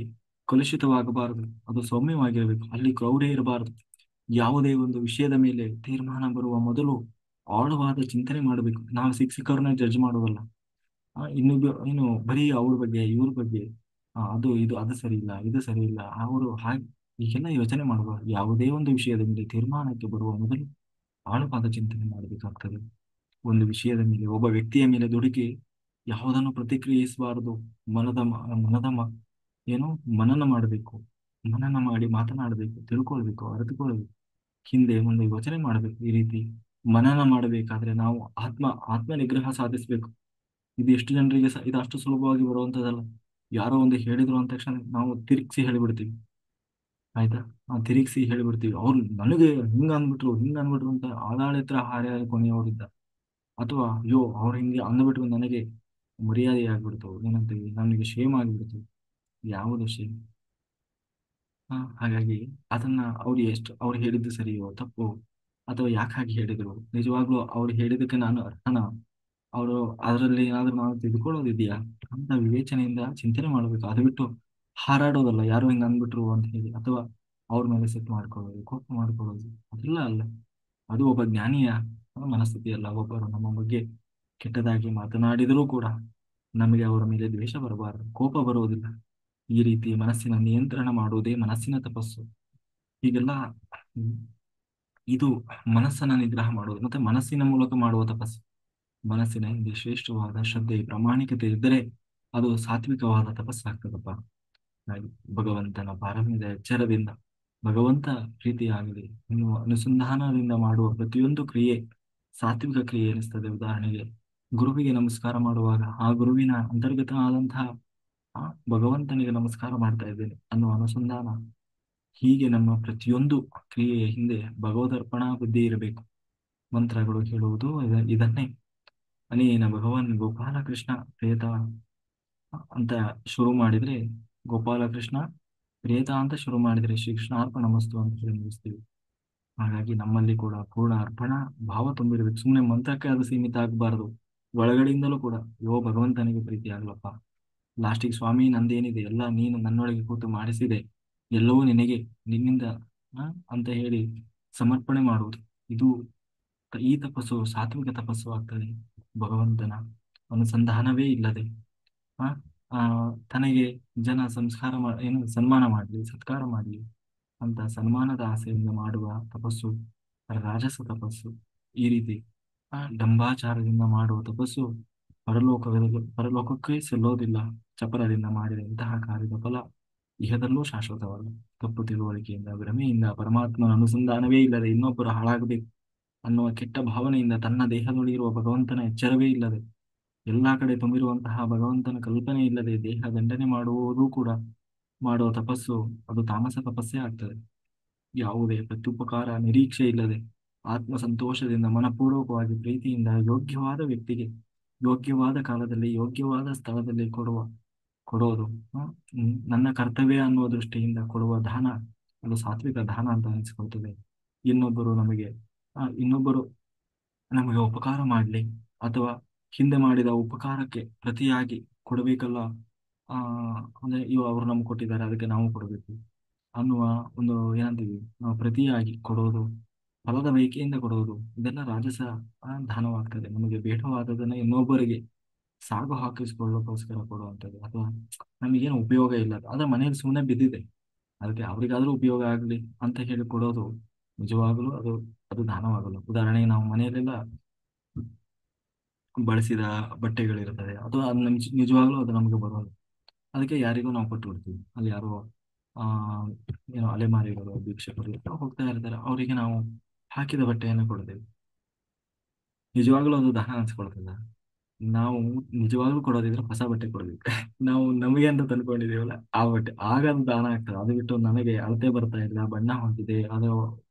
ಕಲುಷಿತವಾಗಬಾರದು. ಅದು ಸೌಮ್ಯವಾಗಿರಬೇಕು, ಅಲ್ಲಿ ಕ್ರೌರ್ಯ ಇರಬಾರದು. ಯಾವುದೇ ಒಂದು ವಿಷಯದ ಮೇಲೆ ತೀರ್ಮಾನ ಬರುವ ಮೊದಲು ಆಳವಾದ ಚಿಂತನೆ ಮಾಡಬೇಕು. ನಾವು ಶಿಕ್ಷಕರನ್ನ ಜಡ್ಜ್ ಮಾಡೋದಲ್ಲ. ಇನ್ನು ಬರೀ ಅವ್ರ ಬಗ್ಗೆ ಇವ್ರ ಬಗ್ಗೆ ಅದು ಇದು ಅದು ಸರಿ ಇಲ್ಲ ಇದು ಸರಿ ಇಲ್ಲ ಅವರು ಹಾಗೆ ಈಗೆಲ್ಲ ಯೋಚನೆ ಮಾಡಬಾರ್ದು. ಯಾವುದೇ ಒಂದು ವಿಷಯದ ಮೇಲೆ ತೀರ್ಮಾನಕ್ಕೆ ಬರುವ ಮೊದಲು ಆಳವಾದ ಚಿಂತನೆ ಮಾಡಬೇಕಾಗ್ತದೆ. ಒಂದು ವಿಷಯದ ಮೇಲೆ, ಒಬ್ಬ ವ್ಯಕ್ತಿಯ ಮೇಲೆ ದುಡುಕಿ ಯಾವುದನ್ನು ಪ್ರತಿಕ್ರಿಯಿಸಬಾರದು. ಮನದ ಮ- ಮನದ ಮ ಏನು ಮನನ ಮಾಡಬೇಕು. ಮನನ ಮಾಡಿ ಮಾತನಾಡಬೇಕು, ತಿಳ್ಕೊಳ್ಬೇಕು, ಅರಿತುಕೊಳ್ಬೇಕು, ಹಿಂದೆ ಮುಂದೆ ಯೋಚನೆ ಮಾಡಬೇಕು. ಈ ರೀತಿ ಮನನ ಮಾಡಬೇಕಾದ್ರೆ ನಾವು ಆತ್ಮ ನಿಗ್ರಹ ಸಾಧಿಸಬೇಕು. ಇದು ಎಷ್ಟು ಜನರಿಗೆ ಇದು ಅಷ್ಟು ಸುಲಭವಾಗಿ ಬರುವಂತದ್ದಲ್ಲ. ಯಾರೋ ಒಂದು ಹೇಳಿದ್ರು ಅಂದ ತಕ್ಷಣ ನಾವು ತಿರುಗಿಸಿ ಹೇಳಿಬಿಡ್ತೀವಿ. ಆಯ್ತಾ, ನಾವು ತಿರುಗಿಸಿ ಹೇಳಿಬಿಡ್ತೀವಿ. ಅವ್ರು ನನಗೆ ಹಿಂಗ ಅಂದ್ಬಿಟ್ರು ಅಂತ ಆದಾಳ ಹತ್ರ ಹಾರ್ಯ ಕೊನೆಯವರಿದ್ದ. ಅಥವಾ ಅಯ್ಯೋ ಅವ್ರು ಹಿಂಗೆ ಅಂದ್ಬಿಟ್ರು ನನಗೆ ಮರ್ಯಾದೆ ಆಗ್ಬಿಡ್ತು, ಏನಂತೀವಿ, ನನಗೆ ಶೇಮ್ ಆಗ್ಬಿಡ್ತು. ಯಾವುದು ಶೇಮ್? ಹಾಗಾಗಿ ಅದನ್ನ ಅವ್ರು ಹೇಳಿದ್ದು ಸರಿಯೋ ತಪ್ಪೋ, ಅಥವಾ ಯಾಕೆ ಹಾಗೆ ಹೇಳಿದ್ರು, ನಿಜವಾಗ್ಲೂ ಅವ್ರು ಹೇಳಿದಕ್ಕೆ ನಾನು ಅರ್ಥನ, ಅವರು ಅದರಲ್ಲಿ ಏನಾದ್ರೂ ನಾವು ತಿಳ್ಕೊಳ್ಳೋದಿದೆಯಾ ಅಂತ ವಿವೇಚನೆಯಿಂದ ಚಿಂತನೆ ಮಾಡಬೇಕು. ಅದು ಬಿಟ್ಟು ಹಾರಾಡೋದಲ್ಲ, ಯಾರು ಹಿಂಗ ಅಂದ್ಬಿಟ್ರು ಅಂತ ಹೇಳಿ, ಅಥವಾ ಅವ್ರ ಮೇಲೆ ಸಿಟ್ಟು ಮಾಡ್ಕೊಳ್ಳೋದು, ಕೋಪ ಮಾಡ್ಕೊಳ್ಳೋದು, ಅದೆಲ್ಲ ಅಲ್ಲ. ಅದು ಒಬ್ಬ ಜ್ಞಾನಿಯ ಮನಸ್ಥಿತಿ ಅಲ್ಲ. ಒಬ್ಬರು ನಮ್ಮ ಬಗ್ಗೆ ಕೆಟ್ಟದಾಗಿ ಮಾತನಾಡಿದರೂ ಕೂಡ ನಮಗೆ ಅವರ ಮೇಲೆ ದ್ವೇಷ ಬರಬಾರದು, ಕೋಪ ಬರುವುದಿಲ್ಲ. ಈ ರೀತಿ ಮನಸ್ಸಿನ ನಿಯಂತ್ರಣ ಮಾಡುವುದೇ ಮನಸ್ಸಿನ ತಪಸ್ಸು. ಹೀಗೆಲ್ಲ ಹ್ಮ್, ಇದು ಮನಸ್ಸನ್ನ ನಿಗ್ರಹ ಮಾಡುವುದು ಮತ್ತೆ ಮನಸ್ಸಿನ ಮೂಲಕ ಮಾಡುವ ತಪಸ್ಸು. ಮನಸ್ಸಿನ ಹಿಂದೆ ಶ್ರೇಷ್ಠವಾದ ಶ್ರದ್ಧೆ ಪ್ರಾಮಾಣಿಕತೆ ಇದ್ದರೆ ಅದು ಸಾತ್ವಿಕವಾದ ತಪಸ್ಸಾಗ್ತದಪ್ಪ. ಹಾಗೆ ಭಗವಂತನ ಪಾರಮ್ಯದ ಎಚ್ಚರದಿಂದ ಭಗವಂತ ಪ್ರೀತಿಯಾಗಲಿ ಎನ್ನುವ ಅನುಸಂಧಾನದಿಂದ ಮಾಡುವ ಪ್ರತಿಯೊಂದು ಕ್ರಿಯೆ ಸಾತ್ವಿಕ ಕ್ರಿಯೆ ಎನಿಸ್ತದೆ. ಉದಾಹರಣೆಗೆ ಗುರುವಿಗೆ ನಮಸ್ಕಾರ ಮಾಡುವಾಗ ಆ ಗುರುವಿನ ಅಂತರ್ಗತ ಆದಂತಹ ಆ ಭಗವಂತನಿಗೆ ನಮಸ್ಕಾರ ಮಾಡ್ತಾ ಇದ್ದೇನೆ ಅನ್ನುವ ಅನುಸಂಧಾನ. ಹೀಗೆ ನಮ್ಮ ಪ್ರತಿಯೊಂದು ಕ್ರಿಯೆಯ ಹಿಂದೆ ಭಗವದರ್ಪಣಾ ಬುದ್ಧಿ ಇರಬೇಕು. ಮಂತ್ರಗಳು ಹೇಳುವುದು ಇದನ್ನೇ. ಅನೇನ ಭಗವಾನ್ ಗೋಪಾಲಕೃಷ್ಣ ಪ್ರೇತ ಅಂತ ಶುರು ಮಾಡಿದ್ರೆ, ಗೋಪಾಲಕೃಷ್ಣ ಪ್ರೇತ ಅಂತ ಶುರು ಮಾಡಿದ್ರೆ ಶ್ರೀಕೃಷ್ಣಾರ್ಪಣ ಮಸ್ತು ಅಂತ ಹೇಳಿ ಮುಗಿಸ್ತೀವಿ. ಹಾಗಾಗಿ ನಮ್ಮಲ್ಲಿ ಕೂಡ ಪೂರ್ಣ ಅರ್ಪಣಾ ಭಾವ ತುಂಬಿರ್ಬೇಕು. ಸುಮ್ಮನೆ ಮಂತ್ರಕ್ಕೆ ಅದು ಸೀಮಿತ ಆಗಬಾರದು. ಒಳಗಡೆಯಿಂದಲೂ ಕೂಡ ಯೋ ಭಗವಂತನಿಗೆ ಪ್ರೀತಿ ಆಗ್ಲಪ್ಪ. ಲಾಸ್ಟಿಗೆ ಸ್ವಾಮಿ ನಂದೇನಿದೆ ಎಲ್ಲ ನೀನು ನನ್ನೊಳಗೆ ಕೂತು ಮಾಡಿಸಿದೆ, ಎಲ್ಲವೂ ನಿನಗೆ, ನಿನ್ನಿಂದ ಆ, ಅಂತ ಹೇಳಿ ಸಮರ್ಪಣೆ ಮಾಡುವುದು. ಇದು ಈ ತಪಸ್ಸು ಸಾತ್ವಿಕ ತಪಸ್ಸು ಆಗ್ತದೆ. ಭಗವಂತನ ಅನುಸಂಧಾನವೇ ಇಲ್ಲದೆ ಆ ಆ, ತನಗೆ ಜನ ಏನು ಸನ್ಮಾನ ಮಾಡಲಿ ಸತ್ಕಾರ ಮಾಡಲಿ ಅಂತ ಸನ್ಮಾನದ ಆಸೆಯಿಂದ ಮಾಡುವ ತಪಸ್ಸು ರಾಜಸ ತಪಸ್ಸು. ಈ ರೀತಿ ಡಂಬಾಚಾರದಿಂದ ಮಾಡುವ ತಪಸ್ಸು ಪರಲೋಕಕ್ಕೆ ಸಲ್ಲೋದಿಲ್ಲ. ಚಪಲದಿಂದ ಮಾಡಿದ ಇಂತಹ ಕಾರ್ಯದ ಫಲ ಇಹದಲ್ಲೂ ಶಾಶ್ವತವಲ್ಲ. ತಪ್ಪು ತಿಳುವಳಿಕೆಯಿಂದ ಭ್ರಮೆಯಿಂದ ಪರಮಾತ್ಮನ ಅನುಸಂಧಾನವೇ ಇಲ್ಲದೆ ಇನ್ನೊಬ್ಬರು ಹಾಳಾಗಬೇಕು ಅನ್ನುವ ಕೆಟ್ಟ ಭಾವನೆಯಿಂದ ತನ್ನ ದೇಹದೊಳಗಿರುವ ಭಗವಂತನ ಎಚ್ಚರವೇ ಇಲ್ಲದೆ ಎಲ್ಲಾ ಕಡೆ ತುಂಬಿರುವಂತಹ ಭಗವಂತನ ಕಲ್ಪನೆ ಇಲ್ಲದೆ ದೇಹ ದಂಡನೆ ಮಾಡುವುದು ಕೂಡ ಮಾಡುವ ತಪಸ್ಸು ಅದು ತಾಮಸ ತಪಸ್ಸೇ ಆಗ್ತದೆ. ಯಾವುದೇ ಪ್ರತ್ಯುಪಕಾರ ನಿರೀಕ್ಷೆ ಇಲ್ಲದೆ ಆತ್ಮ ಸಂತೋಷದಿಂದ ಮನಪೂರ್ವಕವಾಗಿ ಪ್ರೀತಿಯಿಂದ ಯೋಗ್ಯವಾದ ವ್ಯಕ್ತಿಗೆ ಯೋಗ್ಯವಾದ ಕಾಲದಲ್ಲಿ ಯೋಗ್ಯವಾದ ಸ್ಥಳದಲ್ಲಿ ಕೊಡೋದು ನನ್ನ ಕರ್ತವ್ಯ ಅನ್ನುವ ದೃಷ್ಟಿಯಿಂದ ಕೊಡುವ ದಾನ ಅದು ಸಾತ್ವಿಕ ದಾನ ಅಂತ ಅನಿಸ್ಕೊಳ್ತದೆ. ಇನ್ನೊಬ್ಬರು ನಮಗೆ ಇನ್ನೊಬ್ಬರು ನಮಗೆ ಉಪಕಾರ ಮಾಡಲಿ ಅಥವಾ ಹಿಂದೆ ಮಾಡಿದ ಉಪಕಾರಕ್ಕೆ ಪ್ರತಿಯಾಗಿ ಕೊಡಬೇಕಲ್ಲ. ಆ ಅಂದ್ರೆ ಅವರು ನಮ್ಗೆ ಕೊಟ್ಟಿದ್ದಾರೆ ಅದಕ್ಕೆ ನಾವು ಕೊಡಬೇಕು ಅನ್ನುವ ಒಂದು ಏನಂತೀವಿ ಪ್ರತಿಯಾಗಿ ಕೊಡೋದು, ಫಲದ ಬಯಕೆಯಿಂದ ಕೊಡೋದು, ಇದೆಲ್ಲ ರಾಜಸ ದಾನವಾಗ್ತದೆ. ನಮಗೆ ಬೇಡವಾದದನ್ನ ಇನ್ನೊಬ್ಬರಿಗೆ ಸಾಗು ಹಾಕಿಸ್ಕೊಳ್ಳೋಕೋಸ್ಕರ ಕೊಡುವಂಥದ್ದು ಅಥವಾ ನಮಗೇನು ಉಪಯೋಗ ಇಲ್ಲ ಆದ್ರೆ ಮನೆಯಲ್ಲಿ ಸುಮ್ಮನೆ ಬಿದ್ದಿದೆ ಅದಕ್ಕೆ ಅವರಿಗಾದ್ರೂ ಉಪಯೋಗ ಆಗಲಿ ಅಂತ ಹೇಳಿ ಕೊಡೋದು ನಿಜವಾಗಲೂ ಅದು ಅದು ದಾನವಾಗಲ್ಲ. ಉದಾಹರಣೆಗೆ ನಾವು ಮನೆಯಲ್ಲೆಲ್ಲ ಬಳಸಿದ ಬಟ್ಟೆಗಳಿರ್ತದೆ ಅದು ನಿಜವಾಗ್ಲೂ ಅದು ನಮಗೆ ಬರೋದು. ಅದಕ್ಕೆ ಯಾರಿಗೂ ನಾವು ಕೊಟ್ಟು ಬಿಡ್ತೀವಿ. ಅಲ್ಲಿ ಯಾರೋ ಆ ಏನೋ ಅಲೆಮಾರಿಗಳು ಭಿಕ್ಷಕರು ಹೋಗ್ತಾ ಇರ್ತಾರೆ, ಅವರಿಗೆ ನಾವು ಹಾಕಿದ ಬಟ್ಟೆಯನ್ನು ಕೊಡ್ತೇವೆ. ನಿಜವಾಗ್ಲೂ ಅದು ದಾನ ಅನ್ಸ್ಕೊಳ್ತದ? ನಾವು ನಿಜವಾಗ್ಲೂ ಕೊಡೋದಿದ್ರೆ ಹೊಸ ಬಟ್ಟೆ ಕೊಡ್ಬೇಕು. ನಾವು ನಮಗೆ ಅಂತ ತಂದ್ಕೊಂಡಿದೀವಲ್ಲ ಆ ಬಟ್ಟೆ ಆಗ ಅದು ದಾನ ಆಗ್ತದೆ. ಅದು ಬಿಟ್ಟು ನನಗೆ ಅಳತೆ ಬರ್ತಾ ಇಲ್ಲ, ಬಣ್ಣ ಹೋಗಿದೆ, ಅದು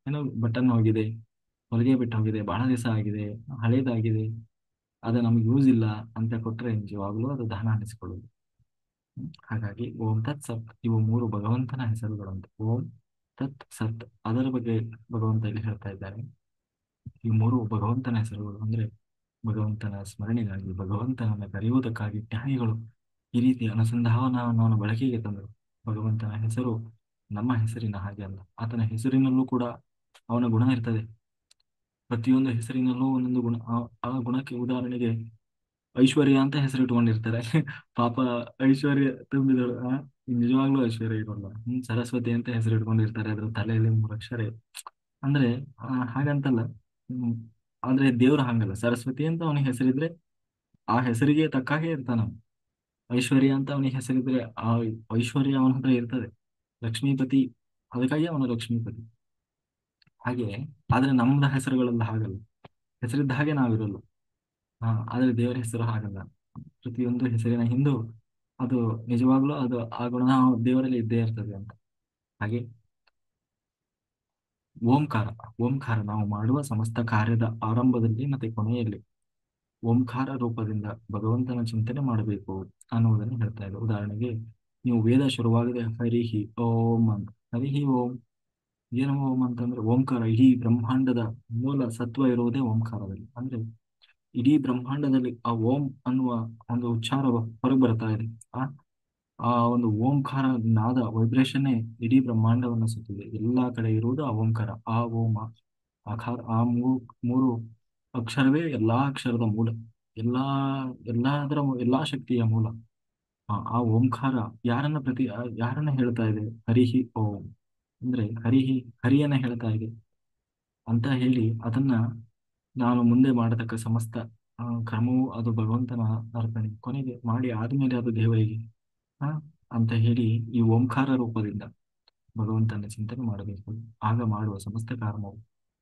ಏನೋ ಬಟನ್ ಹೋಗಿದೆ, ಹೊಲಿಗೆ ಬಿಟ್ಟು ಹೋಗಿದೆ, ಬಹಳ ದಿವಸ ಆಗಿದೆ, ಹಳೇದಾಗಿದೆ, ಅದು ನಮ್ಗೆ ಯೂಸ್ ಇಲ್ಲ ಅಂತ ಕೊಟ್ರೆ ನಿಜವಾಗ್ಲೂ ಅದು ದಾನ ಅನಿಸ್ಕೊಳ್ಳೋದು. ಹಾಗಾಗಿ ಓಂ ತತ್ ಸತ್ ಇವು ಮೂರು ಭಗವಂತನ ಹೆಸರುಗಳಂತೆ. ಓಂ ತತ್ ಸತ್ ಅದರ ಬಗ್ಗೆ ಭಗವಂತ ಇಲ್ಲಿ ಹೇಳ್ತಾ ಇದ್ದಾರೆ. ಈ ಮೂರು ಭಗವಂತನ ಹೆಸರುಗಳು. ಅಂದ್ರೆ ಭಗವಂತನ ಸ್ಮರಣೆಗಾಗಿ ಭಗವಂತನನ್ನ ಕರೆಯುವುದಕ್ಕಾಗಿ ಜ್ಞಾನಿಗಳು ಈ ರೀತಿ ಅನುಸಂಧಾನವನ್ನು ಬಳಕೆಗೆ ತಂದರು. ಭಗವಂತನ ಹೆಸರು ನಮ್ಮ ಹೆಸರಿನ ಹಾಗೆ ಅಲ್ಲ, ಆತನ ಹೆಸರಿನಲ್ಲೂ ಕೂಡ ಅವನ ಗುಣ ಇರ್ತದೆ. ಪ್ರತಿಯೊಂದು ಹೆಸರಿನಲ್ಲೂ ಒಂದೊಂದು ಗುಣ. ಆ ಗುಣಕ್ಕೆ ಉದಾಹರಣೆಗೆ ಐಶ್ವರ್ಯ ಅಂತ ಹೆಸರು ಇಟ್ಕೊಂಡಿರ್ತಾರೆ. ಪಾಪ ಐಶ್ವರ್ಯ ತುಂಬಿದಳು ನಿಜವಾಗ್ಲೂ ಐಶ್ವರ್ಯ ಇರೋಲ್ಲ. ಸರಸ್ವತಿ ಅಂತ ಹೆಸರು ಇಟ್ಕೊಂಡಿರ್ತಾರೆ, ಅದ್ರ ತಲೆಯಲ್ಲಿ 3 ಅಕ್ಷರ ಅಂದ್ರೆ ಹಾಗಂತಲ್ಲ. ಹ್ಮ್ ಆದ್ರೆ ದೇವ್ರ ಹಂಗಲ್ಲ. ಸರಸ್ವತಿ ಅಂತ ಅವನಿಗೆ ಹೆಸರಿದ್ರೆ ಆ ಹೆಸರಿಗೆ ತಕ್ಕ ಹಾಗೆ ಇರ್ತಾನ. ಐಶ್ವರ್ಯ ಅಂತ ಅವನಿಗೆ ಹೆಸರಿದ್ರೆ ಆ ಐಶ್ವರ್ಯ ಅವನ ಹತ್ರ ಇರ್ತದೆ. ಲಕ್ಷ್ಮೀಪತಿ ಅದಕ್ಕಾಗಿ ಅವನು ಲಕ್ಷ್ಮೀಪತಿ. ಹಾಗೆ ಆದ್ರೆ ನಮ್ದ ಹೆಸರುಗಳೆಲ್ಲ ಹಾಗಲ್ಲ. ಹೆಸರಿದ್ದ ಹಾಗೆ ನಾವಿರಲ್ಲ. ಆದ್ರೆ ದೇವರ ಹೆಸರು ಹಾಗಲ್ಲ. ಪ್ರತಿಯೊಂದು ಹೆಸರಿನ ಹಿಂದೂ ಅದು ನಿಜವಾಗ್ಲೂ ಅದು ಆ ಗುಣ ದೇವರಲ್ಲಿ ಇದ್ದೇ ಇರ್ತದೆ ಅಂತ. ಹಾಗೆ ಓಂಕಾರ. ಓಂಕಾರ ನಾವು ಮಾಡುವ ಸಮಸ್ತ ಕಾರ್ಯದ ಆರಂಭದಲ್ಲಿ ಮತ್ತೆ ಕೊನೆಯಲ್ಲಿ ಓಂಕಾರ ರೂಪದಿಂದ ಭಗವಂತನ ಚಿಂತನೆ ಮಾಡಬೇಕು ಅನ್ನುವುದನ್ನು ಹೇಳ್ತಾ ಇದೆ. ಉದಾಹರಣೆಗೆ ನೀವು ವೇದ ಶುರುವಾಗದೆ ಹರಿಹಿ ಓಂ ಅಂತ. ಹರಿಹಿ ಓಂ ಏನು ಓಂ ಅಂತಂದ್ರೆ ಓಂಕಾರ. ಇಡೀ ಬ್ರಹ್ಮಾಂಡದ ಮೂಲ ಸತ್ವ ಇರುವುದೇ ಓಂಕಾರದಲ್ಲಿ. ಅಂದ್ರೆ ಇಡೀ ಬ್ರಹ್ಮಾಂಡದಲ್ಲಿ ಆ ಓಂ ಅನ್ನುವ ಒಂದು ಉಚ್ಚಾರ ಹೊರಗೆ ಬರ್ತಾ ಇದೆ. ಆ ಆ ಒಂದು ಓಂಕಾರ ನಾದ ವೈಬ್ರೇಷನ್ನೇ ಇಡೀ ಬ್ರಹ್ಮಾಂಡವನ್ನು ಸುತ್ತಿದೆ. ಎಲ್ಲಾ ಕಡೆ ಇರುವುದು ಆ ಓಂಕಾರ. ಆ ಓಂ ಆಕಾರ ಆ ಮೂರು ಅಕ್ಷರವೇ ಎಲ್ಲಾ ಅಕ್ಷರದ ಮೂಲ. ಎಲ್ಲಾ ಎಲ್ಲದರ ಎಲ್ಲಾ ಶಕ್ತಿಯ ಮೂಲ. ಆ ಓಂಕಾರ ಯಾರನ್ನ ಹೇಳ್ತಾ ಇದೆ? ಹರಿಹಿ ಓಂ ಅಂದ್ರೆ ಹರಿಯನ್ನ ಹೇಳ್ತಾ ಇದೆ ಅಂತ ಹೇಳಿ ಅದನ್ನ ನಾನು ಮುಂದೆ ಮಾಡತಕ್ಕ ಸಮಸ್ತ ಕರ್ಮವು ಅದು ಭಗವಂತನ ಅರ್ಪಣೆ, ಕೊನೆಗೆ ಮಾಡಿ ಆದ್ಮೇಲೆ ಅದು ದೇವರಿಗೆ ಆ ಅಂತ ಹೇಳಿ ಈ ಓಂಕಾರ ರೂಪದಿಂದ ಭಗವಂತನ ಚಿಂತನೆ ಮಾಡಬೇಕು. ಆಗ ಮಾಡುವ ಸಮಸ್ತ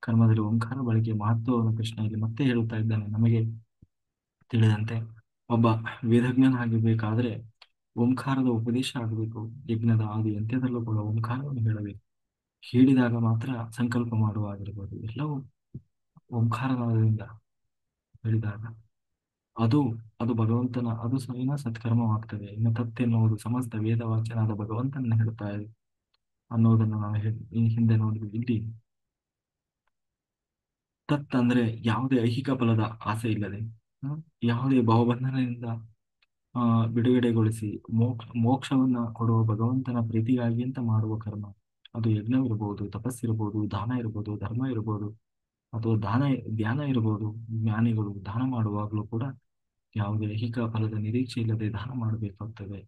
ಕರ್ಮದಲ್ಲಿ ಓಂಕಾರ ಬಳಕೆ ಮಹತ್ವವನ್ನು ಕೃಷ್ಣ ಇಲ್ಲಿ ಮತ್ತೆ ಹೇಳುತ್ತಾ ಇದ್ದಾನೆ. ನಮಗೆ ತಿಳಿದಂತೆ ಒಬ್ಬ ವೇದಜ್ಞನಾಗಬೇಕಾದ್ರೆ ಓಂಕಾರದ ಉಪದೇಶ ಆಗಬೇಕು. ಯಜ್ಞದ ಆದಿ ಅಂತ್ಯದಲ್ಲೂ ಕೂಡ ಓಂಕಾರವನ್ನು ಹೇಳಬೇಕು. ಹೇಳಿದಾಗ ಮಾತ್ರ ಸಂಕಲ್ಪ ಮಾಡುವಾಗಿರ್ಬೋದು ಎಲ್ಲವೂ ಓಂಕಾರದಿಂದ ಹೇಳಿದಾಗ ಅದು ಅದು ಭಗವಂತನ ಅದು ಸರಿನ ಸತ್ಕರ್ಮವಾಗ್ತದೆ. ಇನ್ನು ತತ್ ಎನ್ನುವುದು ಸಮಸ್ತ ವೇದವಾಚನಾದ ಭಗವಂತನ ಹೇಳ್ತಾ ಇದೆ ಅನ್ನೋದನ್ನು ನಾವು ಈ ಹಿಂದೆ ನೋಡಿದ್ವಿ. ಇಲ್ಲಿ ತತ್ ಅಂದ್ರೆ ಯಾವುದೇ ಐಹಿಕ ಫಲದ ಆಸೆ ಇಲ್ಲದೆ ಯಾವುದೇ ಭಾವಬಂಧನದಿಂದ ಆ ಬಿಡುಗಡೆಗೊಳಿಸಿ ಮೋಕ್ಷವನ್ನ ಕೊಡುವ ಭಗವಂತನ ಪ್ರೀತಿಗಾಗಿ ಅಂತ ಮಾಡುವ ಕರ್ಮ. ಅದು ಯಜ್ಞವಿರ್ಬೋದು, ತಪಸ್ಸಿರ್ಬೋದು, ದಾನ ಇರ್ಬೋದು, ಧರ್ಮ ಇರ್ಬೋದು, ಅಥವಾ ಧ್ಯಾನ ಇರ್ಬೋದು. ಜ್ಞಾನಿಗಳು ದಾನ ಮಾಡುವಾಗಲೂ ಕೂಡ ಯಾವುದೇ ಐಹಿಕ ಫಲದ ನಿರೀಕ್ಷೆ ಇಲ್ಲದೆ ದಾನ ಮಾಡಬೇಕಾಗ್ತದೆ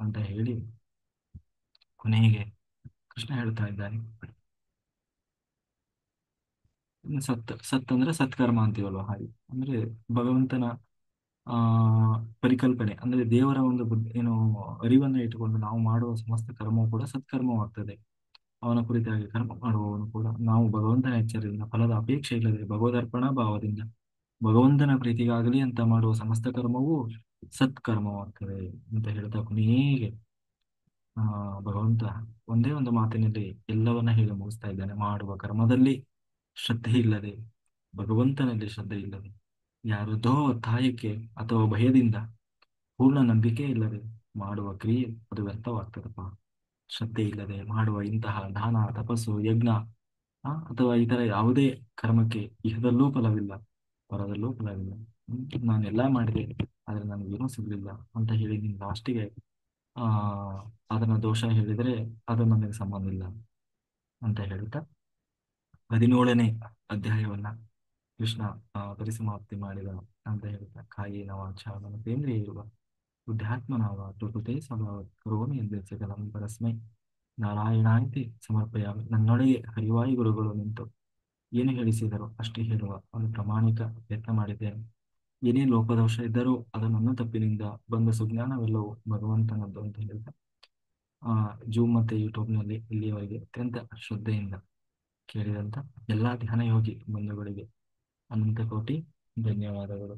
ಅಂತ ಹೇಳಿ ಕೊನೆಗೆ ಕೃಷ್ಣ ಹೇಳ್ತಾ ಇದ್ದಾನೆ. ಇನ್ನು ಸತ್ ಅಂದ್ರೆ ಸತ್ಕರ್ಮ ಅಂತೀವಲ್ವ, ಹಾಗೆ ಅಂದ್ರೆ ಭಗವಂತನ ಆ ಪರಿಕಲ್ಪನೆ ಅಂದ್ರೆ ದೇವರ ಒಂದು ಏನು ಅರಿವನ್ನ ಇಟ್ಟುಕೊಂಡು ನಾವು ಮಾಡುವ ಸಮಸ್ತ ಕರ್ಮವು ಕೂಡ ಸತ್ಕರ್ಮವಾಗ್ತದೆ. ಅವನ ಕುರಿತಾಗಿ ಕರ್ಮ ಮಾಡುವವನು ಕೂಡ ನಾವು ಭಗವಂತನ ಎಚ್ಚರದಿಂದ ಫಲದ ಅಪೇಕ್ಷೆ ಇಲ್ಲದೆ ಭಗವದರ್ಪಣಾ ಭಾವದಿಂದ ಭಗವಂತನ ಪ್ರೀತಿಗಾಗಲಿ ಅಂತ ಮಾಡುವ ಸಮಸ್ತ ಕರ್ಮವು ಸತ್ಕರ್ಮವಾಗ್ತದೆ ಅಂತ ಹೇಳ್ತಾ ಕೊನೆಗೆ ಆ ಭಗವಂತ ಒಂದೇ ಒಂದು ಮಾತಿನಲ್ಲಿ ಎಲ್ಲವನ್ನ ಹೇಳಿ ಮುಗಿಸ್ತಾ ಇದ್ದಾನೆ. ಮಾಡುವ ಕರ್ಮದಲ್ಲಿ ಶ್ರದ್ಧೆ ಇಲ್ಲದೆ, ಭಗವಂತನಲ್ಲಿ ಶ್ರದ್ಧೆ ಇಲ್ಲದೆ, ಯಾರದೋ ಒತ್ತಾಯಕ್ಕೆ ಅಥವಾ ಭಯದಿಂದ ಪೂರ್ಣ ನಂಬಿಕೆ ಇಲ್ಲದೆ ಮಾಡುವ ಕ್ರಿಯೆ ಅದು ವ್ಯರ್ಥವಾಗ್ತದಪ್ಪ. ಶ್ರದ್ಧೆ ಇಲ್ಲದೆ ಮಾಡುವ ಇಂತಹ ದಾನ, ತಪಸ್ಸು, ಯಜ್ಞ ಅಥವಾ ಇತರ ಯಾವುದೇ ಕರ್ಮಕ್ಕೆ ಇಹದಲ್ಲೂ ಫಲವಿಲ್ಲ, ಪರದಲ್ಲೂ ಫಲವಿಲ್ಲ. ನಾನೆಲ್ಲ ಮಾಡಿದೆ ಆದ್ರೆ ನನಗೇನೂ ಸಿಗ್ಲಿಲ್ಲ ಅಂತ ಹೇಳಿ ನೀನು ಲಾಸ್ಟಿಗೆ ಆ ಅದನ್ನ ದೋಷ ಹೇಳಿದ್ರೆ ಅದು ನನಗೆ ಸಂಬಂಧ ಇಲ್ಲ ಅಂತ ಹೇಳ್ತಾ 17ನೇ ಅಧ್ಯಾಯವನ್ನ ಕೃಷ್ಣ ಪರಿಸಮಾಪ್ತಿ ಮಾಡಿದ ಅಂತ ಹೇಳ್ತಾ ಕಾಯೇನ ವಾಚ ಮನಸೇಂದ್ರಿಯ ಇರುವ ಬುದ್ಧಾತ್ಮನಾವ ಪ್ರಕೃತಿ ಸ್ವಭಾವ ಕರೋಮಿ ಎಂದೇ ಸಕಲಂ ಪರಸ್ಮೈ ನಾರಾಯಣಾಯಿತಿ ಸಮರ್ಪಯಾಮಿ. ನನ್ನೊಳಗೆ ಹರಿವಾಯು ಗುರುಗಳು ನಿಂತು ಏನು ಹೇಳಿಸಿದರು ಅಷ್ಟೇ ಹೇಳುವ ಒಂದು ಪ್ರಾಮಾಣಿಕ ಯತ್ನ ಮಾಡಿದ್ದೇನೆ. ಏನೇ ಲೋಪದೋಷ ಇದ್ದರೂ ಅದು ನನ್ನ ತಪ್ಪಿನಿಂದ ಬಂದ ಸುಜ್ಞಾನವೆಲ್ಲವೂ ಭಗವಂತನದ್ದು ಅಂತ ಹೇಳ್ತಾ ಜೂಮ್ ಮತ್ತೆ ಯೂಟ್ಯೂಬ್ನಲ್ಲಿ ಇಲ್ಲಿಯವರೆಗೆ ಅತ್ಯಂತ ಶ್ರದ್ಧೆಯಿಂದ ಕೇಳಿದಂತ ಎಲ್ಲಾ ಧ್ಯಾನ ಯೋಗಿ ಬಂಧುಗಳಿಗೆ ಅನಂತ ಕೋಟಿ ಧನ್ಯವಾದಗಳು.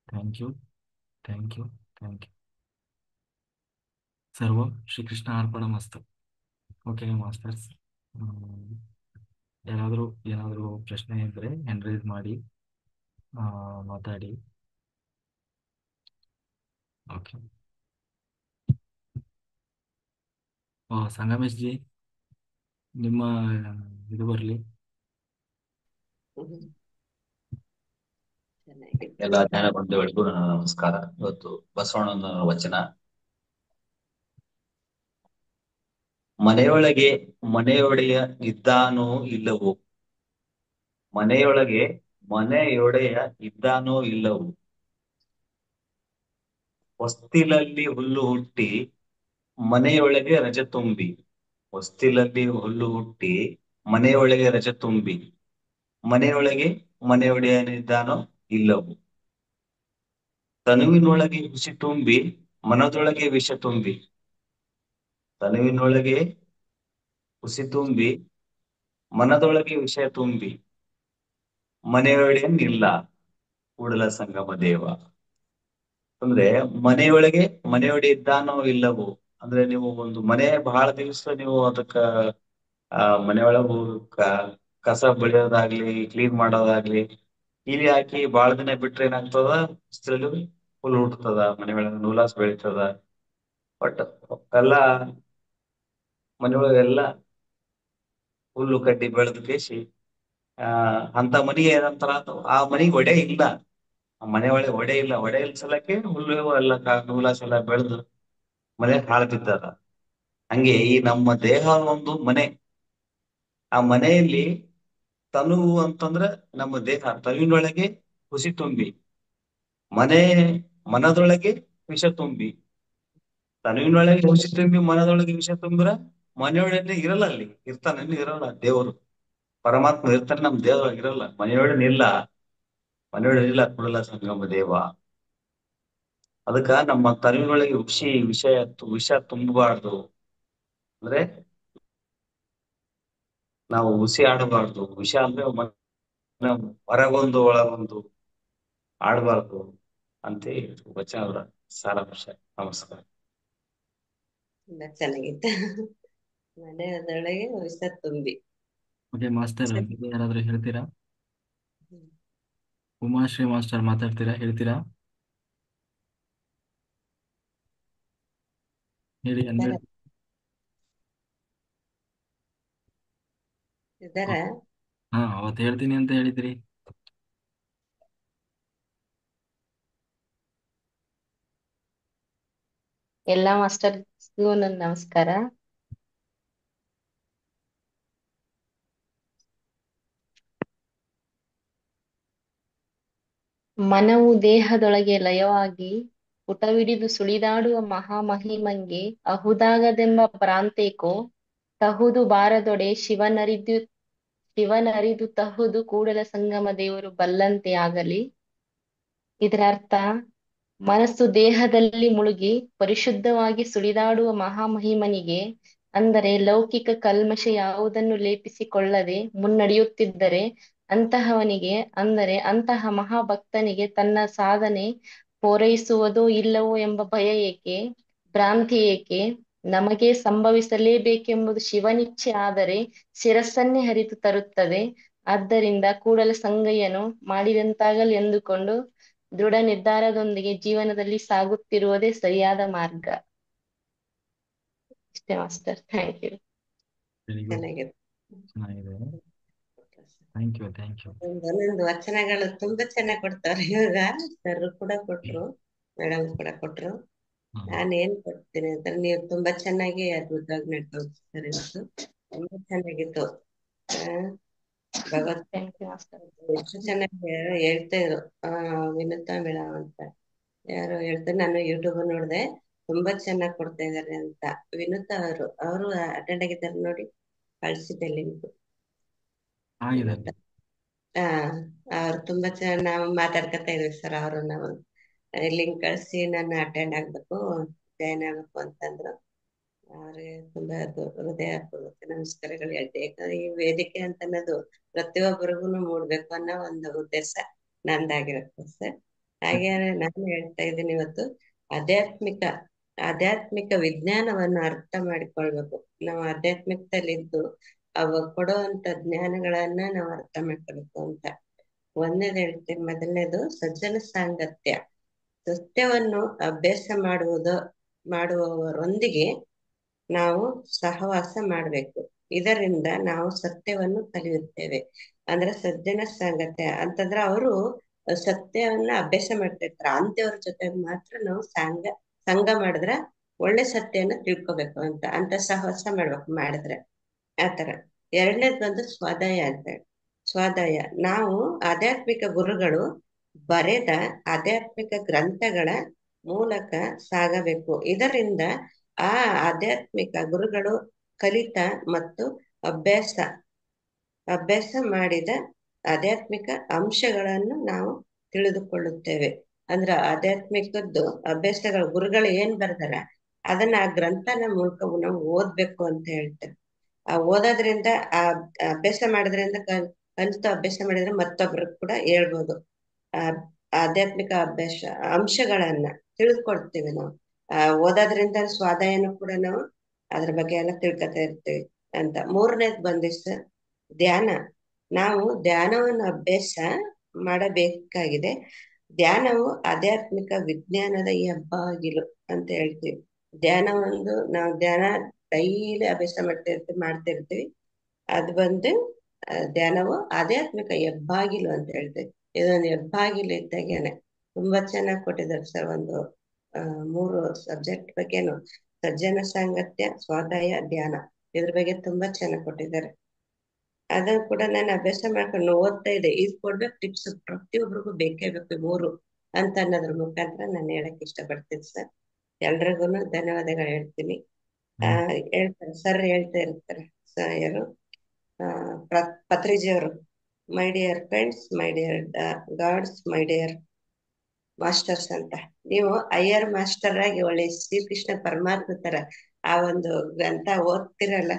Thank you, thank you, thank you. ಸರ್ವಂ ಶ್ರೀಕೃಷ್ಣ ಅರ್ಪಣಮಸ್ತು. ಓಕೆ ಮಾಸ್ಟರ್ಸ್, ಏನಾದರೂ ಪ್ರಶ್ನೆ ಇದ್ರೆ ಹ್ಯಾಂಡ್ ರೈಸ್ ಮಾಡಿ ಮಾತಾಡಿ. ಓಕೆ. ಸಂಗಮೇಶ್ ಜಿ, ನಿಮ್ಮ ಇದು ಬರಲಿ. ಎಲ್ಲ ಧ್ಯಾನ ಬಂಧುಗಳಿಗೂ ನನ್ನ ನಮಸ್ಕಾರ. ಇವತ್ತು ಬಸವಣ್ಣನ ವಚನ, ಮನೆಯೊಳಗೆ ಮನೆಯೊಡೆಯ ಇದ್ದಾನೋ ಇಲ್ಲವೋ, ಮನೆಯೊಳಗೆ ಮನೆಯೊಡೆಯ ಇದ್ದಾನೋ ಇಲ್ಲವೋ, ಹೊಸ್ತಿಲಲ್ಲಿ ಹುಲ್ಲು ಹುಟ್ಟಿ ಮನೆಯೊಳಗೆ ರಜ ತುಂಬಿ, ಹೊಸ್ತಿಲಲ್ಲಿ ಹುಲ್ಲು ಹುಟ್ಟಿ ಮನೆಯೊಳಗೆ ರಜ ತುಂಬಿ, ಮನೆಯೊಳಗೆ ಮನೆಯೊಡೆಯನಿದ್ದಾನೋ ಇಲ್ಲವೋ, ತನುವಿನೊಳಗೆ ಹುಸಿ ತುಂಬಿ ಮನದೊಳಗೆ ವಿಷ ತುಂಬಿ, ತನುವಿನೊಳಗೆ ಹುಸಿ ತುಂಬಿ ಮನದೊಳಗೆ ವಿಷಯ ತುಂಬಿ, ಮನೆಯೊಡೆಯನಿಲ್ಲ ಕೂಡಲ ಸಂಗಮ ದೇವ. ಅಂದ್ರೆ ಮನೆಯೊಳಗೆ ಮನೆಯೊಡೆ ಇದ್ದಾನೋ ಇಲ್ಲವೋ ಅಂದ್ರೆ ನೀವು ಒಂದು ಮನೆ ಬಹಳ ದಿವಸ ನೀವು ಅದಕ್ಕ ಮನೆಯೊಳಗೆ ಕಸ ಬಳಿಯೋದಾಗ್ಲಿ, ಕ್ಲೀನ್ ಮಾಡೋದಾಗ್ಲಿ, ಕೀಲಿ ಹಾಕಿ ಬಹಳ ದಿನ ಬಿಟ್ರೆ ಏನಾಗ್ತದ, ಹುಲ್ಲು ಹುಟ್ಟುತ್ತದ, ಮನೆಯೊಳಗೆ ನೂಲಾಸ್ ಬೆಳಿತದ. ಬಟ್ ಎಲ್ಲ ಮನೆಯೊಳಗೆಲ್ಲ ಹುಲ್ಲು ಕಡ್ಡಿ ಬೆಳೆದು ಕೇಸಿ ಅಂತ ಮನೆಗೆ ಏನಂತಾರ, ಆ ಮನೆಗೆ ಒಡೆ ಇಲ್ಲ, ಆ ಮನೆ ಒಳಗೆ ಒಡೆ ಇಲ್ಲ. ಒಡೆ ಇಲ್ಲ ಸಲಕ್ಕೆ ಹುಲ್ಲು ಎಲ್ಲ ನೂಲಾಸ್ ಎಲ್ಲ ಬೆಳೆದು ಮನೆ ಹಾಳು ಬಿದ್ದದ. ಹಂಗೆ ಈ ನಮ್ಮ ದೇಹ ಒಂದು ಮನೆ. ಆ ಮನೆಯಲ್ಲಿ ತನು ಅಂತಂದ್ರ ನಮ್ಮ ದೇಹ, ತನುವಿನೊಳಗೆ ಹುಸಿ ತುಂಬಿ ಮನದೊಳಗೆ ವಿಷ ತುಂಬಿ, ತನುವಿನೊಳಗೆ ವಿಷ ತುಂಬಿ ಮನದೊಳಗೆ ವಿಷ ತುಂಬಿರ ಮನೆಯೊಳಗೆ ಇರಲ್ಲ, ಅಲ್ಲಿ ಇರ್ತಾನೆ ಇರಲ್ಲ ದೇವರು. ಪರಮಾತ್ಮ ಇರ್ತಾನೆ, ನಮ್ ದೇವರೊಳಗೆ ಇರಲ್ಲ, ಮನೆಯೊಳಗೆ ಇಲ್ಲ. ಮನೆಯೊಳಗೆ ಇಲ್ಲ ಕೂಡಲ ಸಂಗಮ ದೇವ. ಅದಕ್ಕ ನಮ್ಮ ತನುವಿನೊಳಗೆ ವಿಷ ತುಂಬಬಾರ್ದು. ಅಂದ್ರೆ ನಾವು ಹುಸಿ ಆಡಬಾರ್ದು. ವಿಷ ಅಂದ್ರೆ ಹೊರಗೊಂದು ಒಳಗೊಂದು ಆಡಬಾರ್ದು ಅಂತ ವಚನದ ಸಾರಾಂಶ. ನಮಸ್ಕಾರ. ತುಂಬಾ ಚೆನ್ನಾಗಿತ್ತು. ಮನೆಯದೊಳಗೆ ವಿಷ ತುಂಬಿ. ಓಕೆ ಮಾಸ್ಟರ್, ಬಗ್ಗೆ ಯಾರಾದ್ರೂ ಹೇಳ್ತೀರಾ? ಉಮಾಶ್ರೀ ಮಾಸ್ಟರ್ ಮಾತಾಡ್ತೀರಾ, ಹೇಳ್ತೀರಾ? ಹೇಳಿ ಇದ್ದಾರ ಅನ್ಮ್ಯೂಟ್. ಇದ್ದಾರ ಹಾ, ಅವತ್ತು ಹೇಳ್ತೀನಿ ಅಂತ ಹೇಳಿದ್ರಿ. ಎಲ್ಲ ಮಾಸ್ಟರ್ಸ್ಗೂ ನನ್ನ ನಮಸ್ಕಾರ. ಮನವು ದೇಹದೊಳಗೆ ಲಯವಾಗಿ ಪುಟವಿಡಿದು ಸುಳಿದಾಡುವ ಮಹಾಮಹಿಮಂಗೆ ಅಹುದಾಗದೆಂಬ ಭ್ರಾಂತೇಕೋ ತಹುದು ಬಾರದೊಡೆ ಶಿವನರಿದು ತಹುದು ಕೂಡಲ ಸಂಗಮ ದೇವರು ಬಲ್ಲಂತೆ ಆಗಲಿ. ಇದರ ಅರ್ಥ, ಮನಸ್ಸು ದೇಹದಲ್ಲಿ ಮುಳುಗಿ ಪರಿಶುದ್ಧವಾಗಿ ಸುಳಿದಾಡುವ ಮಹಾಮಹಿಮನಿಗೆ, ಅಂದರೆ ಲೌಕಿಕ ಕಲ್ಮಶ ಯಾವುದನ್ನು ಲೇಪಿಸಿಕೊಳ್ಳದೆ ಮುನ್ನಡೆಯುತ್ತಿದ್ದರೆ ಅಂತಹವನಿಗೆ, ಅಂದರೆ ಅಂತಹ ಮಹಾಭಕ್ತನಿಗೆ ತನ್ನ ಸಾಧನೆ ಪೂರೈಸುವುದೋ ಇಲ್ಲವೋ ಎಂಬ ಭಯ ಏಕೆ, ಭ್ರಾಂತಿ ಏಕೆ? ನಮಗೆ ಸಂಭವಿಸಲೇಬೇಕೆಂಬುದು ಶಿವನಿಚ್ಛೆ ಆದರೆ ಶಿರಸ್ಸನ್ನೇ ಹರಿತು ತರುತ್ತದೆ. ಆದ್ದರಿಂದ ಕೂಡಲ ಸಂಗಯ್ಯನು ಮಾಡಿದಂತಾಗಲಿ ಎಂದುಕೊಂಡು ದೃಢ ನಿರ್ಧಾರದೊಂದಿಗೆ ಜೀವನದಲ್ಲಿ ಸಾಗುತ್ತಿರುವುದೇ ಸರಿಯಾದ ಮಾರ್ಗ. ಇಷ್ಟೇ master, thank you. Very good, ಚೆನ್ನಾಗಿತ್ತು. ಚೆನ್ನಾಗಿದೆ. Thank you, thank you. ಒಂದೊಂದು ವಚನಗಳು ತುಂಬಾ ಚೆನ್ನಾಗಿ ಕೊಡ್ತಾರೆ. ಇವಾಗ ಸರ್ ಕೂಡ ಕೊಟ್ರು, ಮೇಡಮ್ ಕೂಡ ಕೊಟ್ರು. ನಾನು ಏನ್ ಕೊಡ್ತೀನಿ ಅಂತ, ನೀವು ತುಂಬಾ ಚೆನ್ನಾಗಿ ಅದ್ಭುತವಾಗಿ ನಡ್ಕೊಳ್ತಾರೆ. ಇವತ್ತು ತುಂಬಾ ಚೆನ್ನಾಗಿತ್ತು. ಭಗವತ್ ಥ್ಯಾಂಕ್ ಯು ಮಾಸ್ಟರ್. ಎಷ್ಟು ಚೆನ್ನಾಗಿ ಹೇಳ್ತಾ ಇದ್ರು. ವಿನುತಾ ಮೇಡಮ್ ಅಂತ ಯಾರು ಹೇಳ್ತಾರೆ, ನಾನು ಯೂಟ್ಯೂಬ್ ನೋಡಿದೆ, ತುಂಬಾ ಚೆನ್ನಾಗಿ ಕೊಡ್ತಾ ಇದಾರೆ ಅಂತ. ವಿನುತಾ ಅವರು ಅಟೆಂಡ್ ಆಗಿದ್ದಾರೆ ನೋಡಿ, ಕಳ್ಸಿದ್ದೆ ಲಿಂಕ್. ಆಗಿದೆ. ಹಾ, ಅವ್ರು ತುಂಬಾ ಚೆನ್ನಾಗಿ ನಾವು ಮಾತಾಡ್ಕೊತಾ ಇದ್ವಿ ಸರ್. ಅವರು ನಾವು ಲಿಂಕ್ ಕಳ್ಸಿ ನಾನು ಅಟೆಂಡ್ ಆಗ್ಬೇಕು, ಜಾಯ್ನ್ ಆಗ್ಬೇಕು ಅಂತಂದ್ರು. ಅವ್ರಿಗೆ ತುಂಬಾ ಹೃದಯಪೂರ್ವಕ ನಮಸ್ಕಾರಗಳು ಹೇಳ್ತೆ. ಯಾಕಂದ್ರೆ ಈ ವೇದಿಕೆ ಅಂತ ಅನ್ನೋದು ಪ್ರತಿಯೊಬ್ಬರಿಗೂ ಮೂಡ್ಬೇಕು ಅನ್ನೋ ಒಂದು ಉದ್ದೇಶ ನಂದಾಗಿರುತ್ತೆ ಸರ್. ಹಾಗೆ ನಾನು ಹೇಳ್ತಾ ಇದ್ದೀನಿ, ಇವತ್ತು ಆಧ್ಯಾತ್ಮಿಕ ವಿಜ್ಞಾನವನ್ನು ಅರ್ಥ ಮಾಡಿಕೊಳ್ಬೇಕು. ನಾವು ಆಧ್ಯಾತ್ಮಿಕದಲ್ಲಿದ್ದು ಅವ ಕೊಡುವಂತ ಜ್ಞಾನಗಳನ್ನ ನಾವು ಅರ್ಥ ಮಾಡ್ಕೊಳ್ಬೇಕು ಅಂತ ಒಂದೇದು ಹೇಳ್ತೀನಿ. ಮೊದಲನೇದು ಸಜ್ಜನ ಸಾಂಗತ್ಯ. ಸತ್ಯವನ್ನು ಅಭ್ಯಾಸ ಮಾಡುವವರೊಂದಿಗೆ ನಾವು ಸಹವಾಸ ಮಾಡಬೇಕು. ಇದರಿಂದ ನಾವು ಸತ್ಯವನ್ನು ಕಲಿಯುತ್ತೇವೆ. ಅಂದ್ರೆ ಸಜ್ಜನ ಸಾಂಗತ್ಯ ಅಂತಂದ್ರೆ ಅವರು ಸತ್ಯವನ್ನ ಅಭ್ಯಾಸ ಮಾಡ್ತಿರ್ತಾರೆ, ಅಂತವ್ರ ಜೊತೆ ಮಾತ್ರ ನಾವು ಸಂಘ ಮಾಡಿದ್ರೆ ಒಳ್ಳೆ ಸತ್ಯನ ತಿಳ್ಕೊಬೇಕು ಅಂತ ಸಹವಾಸ ಮಾಡ್ಬೇಕು ಮಾಡಿದ್ರೆ ಆತರ. ಎರಡನೇದ್ ಬಂದು ಸ್ವಾಧ್ಯಾಯ ಅಂತ ಹೇಳಿ. ಸ್ವಾಧ್ಯಾಯ, ನಾವು ಆಧ್ಯಾತ್ಮಿಕ ಗುರುಗಳು ಬರೆದ ಆಧ್ಯಾತ್ಮಿಕ ಗ್ರಂಥಗಳ ಮೂಲಕ ಸಾಗಬೇಕು. ಇದರಿಂದ ಆ ಆಧ್ಯಾತ್ಮಿಕ ಗುರುಗಳು ಕಲಿತ ಮತ್ತು ಅಭ್ಯಾಸ ಮಾಡಿದ ಆಧ್ಯಾತ್ಮಿಕ ಅಂಶಗಳನ್ನು ನಾವು ತಿಳಿದುಕೊಳ್ಳುತ್ತೇವೆ. ಅಂದ್ರ ಆಧ್ಯಾತ್ಮಿಕದ್ದು ಅಭ್ಯಾಸಗಳು ಗುರುಗಳು ಏನ್ ಬರ್ದಾರ ಅದನ್ನ ಆ ಗ್ರಂಥನ ಮೂಲಕ ನಾವು ಓದ್ಬೇಕು ಅಂತ ಹೇಳ್ತಾರೆ. ಆ ಓದೋದ್ರಿಂದ ಆ ಅಭ್ಯಾಸ ಮಾಡೋದ್ರಿಂದ ಕಲಿತು ಅಭ್ಯಾಸ ಮಾಡಿದ್ರೆ ಮತ್ತೊಬ್ರಿಗೆ ಕೂಡ ಹೇಳ್ಬೋದು. ಆ ಆಧ್ಯಾತ್ಮಿಕ ಅಭ್ಯಾಸ ಅಂಶಗಳನ್ನ ತಿಳಿದುಕೊಳ್ತೀವಿ ನಾವು. ಓದೋದ್ರಿಂದ ಸ್ವಾಧ್ಯಾಯನು ಕೂಡ ನಾವು ಅದ್ರ ಬಗ್ಗೆ ಎಲ್ಲ ತಿಳ್ಕೊತಾ ಇರ್ತೀವಿ ಅಂತ. ಮೂರನೇದ್ ಬಂದಿಸ್ ಧ್ಯಾನ. ನಾವು ಧ್ಯಾನವನ್ನು ಅಭ್ಯಾಸ ಮಾಡಬೇಕಾಗಿದೆ. ಧ್ಯಾನವು ಆಧ್ಯಾತ್ಮಿಕ ವಿಜ್ಞಾನದ ಹೆಬ್ಬಾಗಿಲು ಅಂತ ಹೇಳ್ತೀವಿ. ನಾವು ಧ್ಯಾನ ಡೈಲಿ ಅಭ್ಯಾಸ ಮಾಡ್ತಿರ್ತೀವಿ. ಅದು ಬಂದು ಧ್ಯಾನವು ಆಧ್ಯಾತ್ಮಿಕ ಹೆಬ್ಬಾಗಿಲು ಅಂತ ಹೇಳ್ತೀವಿ. ಇದೊಂದು ಹೆಬ್ಬಾಗಿಲು ಇದ್ದಾಗೇನೆ. ತುಂಬಾ ಚೆನ್ನಾಗಿ ಕೊಟ್ಟಿದ್ದಾರೆ ಸರ್. ಒಂದು 3 ಸಬ್ಜೆಕ್ಟ್ ಬಗ್ಗೆನು, ಸಜ್ಜನ ಸಾಂಗತ್ಯ, ಸ್ವಾಧ್ಯಾಯ, ಧ್ಯಾನ, ಇದ್ರ ಬಗ್ಗೆ ತುಂಬಾ ಚೆನ್ನಾಗಿ ಕೊಟ್ಟಿದ್ದಾರೆ. ಅದನ್ನ ಕೂಡ ನಾನು ಅಭ್ಯಾಸ ಮಾಡ್ಕೊಂಡು ಓದ್ತಾ ಇದ್ದೆ. ಇದು ಕೊಡ್ಬೇಕು ಟಿಪ್ಸ್, ಪ್ರತಿಯೊಬ್ಬರಿಗೂ ಬೇಕೇ ಬೇಕು 3 ಅಂತ ಅನ್ನೋದ್ರ ಮುಖಾಂತರ ನಾನು ಹೇಳಕ್ ಇಷ್ಟಪಡ್ತೀನಿ ಸರ್. ಎಲ್ರಿಗೂ ಧನ್ಯವಾದಗಳು ಹೇಳ್ತೀನಿ. ಹೇಳ್ತಾರೆ ಸರ್, ಹೇಳ್ತಾ ಇರ್ತಾರೆ ಯಾರು ಪತ್ರಿಜಿಯವರು, my dear friends, my dear gods, my dear masters ಅಂತ. ನೀವು ಅಯ್ಯರ್ ಮಾಸ್ಟರ್ ಆಗಿ ಒಳ್ಳೆ ಶ್ರೀಕೃಷ್ಣ ಪರಮಾತ್ಮ ತರ ಆ ಒಂದು ಗ್ರಂಥ ಓದ್ತಿರಲ್ಲ,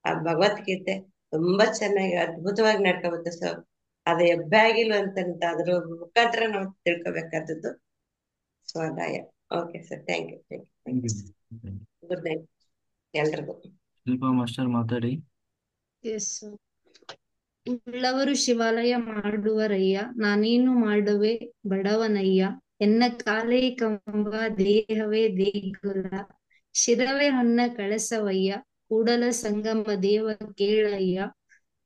ಆ ಭಗವದ್ಗೀತೆ ತುಂಬಾ ಚೆನ್ನಾಗಿ ಅದ್ಭುತವಾಗಿ ನಡ್ಕೋಬೇಕು ಸರ್. ಅದು ಎಬ್ಬೆ ಆಗಿಲ್ಲ ಅಂತಂತ ಅದ್ರ ಮುಖಾಂತರ ನಾವು ತಿಳ್ಕೊಬೇಕಾದದ್ದು ಸ್ವಾದಾಯ. Okay sir, thank you, thank you, good night ಎಲ್ರಿಗೂ. ಶಿಲ್ಪಾ ಮಾಸ್ಟರ್ ಮಾತಾಡಿ. ಎಸ್, ಉಳ್ಳವರು ಶಿವಾಲಯ ಮಾಡುವರಯ್ಯ, ನಾನೇನು ಮಾಡುವೆ ಬಡವನಯ್ಯ, ಎನ್ನ ಕಾಲೇ ಕಂಬ ದೇಹವೇ ದೇಗುಲ, ಶಿರವೇ ಹೊನ್ನ ಕಳಸವಯ್ಯ, ಕೂಡಲ ಸಂಗಮ ದೇವ ಕೇಳಯ್ಯ,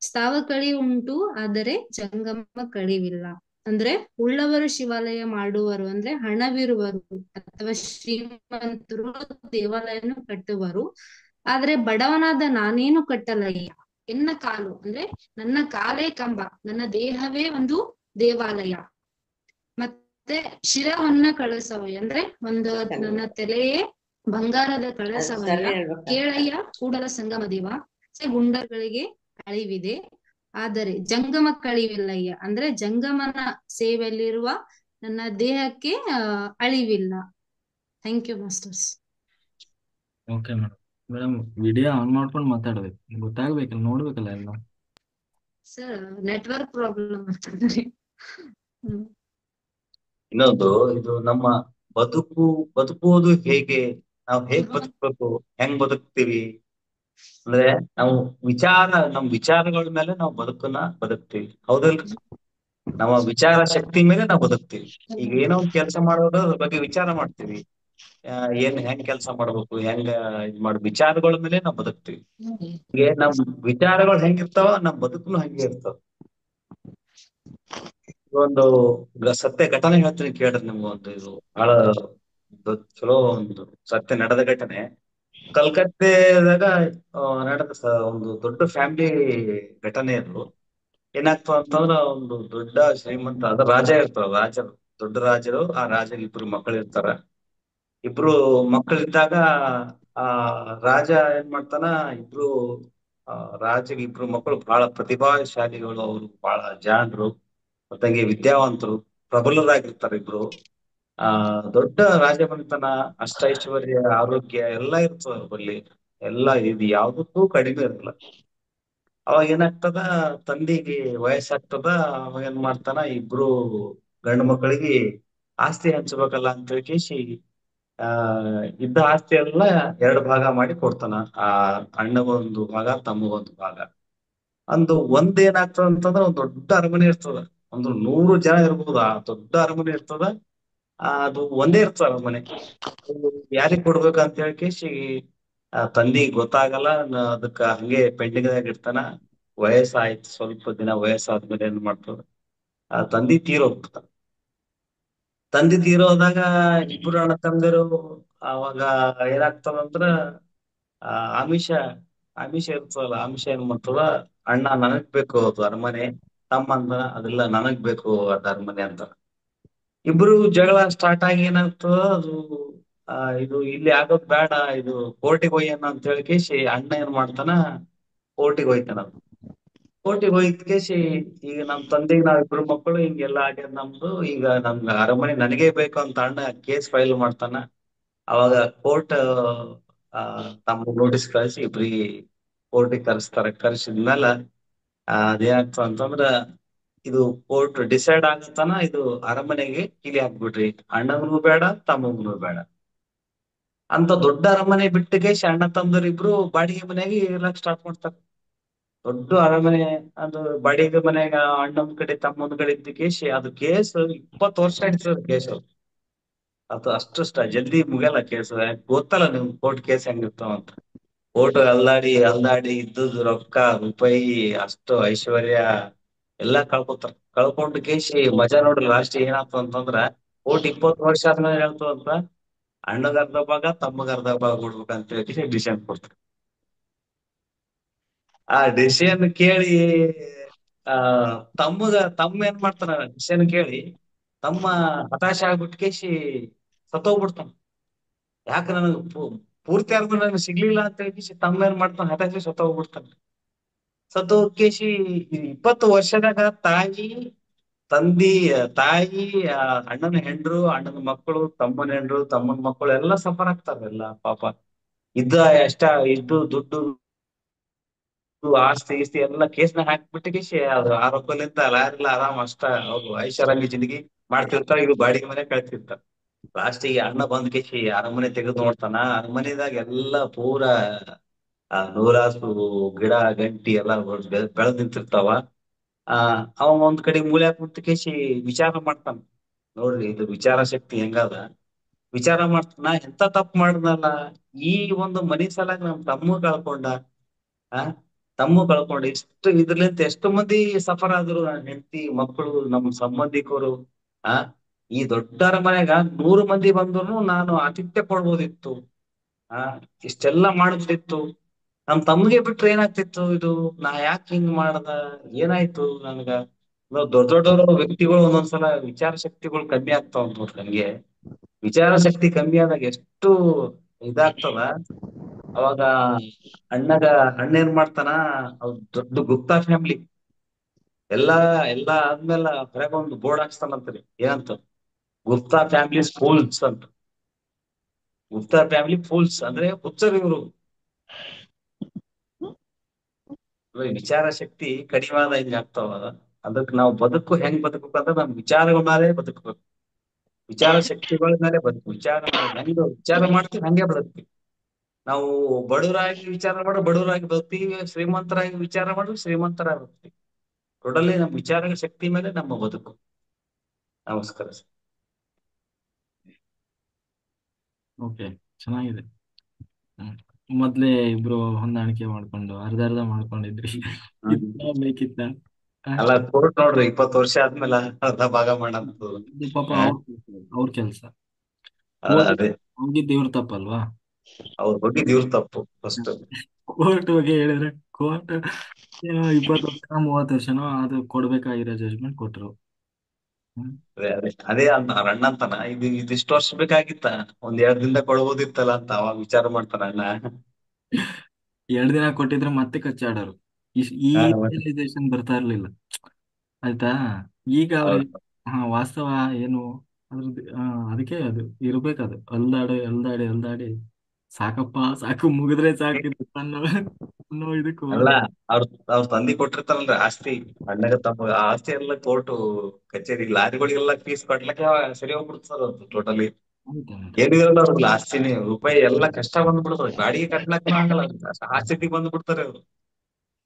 ಸ್ಥಾವ ಕಳಿ ಉಂಟು ಆದರೆ ಜಂಗಮ ಕಳಿವಿಲ್ಲ. ಅಂದ್ರೆ ಉಳ್ಳವರು ಶಿವಾಲಯ ಮಾಡುವರು ಅಂದ್ರೆ ಹಣವಿರುವರು ಅಥವಾ ಶ್ರೀಮಂತರು ದೇವಾಲಯನು ಕಟ್ಟುವರು, ಆದ್ರೆ ಬಡವನಾದ ನಾನೇನು ಕಟ್ಟಲಯ್ಯ. ಎನ್ನ ಕಾಲು ಅಂದ್ರೆ ನನ್ನ ಕಾಲೇ ಕಂಬ, ನನ್ನ ದೇಹವೇ ಒಂದು ದೇವಾಲಯ, ಮತ್ತೆ ಶಿರವನ್ನ ಕಳಸವಯ್ಯ ಅಂದ್ರೆ ಒಂದು ನನ್ನ ತಲೆಯೇ ಬಂಗಾರದ ಕಳಸವಯ್ಯ, ಕೇಳಯ್ಯ ಕೂಡಲ ಸಂಗಮ ದೇವ, ಗುಂಡಗಳಿಗೆ ಅಳಿವಿದೆ ಆದರೆ ಜಂಗಮ ಕಳಿವಿಲ್ಲಯ್ಯ ಅಂದ್ರೆ ಜಂಗಮನ ಸೇವೆಯಲ್ಲಿರುವ ನನ್ನ ದೇಹಕ್ಕೆ ಅಳಿವಿಲ್ಲ. Thank you masters. Okay madam. Madam video on ಮಾಡ್ಕೊಂಡು ಮಾತಾಡ್ಬೇಕು, ಗೊತ್ತಾಗ್ಬೇಕಲ್ಲ, ನೋಡ್ಬೇಕಲ್ಲ ಎಲ್ಲ. ಸರ್ ನೆಟ್ವರ್ಕ್ ಪ್ರಾಬ್ಲಮ್ ಆಗ್ತದೆ. ಇನ್ನೊಂದು, ಇದು ನಮ್ಮ ಬದುಕುವುದು ಹೇಗೆ, ನಾವು ಹೇಗ್ ಬದುಕ್ಬೇಕು, ಹೆಂಗ್ ಬದುಕ್ತೀವಿ ಅಂದ್ರೆ ನಾವು ನಮ್ ವಿಚಾರಗಳ ಮೇಲೆ ನಾವು ಬದುಕ್ತೀವಿ, ಹೌದಲ್ರಿ? ನಮ್ಮ ವಿಚಾರ ಶಕ್ತಿ ಮೇಲೆ ನಾವು ಬದುಕ್ತೀವಿ. ಈಗ ಏನೋ ಒಂದ್ ಕೆಲಸ ಮಾಡೋದು ಅದ್ರ ಬಗ್ಗೆ ವಿಚಾರ ಮಾಡ್ತೀವಿ, ಹೆಂಗ್ ಕೆಲಸ ಮಾಡ್ಬೇಕು, ಹೆಂಗ ವಿಚಾರಗಳ ಮೇಲೆ ನಾವು ಬದುಕ್ತೀವಿ. ಹೀಗೆ ನಮ್ ವಿಚಾರಗಳು ಹೆಂಗಿರ್ತಾವ ನಮ್ ಬದುಕುನು ಹಂಗೆ ಇರ್ತಾವ. ಒಂದು ಸತ್ಯ ಘಟನೆ ಹೇಳ್ತೀನಿ ಕೇಳ್ರಿ ನಿಮ್ಗೆ. ಇದು ಬಹಳ ಚಲೋ ಒಂದು ಸತ್ಯ ನಡೆದ ಘಟನೆ. ಕಲ್ಕತ್ತೆದಾಗ ನಡೆದ ಒಂದು ದೊಡ್ಡ ಫ್ಯಾಮಿಲಿ ಘಟನೆ ಅದು. ಏನಾಗ್ತದ ಅಂತಂದ್ರ, ಒಂದು ದೊಡ್ಡ ಶ್ರೀಮಂತ ಅದ ರಾಜ ಇರ್ತಾರ, ದೊಡ್ಡ ರಾಜರು. ಆ ರಾಜಗೆ ಇಬ್ರು ಮಕ್ಕಳು ಇರ್ತಾರ. ಇಬ್ರು ಮಕ್ಕಳಿದ್ದಾಗ ಆ ರಾಜ ಏನ್ ಮಾಡ್ತಾನ, ರಾಜಗೆ ಇಬ್ರು ಮಕ್ಕಳು ಬಹಳ ಪ್ರತಿಭಾಶಾಲಿಗಳು, ಅವರು ಬಹಳ ಜಾಣರು, ಮತ್ತಂಗೆ ವಿದ್ಯಾವಂತರು, ಪ್ರಬಲರಾಗಿರ್ತಾರೆ ಇಬ್ರು. ದೊಡ್ಡ ರಾಜಮನೆತನ, ಅಷ್ಟೈಶ್ವರ್ಯ, ಆರೋಗ್ಯ ಎಲ್ಲಾ ಇರ್ತದ ಬಲ್ಲಿ, ಎಲ್ಲಾ ಇದು ಯಾವ್ದಕ್ಕೂ ಕಡಿಮೆ ಇರಲ್ಲ. ಅವಾಗ ಏನಾಗ್ತದ, ತಂದೆಗೆ ವಯಸ್ಸಾಗ್ತದ. ಅವಾಗ ಏನ್ ಮಾಡ್ತಾನ, ಇಬ್ರು ಗಂಡು ಮಕ್ಕಳಿಗೆ ಆಸ್ತಿ ಹಂಚ್ಬೇಕಲ್ಲ ಅಂತ ಕೇಶಿ ಇದ್ದ ಆಸ್ತಿ ಎಲ್ಲ 2 ಭಾಗ ಮಾಡಿ ಕೊಡ್ತಾನ. ಆ ಅಣ್ಣಗೊಂದು ಭಾಗ, ತಮ್ಮಗೊಂದು ಭಾಗ. ಒಂದೇನಾಗ್ತದ ಅಂತಂದ್ರ, ಒಂದ್ ದೊಡ್ಡ ಅರಮನೆ ಇರ್ತದ, ಒಂದು 100 ಜನ ಇರ್ಬೋದು. ಆ ದೊಡ್ಡ ಅರಮನೆ ಇರ್ತದ, ಅದು ಒಂದೇ ಇರ್ತದ ಅರಮನೆ. ಯಾರಿಗ್ ಕೊಡ್ಬೇಕಂತ ಹೇಳಿ ಕೇಶಿ ತಂದಿಗ್ ಗೊತ್ತಾಗಲ್ಲ. ಅದಕ್ಕ ಹಂಗೆ ಪೆಂಡಿಂಗ್ ದಾಗ ಇಡ್ತಾನ. ವಯಸ್ಸಾಯ್ತು, ಸ್ವಲ್ಪ ದಿನ ವಯಸ್ಸಾದ್ಮೇಲೆ ಏನ್ ಮಾಡ್ತದ, ತಂದಿ ತೀರೋಗ್ಬಿಡ್ತಾನ. ತಂದಿ ತೀರೋದಾಗ ಇಬ್ರು ಅಣ್ಣ ತಮ್ಮಂದಿರು ಅವಾಗ ಏನಾಗ್ತದಂದ್ರ, ಆಮಿಷ ಇರ್ತದಲ್ಲ, ಆಮಿಷ ಏನ್ ಮಾಡ್ತದ, ಅಣ್ಣ ನನಗ್ ಬೇಕು ಅದು ಅರಮನೆ, ತಮ್ಮ ಅಂದ ಅದೆಲ್ಲ ನನಗ್ ಬೇಕು ಅದ್ ಅರಮನೆ ಅಂತ. ಇಬ್ರು ಜಗಳ ಸ್ಟಾರ್ಟ್ ಆಗಿ ಏನಾಗ್ತದ, ಅದು ಇದು ಇಲ್ಲಿ ಆಗೋದ್ ಬೇಡ, ಇದು ಕೋರ್ಟಿಗೆ ಹೋಯ್ಯನ ಅಂತ ಹೇಳಿ ಕೇಶಿ ಅಣ್ಣ ಏನ್ ಮಾಡ್ತಾನ, ಕೋರ್ಟಿಗೆ ಹೋಯ್ತಾನ. ಕೋರ್ಟಿಗೆ ಹೋಯ್ತ ಕೇಶಿ, ಈಗ ನಮ್ ತಂದೆಗೆ ನಾವ್ ಇಬ್ರು ಮಕ್ಕಳು, ಹಿಂಗೆಲ್ಲ ಆಗ್ಯದ ನಮ್ದು, ಈಗ ನಮ್ಗ ಅರಮನೆ ನನಗೇ ಬೇಕು ಅಂತ ಅಣ್ಣ ಕೇಸ್ ಫೈಲ್ ಮಾಡ್ತಾನ. ಅವಾಗ ಕೋರ್ಟ್ ತಮ್ಮ ನೋಟಿಸ್ ಕಳಿಸಿ ಇಬ್ರಿಗೆ ಕೋರ್ಟಿಗೆ ಕರ್ಸಿದ್ಮೇಲೆ ಅದೇನಾಗ್ತದ ಅಂತಂದ್ರ, ಇದು ಕೋರ್ಟ್ ಡಿಸೈಡ್ ಆಗತ್ತಾನ, ಇದು ಅರಮನೆಗೆ ಕೀಲಿ ಹಾಕ್ಬಿಡ್ರಿ, ಅಣ್ಣಗೂ ಬೇಡ ತಮ್ಮಗೂ ಬೇಡ ಅಂತ. ದೊಡ್ಡ ಅರಮನೆ ಬಿಟ್ಟಿಗೆ ಅಣ್ಣ ತಮ್ಮದವ್ರು ಇಬ್ರು ಬಾಡಿಗೆ ಮನೆಯಾಗಿ ಇರ್ಲಾಕ್ ಸ್ಟಾರ್ಟ್ ಮಾಡ್ತಾರ. ದೊಡ್ಡ ಅರಮನೆ ಅದು ಬಾಡಿಗೆ ಮನೆಯಾಗ ಅಣ್ಣನ ಕಡೆ ತಮ್ಮನ ಕಡೆ ಇದ್ದ ಕೇಶಿ, ಅದು ಕೇಸ್ 20 ವರ್ಷ ಹಿಡಿತದ ಕೇಸ್. ಅದು ಅಷ್ಟು ಜಲ್ದಿ ಮುಗಿಯಲ್ಲ ಕೇಸ್. ಗೊತ್ತಲ್ಲ ನಿಮ್ ಕೋರ್ಟ್ ಕೇಸ್ ಹೆಂಗಿರ್ತಾವ ಅಂತ. ಕೋರ್ಟ್ ಅಲ್ದಾಡಿ ಇದ್ದದ್ ರೊಕ್ಕ, ರೂಪಾಯಿ, ಅಷ್ಟು ಐಶ್ವರ್ಯ ಎಲ್ಲಾ ಕಳ್ಕೊಂಡು ಕೇಶಿ ಮಜಾ ನೋಡ್ರಿ. ಲಾಸ್ಟ್ ಏನಾಗ್ತದ ಅಂತಂದ್ರ, ಕೋರ್ಟ್ 20 ವರ್ಷ ಆದ್ಮೇಲೆ ಹೇಳ್ತದಂತ, ಅಣ್ಣಗ ಅರ್ಧ ಭಾಗ ತಮ್ಮಗ ಅರ್ಧ ಭಾಗ ಕೊಡ್ಬೇಕಂತ ಹೇಳಿ ಡಿಸಿಷನ್ ಕೊಡ್ತಾರೆ. ಆ ಡಿಸಿಷನ್ ಕೇಳಿ ತಮ್ಮ ಏನ್ ಮಾಡ್ತಾನ, ಡಿಸಿಷನ್ ಕೇಳಿ ತಮ್ಮ ಹತಾಶ ಆಗ್ಬಿಟ್ಟು ಕೇಶಿ ಸತ್ತೋಗ್ಬಿಡ್ತಾನ. ಯಾಕೆ ನನಗೆ ಪೂರ್ತಿ ಆದ್ರೂ ನನಗೆ ಸಿಗ್ಲಿಲ್ಲ ಅಂತ ಹೇಳಿ ತಮ್ಮ ಏನ್ ಮಾಡ್ತಾನೆ, ಹಠಾತ್ ಸತ್ತ ಹೋಗ್ಬಿಡ್ತಾನೆ. ಸತ್ತು ಹೋಗ್ಕೇಶಿ 20 ವರ್ಷದಾಗ ತಂದಿ ತಾಯಿ, ಅಣ್ಣನ ಹೆಂಡ್ರು, ಅಣ್ಣನ ಮಕ್ಕಳು, ತಮ್ಮನ ಹೆಂಡ್ರು, ತಮ್ಮನ ಮಕ್ಕಳು ಎಲ್ಲ ಸಫರ್ ಆಗ್ತಾರಲ್ಲ ಪಾಪ. ಇದ್ದ ಎಷ್ಟ ಇದ್ದು ದುಡ್ಡು ಆಸ್ತಿ ಗೀಸ್ತಿ ಎಲ್ಲ ಕೇಸ್ನ ಹಾಕ್ಬಿಟ್ಟಿಗೆ ಅದು ಆರೋಪಲಿಂದ ಲಾರಿಲ್ಲ ಆರಾಮ್ ಅಷ್ಟ ಅವ್ರು ಐಷಾರಾಮಿ ಜಿಂದಗಿ ಮಾಡ್ತಿರ್ತಾರ, ಇದು ಬಾಡಿಗೆ ಮನೆ ಕಳ್ತಿರ್ತಾರ. ಲಾಸ್ಟಿಗೆ ಅಣ್ಣ ಬಂದ್ ಕೇಶಿ ಅರಮನೆ ತೆಗೆದು ನೋಡ್ತಾನ. ಅರಮನೆದಾಗ ಎಲ್ಲ ಪೂರಾ ನೂರಾಸು ಗಿಡ ಗಂಟಿ ಎಲ್ಲ ಬೆಳೆದ್ ನಿಂತಿರ್ತಾವ. ಆ ಅವ ಒಂದ್ ಕಡೆ ಮೂಲೆ ಕುಂತ ಕೇಶಿ ವಿಚಾರ ಮಾಡ್ತಾನ. ನೋಡ್ರಿ ಇದು ವಿಚಾರ ಶಕ್ತಿ ಹೆಂಗದ. ವಿಚಾರ ಮಾಡ್ತಾನ, ಎಂತ ತಪ್ಪು ಮಾಡ್ದಲ್ಲ, ಈ ಒಂದು ಮನಿ ಸಲಾಗ ನಮ್ ಆ ತಮ್ಮ ಕಳ್ಕೊಂಡು ಎಷ್ಟು ಇದ್ರಲಿಂತ ಎಷ್ಟು ಮಂದಿ ಸಫರ್ ಆದ್ರು, ನನ್ನ ಹೆಂಡತಿ ಮಕ್ಕಳು ನಮ್ಮ ಸಂಬಂಧಿಕರು. ಆ ಈ ದೊಡ್ಡರ ಮನೆಗ 100 ಮಂದಿ ಬಂದ್ರು ನಾನು ಆತಿಥ್ಯ ಕೊಡ್ಬೋದಿತ್ತು. ಆ ಇಷ್ಟೆಲ್ಲಾ ಮಾಡ್ಬೋದಿತ್ತು. ನಮ್ ತಮ್ಮಗೆ ಬಿಟ್ರೆ ಏನಾಗ್ತಿತ್ತು ಇದು, ನಾ ಯಾಕೆ ಹಿಂಗ್ ಮಾಡ್ದ, ಏನಾಯ್ತು ನನ್ಗ. ದೊಡ್ಡ ದೊಡ್ಡವರು ವ್ಯಕ್ತಿಗಳು ಒಂದೊಂದ್ಸಲ ವಿಚಾರ ಶಕ್ತಿಗಳು ಕಮ್ಮಿ ಆಗ್ತಾವ ನೋಡ್ರಿ. ನನ್ಗೆ ವಿಚಾರ ಶಕ್ತಿ ಕಮ್ಮಿ ಆದಾಗ ಎಷ್ಟು ಇದಾಗ್ತದ. ಅವಾಗ ಅಣ್ಣಗ ಅಣ್ಣ ಏನ್ ಮಾಡ್ತಾನ, ಅವ್ರ ದೊಡ್ಡ ಗುಪ್ತಾ ಫ್ಯಾಮಿಲಿ ಎಲ್ಲಾ ಎಲ್ಲಾ ಆದ್ಮೇಲೆ ಹೊರಗೆ ಒಂದು ಬೋರ್ಡ್ ಹಾಕ್ಸ್ತಾನಂತ್ರಿ. ಏನಂತ, ಗುಪ್ತಾ ಫ್ಯಾಮಿಲಿ ಫೂಲ್ಸ್ ಅಂತ. ಗುಪ್ತಾ ಫ್ಯಾಮಿಲಿ ಫೂಲ್ಸ್ ಅಂದ್ರೆ ಹುಚ್ಚರು ಇವರು. ವಿಚಾರ ಶಕ್ತಿ ಕಡಿವಾದ ಹಿಂಗ ಆಗ್ತಾವ. ಅದಕ್ಕೆ ನಾವು ಹೆಂಗ್ ಬದುಕಬೇಕಂದ್ರೆ ನಮ್ ವಿಚಾರಗಳ ಮೇಲೆ ಬದುಕಬೇಕು. ವಿಚಾರ ಶಕ್ತಿಗಳ ಮೇಲೆ ಹೆಂಗ ವಿಚಾರ ಮಾಡ್ತೀವಿ ಹಂಗೆ ಬದುಕ್ತೀವಿ. ನಾವು ಬಡವರಾಗಿ ವಿಚಾರ ಮಾಡೋ ಬಡವರಾಗಿ ಬದುಕ್ತೀವಿ, ಶ್ರೀಮಂತರಾಗಿ ವಿಚಾರ ಮಾಡೋ ಶ್ರೀಮಂತರಾಗಿ ಬದುಕ್ತೀವಿ. ಟೋಟಲಿ ನಮ್ಮ ವಿಚಾರ ಶಕ್ತಿ ಮೇಲೆ ನಮ್ಮ ಬದುಕು. ನಮಸ್ಕಾರ ಸರ್. ಓಕೆ, ಚೆನ್ನಾಗಿದೆ. ಮೊದ್ಲೇ ಇಬ್ರು ಹೊಂದಾಣಿಕೆ ಮಾಡ್ಕೊಂಡು ಅರ್ಧ ಮಾಡ್ಕೊಂಡಿದ್ರಿ. ಇತ್ತ ಬೇಕಿತ್ತ? ಅಲ್ಲ ಕೋರ್ಟ್ ನೋಡ್ರಿ 20 ವರ್ಷ ಆದ್ಮೇಲೆ ಅರ್ಧ ಭಾಗ ಮಾಡಂತು. ಇದು ಪಾಪ ಅವ್ರ ಕೆಲ್ಸ. ಅದೇ ಹೋಗಿದ್ದು ಇವ್ರ ತಪ್ಪಲ್ವಾ? ಅವ್ರ ಬಗ್ಗೆ ಇವ್ರ ತಪ್ಪು ಫಸ್ಟ್. ಕೋರ್ಟ್ ಬಗ್ಗೆ ಹೇಳಿದ್ರೆ ಕೋರ್ಟ್ 20 ವರ್ಷ 30 ವರ್ಷನೋ ಅದು ಕೊಡ್ಬೇಕಾಗಿರೋ ಜಜ್ಮೆಂಟ್ ಕೊಟ್ರು. ಅದೇ ಅಂತ ಅವ್ರ ಅಣ್ಣ ಅಂತಾನ, ಇದಿಷ್ಟು ವರ್ಷ ಬೇಕಾಗಿತ್ತ, ಒಂದ್ 2 ದಿನದಾಗ ಕೊಡ್ಬೋದಿತ್ತಲ್ಲ ಅಂತ ಅವಾಗ ವಿಚಾರ ಮಾಡ್ತಾನ ಅಣ್ಣ. 2 ದಿನ ಕೊಟ್ಟಿದ್ರೆ ಮತ್ತೆ ಕಚ್ಚಾಡೋರು. ಈ ರಿಯಲೈಸೇಷನ್ ಬರ್ತಾ ಇರ್ಲಿಲ್ಲ. ಆಯ್ತಾ? ಈಗ ಅವ್ರಿಗೆ ವಾಸ್ತವ ಏನು ಅದ್ರದ್ದು ಅದಕ್ಕೆ ಅದು ಇರ್ಬೇಕದು. ಅಲ್ದಾಡಿ ಸಾಕಪ್ಪ ಸಾಕು, ಮುಗಿದ್ರೆ ಸಾಕಿದ್ರು ಅನ್ನೋ ಇದಕ್ಕೂ ಅಲ್ಲ, ಅವ್ರ ತಂದಿ ಕೊಟ್ಟಿರ್ತಾರಲ್ರಿ ಆಸ್ತಿ, ಅಣ್ಣಗ ತಮ್ಮ ಆಸ್ತಿ ಎಲ್ಲ ಕೋರ್ಟು ಕಚೇರಿ ಲಾರಿಗಳಿಗೆಲ್ಲ ಫೀಸ್ ಕಟ್ಲಕ್ಕೆ ಸರಿ ಹೋಗ್ಬಿಡ್ತಾರ ಅವ್ರು ಟೋಟಲಿ. ಏನಿರಲ್ಲ ಅವ್ರಲ್ಲ ಆಸ್ತಿನಿ ರೂಪಾಯಿ ಎಲ್ಲ ಕಷ್ಟ ಬಂದ್ಬಿಡ್ತಾರೆ. ಬಾಡಿಗೆ ಕಟ್ಲಕ್ಕೂ ಆಗಲ್ಲ, ಆ ಸ್ಥಿತಿಗೆ ಬಂದ್ಬಿಡ್ತಾರೆ ಅವ್ರು.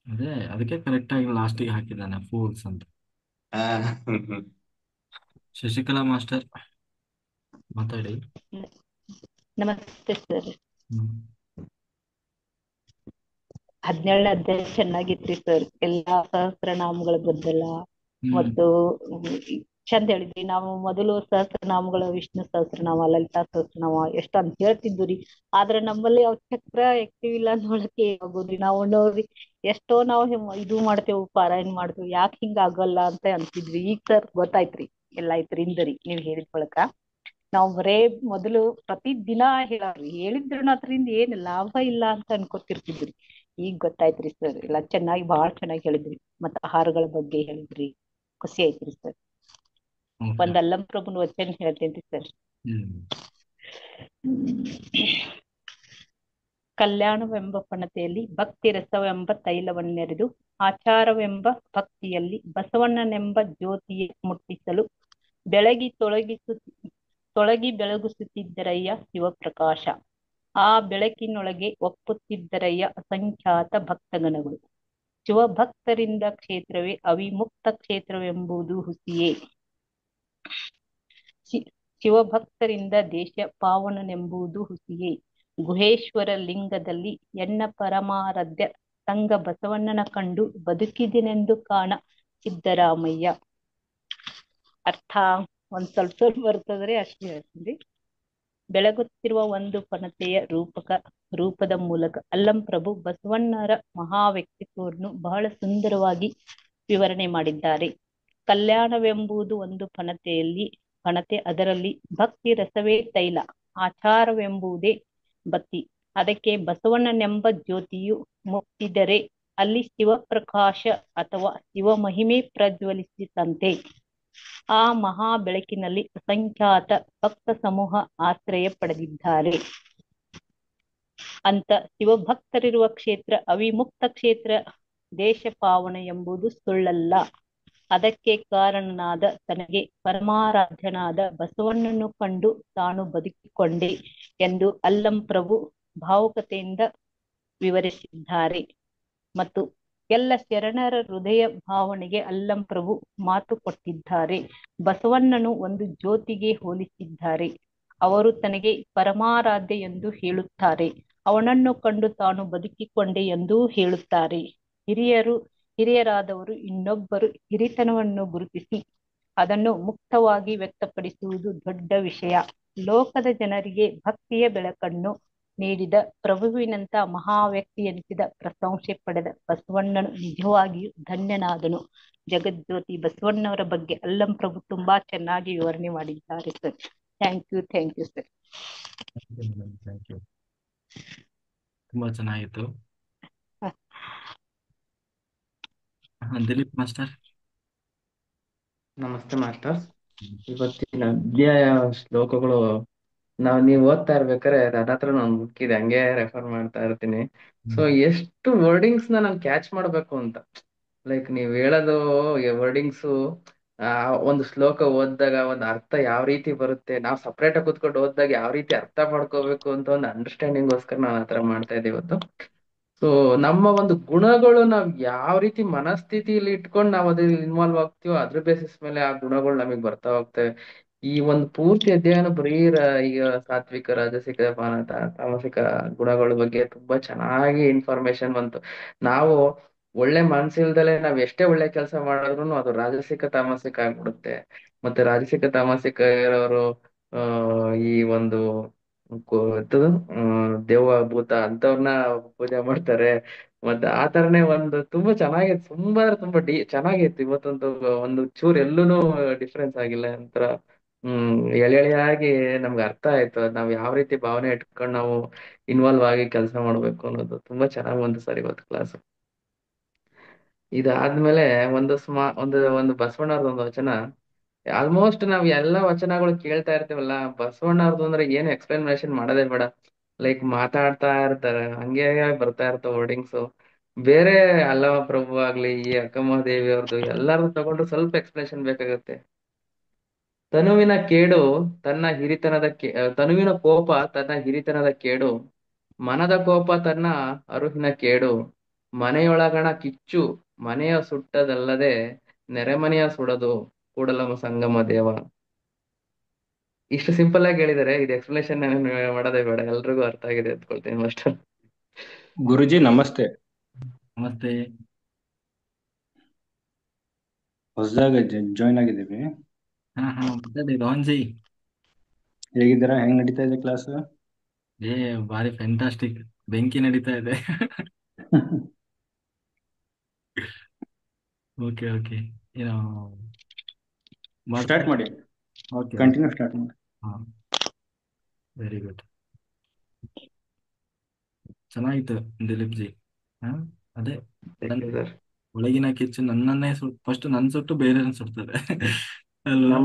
ಅದೇ ಅದಕ್ಕೆ ಕರೆಕ್ಟ್ ಆಗಿ ಲಾಸ್ಟಿಗೆ ಹಾಕಿದ್ದಾನೆ ಫೂಲ್ಸ್ ಅಂತ. ಶಶಿಕಲಾ ಮಾಸ್ಟರ್ ಮಾತಾಡಿ. ನಮಸ್ತೆ ಸರ್. 17ನೇ ಅಧ್ಯಾಯ ಚೆನ್ನಾಗಿತ್ರಿ ಸರ್. ಎಲ್ಲಾ ಸಹಸ್ರನಾಮಗಳ ಬದ್ದಲ್ಲ ಮತ್ತು ಚಂದ ಹೇಳಿದ್ರಿ. ನಾವು ಮೊದಲು ಸಹಸ್ರನಾಮಗಳ ವಿಷ್ಣು ಸಹಸ್ರನಾಮ, ಲಲಿತಾ ಸಹಸ್ರನಾಮ ಎಷ್ಟು ಅಂತ ಹೇಳ್ತಿದ್ವಿ ರೀ. ಆದ್ರೆ ನಮ್ಮಲ್ಲಿ ಅವ್ ಚಕ್ರ ಆಕ್ಟಿವ್ ಇಲ್ಲ ನೋಡಕ್ಕೆ ಆಗೋದ್ರಿ. ನಾವು ನೋಡಿ ಎಷ್ಟೋ ನಾವು ಇದು ಮಾಡ್ತೇವೆ, ಪಾರಾಯಣ ಮಾಡ್ತೇವೆ, ಯಾಕೆ ಹಿಂಗ ಆಗಲ್ಲ ಅಂತ ಅಂತಿದ್ವಿ. ಈಗ ಸರ್ ಗೊತ್ತಾಯ್ತ್ರಿ, ಎಲ್ಲ ಐತ್ರಿಂದರಿ ನೀವ್ ಹೇಳಿದ ಬಳಕ. ನಾವ್ ಬರೇ ಮೊದಲು ಪ್ರತಿ ದಿನ ಹೇಳಿದ್ರು ಅದ್ರಿಂದ ಏನ್ ಲಾಭ ಇಲ್ಲ ಅಂತ ಅನ್ಕೋತಿರ್ತಿದ್ರಿ. ಈಗ ಗೊತ್ತಾಯ್ತ್ರಿ ಸರ್, ಎಲ್ಲಾ ಬಹಳ ಚೆನ್ನಾಗಿ ಹೇಳಿದ್ರಿ. ಮತ್ತ ಆಹಾರಗಳ ಬಗ್ಗೆ ಹೇಳಿದ್ರಿ, ಖುಷಿ ಆಯ್ತ್ರಿ ಸರ್. ಒಂದ್ ಅಲ್ಲಂ ಪ್ರಭುನ ವಚನ ಹೇಳ್ತೇನ್ರಿ ಸರ್. ಕಲ್ಯಾಣವೆಂಬ ಪಣತೆಯಲ್ಲಿ ಭಕ್ತಿ ರಸವೆಂಬ ತೈಲವನ್ನೆರೆದು ಆಚಾರವೆಂಬ ಭಕ್ತಿಯಲ್ಲಿ ಬಸವಣ್ಣನೆಂಬ ಜ್ಯೋತಿಯ ಮುಟ್ಟಿಸಲು ತೊಳಗಿ ಬೆಳಗಿಸುತ್ತಿದ್ದರಯ್ಯ ಶಿವಪ್ರಕಾಶ. ಆ ಬೆಳಕಿನೊಳಗೆ ಒಪ್ಪುತ್ತಿದ್ದರಯ್ಯ ಅಸಂಖ್ಯಾತ ಭಕ್ತಗಣಗಳು. ಶಿವಭಕ್ತರಿಂದ ಕ್ಷೇತ್ರವೇ ಅವಿಮುಕ್ತ ಕ್ಷೇತ್ರವೆಂಬುದು ಹುಸಿಯೇ. ಶಿವಭಕ್ತರಿಂದ ದೇಶ ಪಾವನನೆಂಬುದು ಹುಸಿಯೇ. ಗುಹೇಶ್ವರ ಲಿಂಗದಲ್ಲಿ ಎನ್ನ ಪರಮಾರಾಧ್ಯ ಸಂಗ ಬಸವಣ್ಣನ ಕಂಡು ಬದುಕಿದಿನೆಂದು ಕಾಣ ಸಿದ್ದರಾಮಯ್ಯ. ಅರ್ಥ ಒಂದ್ ಸ್ವಲ್ಪ ಬರ್ತದ್ರಿ, ಅಷ್ಟೇ ಹೇಳ್ತೀನಿ. ಬೆಳಗುತ್ತಿರುವ ಒಂದು ಪಣತೆಯ ರೂಪದ ಮೂಲಕ ಅಲ್ಲಂ ಪ್ರಭು ಬಸವಣ್ಣರ ಮಹಾ ವ್ಯಕ್ತಿತ್ವವನ್ನು ಬಹಳ ಸುಂದರವಾಗಿ ವಿವರಣೆ ಮಾಡಿದ್ದಾರೆ. ಕಲ್ಯಾಣವೆಂಬುದು ಒಂದು ಪಣತೆ, ಅದರಲ್ಲಿ ಭಕ್ತಿ ರಸವೇ ತೈಲ. ಆಚಾರವೆಂಬುದೇ ಬತ್ತಿ. ಅದಕ್ಕೆ ಬಸವಣ್ಣನೆಂಬ ಜ್ಯೋತಿಯು ಮುಟ್ಟಿದರೆ ಅಲ್ಲಿ ಶಿವಪ್ರಕಾಶ ಅಥವಾ ಶಿವಮಹಿಮೆ ಪ್ರಜ್ವಲಿಸಿತಂತೆ. ಆ ಮಹಾ ಬೆಳಕಿನಲ್ಲಿ ಅಸಂಖ್ಯಾತ ಭಕ್ತ ಸಮೂಹ ಆಶ್ರಯ ಪಡೆದಿದ್ದಾರೆ. ಅಂತ ಶಿವಭಕ್ತರಿರುವ ಕ್ಷೇತ್ರ ಅವಿಮುಕ್ತ ಕ್ಷೇತ್ರ, ದೇಶ ಪಾವನ ಎಂಬುದು ಸುಳ್ಳಲ್ಲ. ಅದಕ್ಕೆ ಕಾರಣನಾದ ತನಗೆ ಪರಮಾರಾಧ್ಯನಾದ ಬಸವಣ್ಣನನ್ನು ಕಂಡು ತಾನು ಬದುಕಿಕೊಂಡೆ ಎಂದು ಅಲ್ಲಂ ಪ್ರಭು ಭಾವುಕತೆಯಿಂದ ವಿವರಿಸಿದ್ದಾರೆ. ಮತ್ತು ಎಲ್ಲ ಶರಣರ ಹೃದಯ ಭಾವನೆಗೆ ಅಲ್ಲಂ ಪ್ರಭು ಮಾತು ಕೊಟ್ಟಿದ್ದಾರೆ. ಬಸವಣ್ಣನು ಒಂದು ಜ್ಯೋತಿಗೆ ಹೋಲಿಸಿದ್ದಾರೆ. ಅವರು ತನಗೆ ಪರಮಾರಾಧ್ಯ ಎಂದು ಹೇಳುತ್ತಾರೆ. ಅವನನ್ನು ಕಂಡು ತಾನು ಬದುಕಿಕೊಂಡೆ ಎಂದೂ ಹೇಳುತ್ತಾರೆ. ಹಿರಿಯರಾದವರು ಇನ್ನೊಬ್ಬರು ಹಿರಿತನವನ್ನು ಗುರುತಿಸಿ ಅದನ್ನು ಮುಕ್ತವಾಗಿ ವ್ಯಕ್ತಪಡಿಸುವುದು ದೊಡ್ಡ ವಿಷಯ. ಲೋಕದ ಜನರಿಗೆ ಭಕ್ತಿಯ ಬೆಳಕನ್ನು ನೀಡಿದ ಪ್ರಭುವಿನಂತ ಮಹಾ ವ್ಯಕ್ತಿ ಎನಿಸಿದ ಪ್ರಶಂಸೆ ಪಡೆದ ಬಸವಣ್ಣನು ನಿಜವಾಗಿಯೂ ಧನ್ಯನಾದನು. ಜಗಜ್ಯೋತಿ ಬಸವಣ್ಣವರ ಬಗ್ಗೆ ಅಲ್ಲಂ ಪ್ರಭು ತುಂಬಾ ಚೆನ್ನಾಗಿ ವಿವರಣೆ ಮಾಡಿದ್ದಾರೆ sir. Thank you sir. Thank you. ತುಂಬಾ ಚೆನ್ನಾಗಿತ್ತು. ದಿಲೀಪ್ ಮಾಸ್ಟರ್. ನಮಸ್ತೆ ಮಾಸ್ಟರ್. ಇವತ್ತಿನ ಅಧ್ಯಾಯ ಶ್ಲೋಕಗಳು ನೀವು ಓದ್ತಾ ಇರ್ಬೇಕಾದ್ರೆ ನನ್ನ ಹತ್ರ ನಾನು ಬುಕ್ ಇದೆ, ಹಂಗೆ ರೆಫರ್ ಮಾಡ್ತಾ ಇರ್ತೀನಿ. ಸೊ ಎಷ್ಟು ವರ್ಡಿಂಗ್ಸ್ ನಾನು ಕ್ಯಾಚ್ ಮಾಡ್ಬೇಕು ಅಂತ, ಲೈಕ್ ನೀವ್ ಹೇಳೋದು ವರ್ಡಿಂಗ್ಸ್, ಒಂದು ಶ್ಲೋಕ ಓದಿದಾಗ ಒಂದು ಅರ್ಥ ಯಾವ ರೀತಿ ಬರುತ್ತೆ, ನಾವು ಸಪ್ರೇಟ್ ಆಗಿ ಕೂತ್ಕೊಂಡು ಓದಿದಾಗ ಯಾವ ರೀತಿ ಅರ್ಥ ಮಾಡ್ಕೋಬೇಕು ಅಂತ ಒಂದು ಅಂಡರ್ಸ್ಟ್ಯಾಂಡಿಂಗ್ ಗೋಸ್ಕರ ನಾನು ಆತರ ಮಾಡ್ತಾ ಇದ್ದೆ ಇವತ್ತು. ಸೊ ನಮ್ಮ ಒಂದು ಗುಣಗಳು ನಾವ್ ಯಾವ ರೀತಿ ಮನಸ್ಥಿತಿಲಿ ಇಟ್ಕೊಂಡು ನಾವು ಅದ್ರಲ್ಲಿ ಇನ್ವಾಲ್ವ್ ಆಗ್ತೀವೋ ಅದ್ರ ಬೇಸಿಸ್ ಮೇಲೆ ಆ ಗುಣಗಳು ನಮಗ್ ಬರ್ತಾ ಹೋಗ್ತವೆ. ಈ ಒಂದು ಪೂರ್ತಿ ಅಧ್ಯಯನ ಬರೀ ಈಗ ಸಾತ್ವಿಕ, ರಾಜಸಿಕ, ತಾಮಸಿಕ ಗುಣಗಳ ಬಗ್ಗೆ ತುಂಬಾ ಚೆನ್ನಾಗಿ ಇನ್ಫಾರ್ಮೇಶನ್ ಬಂತು. ನಾವು ಒಳ್ಳೆ ಮನ್ಸಿಲ್ದಲೆ ನಾವ್ ಎಷ್ಟೇ ಒಳ್ಳೆ ಕೆಲಸ ಮಾಡಿದ್ರು ಅದು ರಾಜಸಿಕ ತಾಮಸಿಕ ಆಗ್ಬಿಡುತ್ತೆ. ಮತ್ತೆ ರಾಜಸಿಕ ತಾಮಸಿಕ ಇರೋರು ಈ ಒಂದು ದೆವ್ವ ಭೂತ ಅಂತವ್ರನ್ನ ಪೂಜೆ ಮಾಡ್ತಾರೆ. ಮತ್ತೆ ಆ ತರನೇ ಒಂದು ತುಂಬಾ ಚೆನ್ನಾಗಿತ್ತು, ತುಂಬಾ ಚೆನ್ನಾಗಿತ್ತು. ಇವತ್ತೊಂದು ಒಂದು ಚೂರ್ ಎಲ್ಲೂನು ಡಿಫ್ರೆನ್ಸ್ ಆಗಿಲ್ಲ. ಒಂಥರ ಎಳೆಯಾಗಿ ನಮ್ಗೆ ಅರ್ಥ ಆಯ್ತು. ನಾವ್ ಯಾವ ರೀತಿ ಭಾವನೆ ಇಟ್ಕೊಂಡು ನಾವು ಇನ್ವಾಲ್ವ್ ಆಗಿ ಕೆಲಸ ಮಾಡ್ಬೇಕು ಅನ್ನೋದು ತುಂಬಾ ಚೆನ್ನಾಗ್ ಬಂತು ಸರ್ ಇವತ್ತು ಕ್ಲಾಸ್. ಇದಾದ್ಮೇಲೆ ಒಂದು ಬಸವಣ್ಣವ್ರದ್ದು ಒಂದು ವಚನ. ಆಲ್ಮೋಸ್ಟ್ ನಾವ್ ಎಲ್ಲಾ ವಚನಗಳು ಕೇಳ್ತಾ ಇರ್ತೀವಲ್ಲ, ಬಸವಣ್ಣವ್ರದ್ದು ಅಂದ್ರೆ ಏನು ಎಕ್ಸ್ಪ್ಲನೇಷನ್ ಮಾಡೋದೇ ಬೇಡ. ಲೈಕ್ ಮಾತಾಡ್ತಾ ಇರ್ತಾರೆ, ಹಂಗೆ ಬರ್ತಾ ಇರ್ತಾವ ವರ್ಡಿಂಗ್ಸ್. ಬೇರೆ ಅಲ್ಲಮ ಪ್ರಭು ಆಗ್ಲಿ, ಈ ಅಕ್ಕಮ್ಮ ದೇವಿ ಅವ್ರದ್ದು ಎಲ್ಲಾರು ತಗೊಂಡ್ರು ಸ್ವಲ್ಪ ಎಕ್ಸ್ಪ್ಲನೇಷನ್ ಬೇಕಾಗುತ್ತೆ. ತನುವಿನ ಕೋಪ ತನ್ನ ಹಿರಿತನದ ಕೇಡು, ಮನದ ಕೋಪ ತನ್ನ ಅರುಹಿನ ಕೇಡು, ಮನೆಯೊಳಗಣ ಕಿಚ್ಚು ಮನೆಯ ಸುಟ್ಟದಲ್ಲದೆ ನೆರೆಮನೆಯ ಸುಡದು ಕೂಡಲ ಸಂಗಮ ದೇವ. ಇಷ್ಟು ಸಿಂಪಲ್ ಆಗಿ ಹೇಳಿದರೆ ಇದು ಎಕ್ಸ್ಪ್ಲನೇಷನ್ ಮಾಡೋದೇ ಬೇಡ, ಎಲ್ರಿಗೂ ಅರ್ಥ ಆಗಿದೆ ಅಂದ್ಕೊಳ್ತೀನಿ ಮಾಸ್ಟರ್. ಗುರುಜಿ ನಮಸ್ತೆ. ನಮಸ್ತೆ. ಹೊಸದಾಗ ಜಾಯ್ನ್ ಆಗಿದ್ದೀವಿ. ರಾಂಜಿ ಹೇಗಿದ್ದೀರಾ? ಹೆಂಗ್ ನಡೀತಾ ಇದೆ ಕ್ಲಾಸ್? ಬಾರಿ ಫ್ಯಾಂಟಾಸ್ಟಿಕ್, ಬೆಂಕಿ ನಡೀತಾ ಇದೆ. ಓಕೆ ಓಕೆ, ಏನೋ ಸ್ಟಾರ್ಟ್ ಮಾಡಿ. ಓಕೆ, ಕಂಟಿನ್ಯೂ ಸ್ಟಾರ್ಟ್ ಮಾಡಿ. ವೆರಿ ಗುಡ್, ಚೆನ್ನಾಗಿತ್ತು ದಿಲೀಪ್ ಜಿ. ಅದೇ ಒಳಗಿನ ಕಿಚ್ಚು ನನ್ನನ್ನೇ ಫಸ್ಟ್ ನನ್ ಸುಟ್ಟು ಬೇರೆ ಸುಡ್ತದೆ ಅಲ್ವಾ?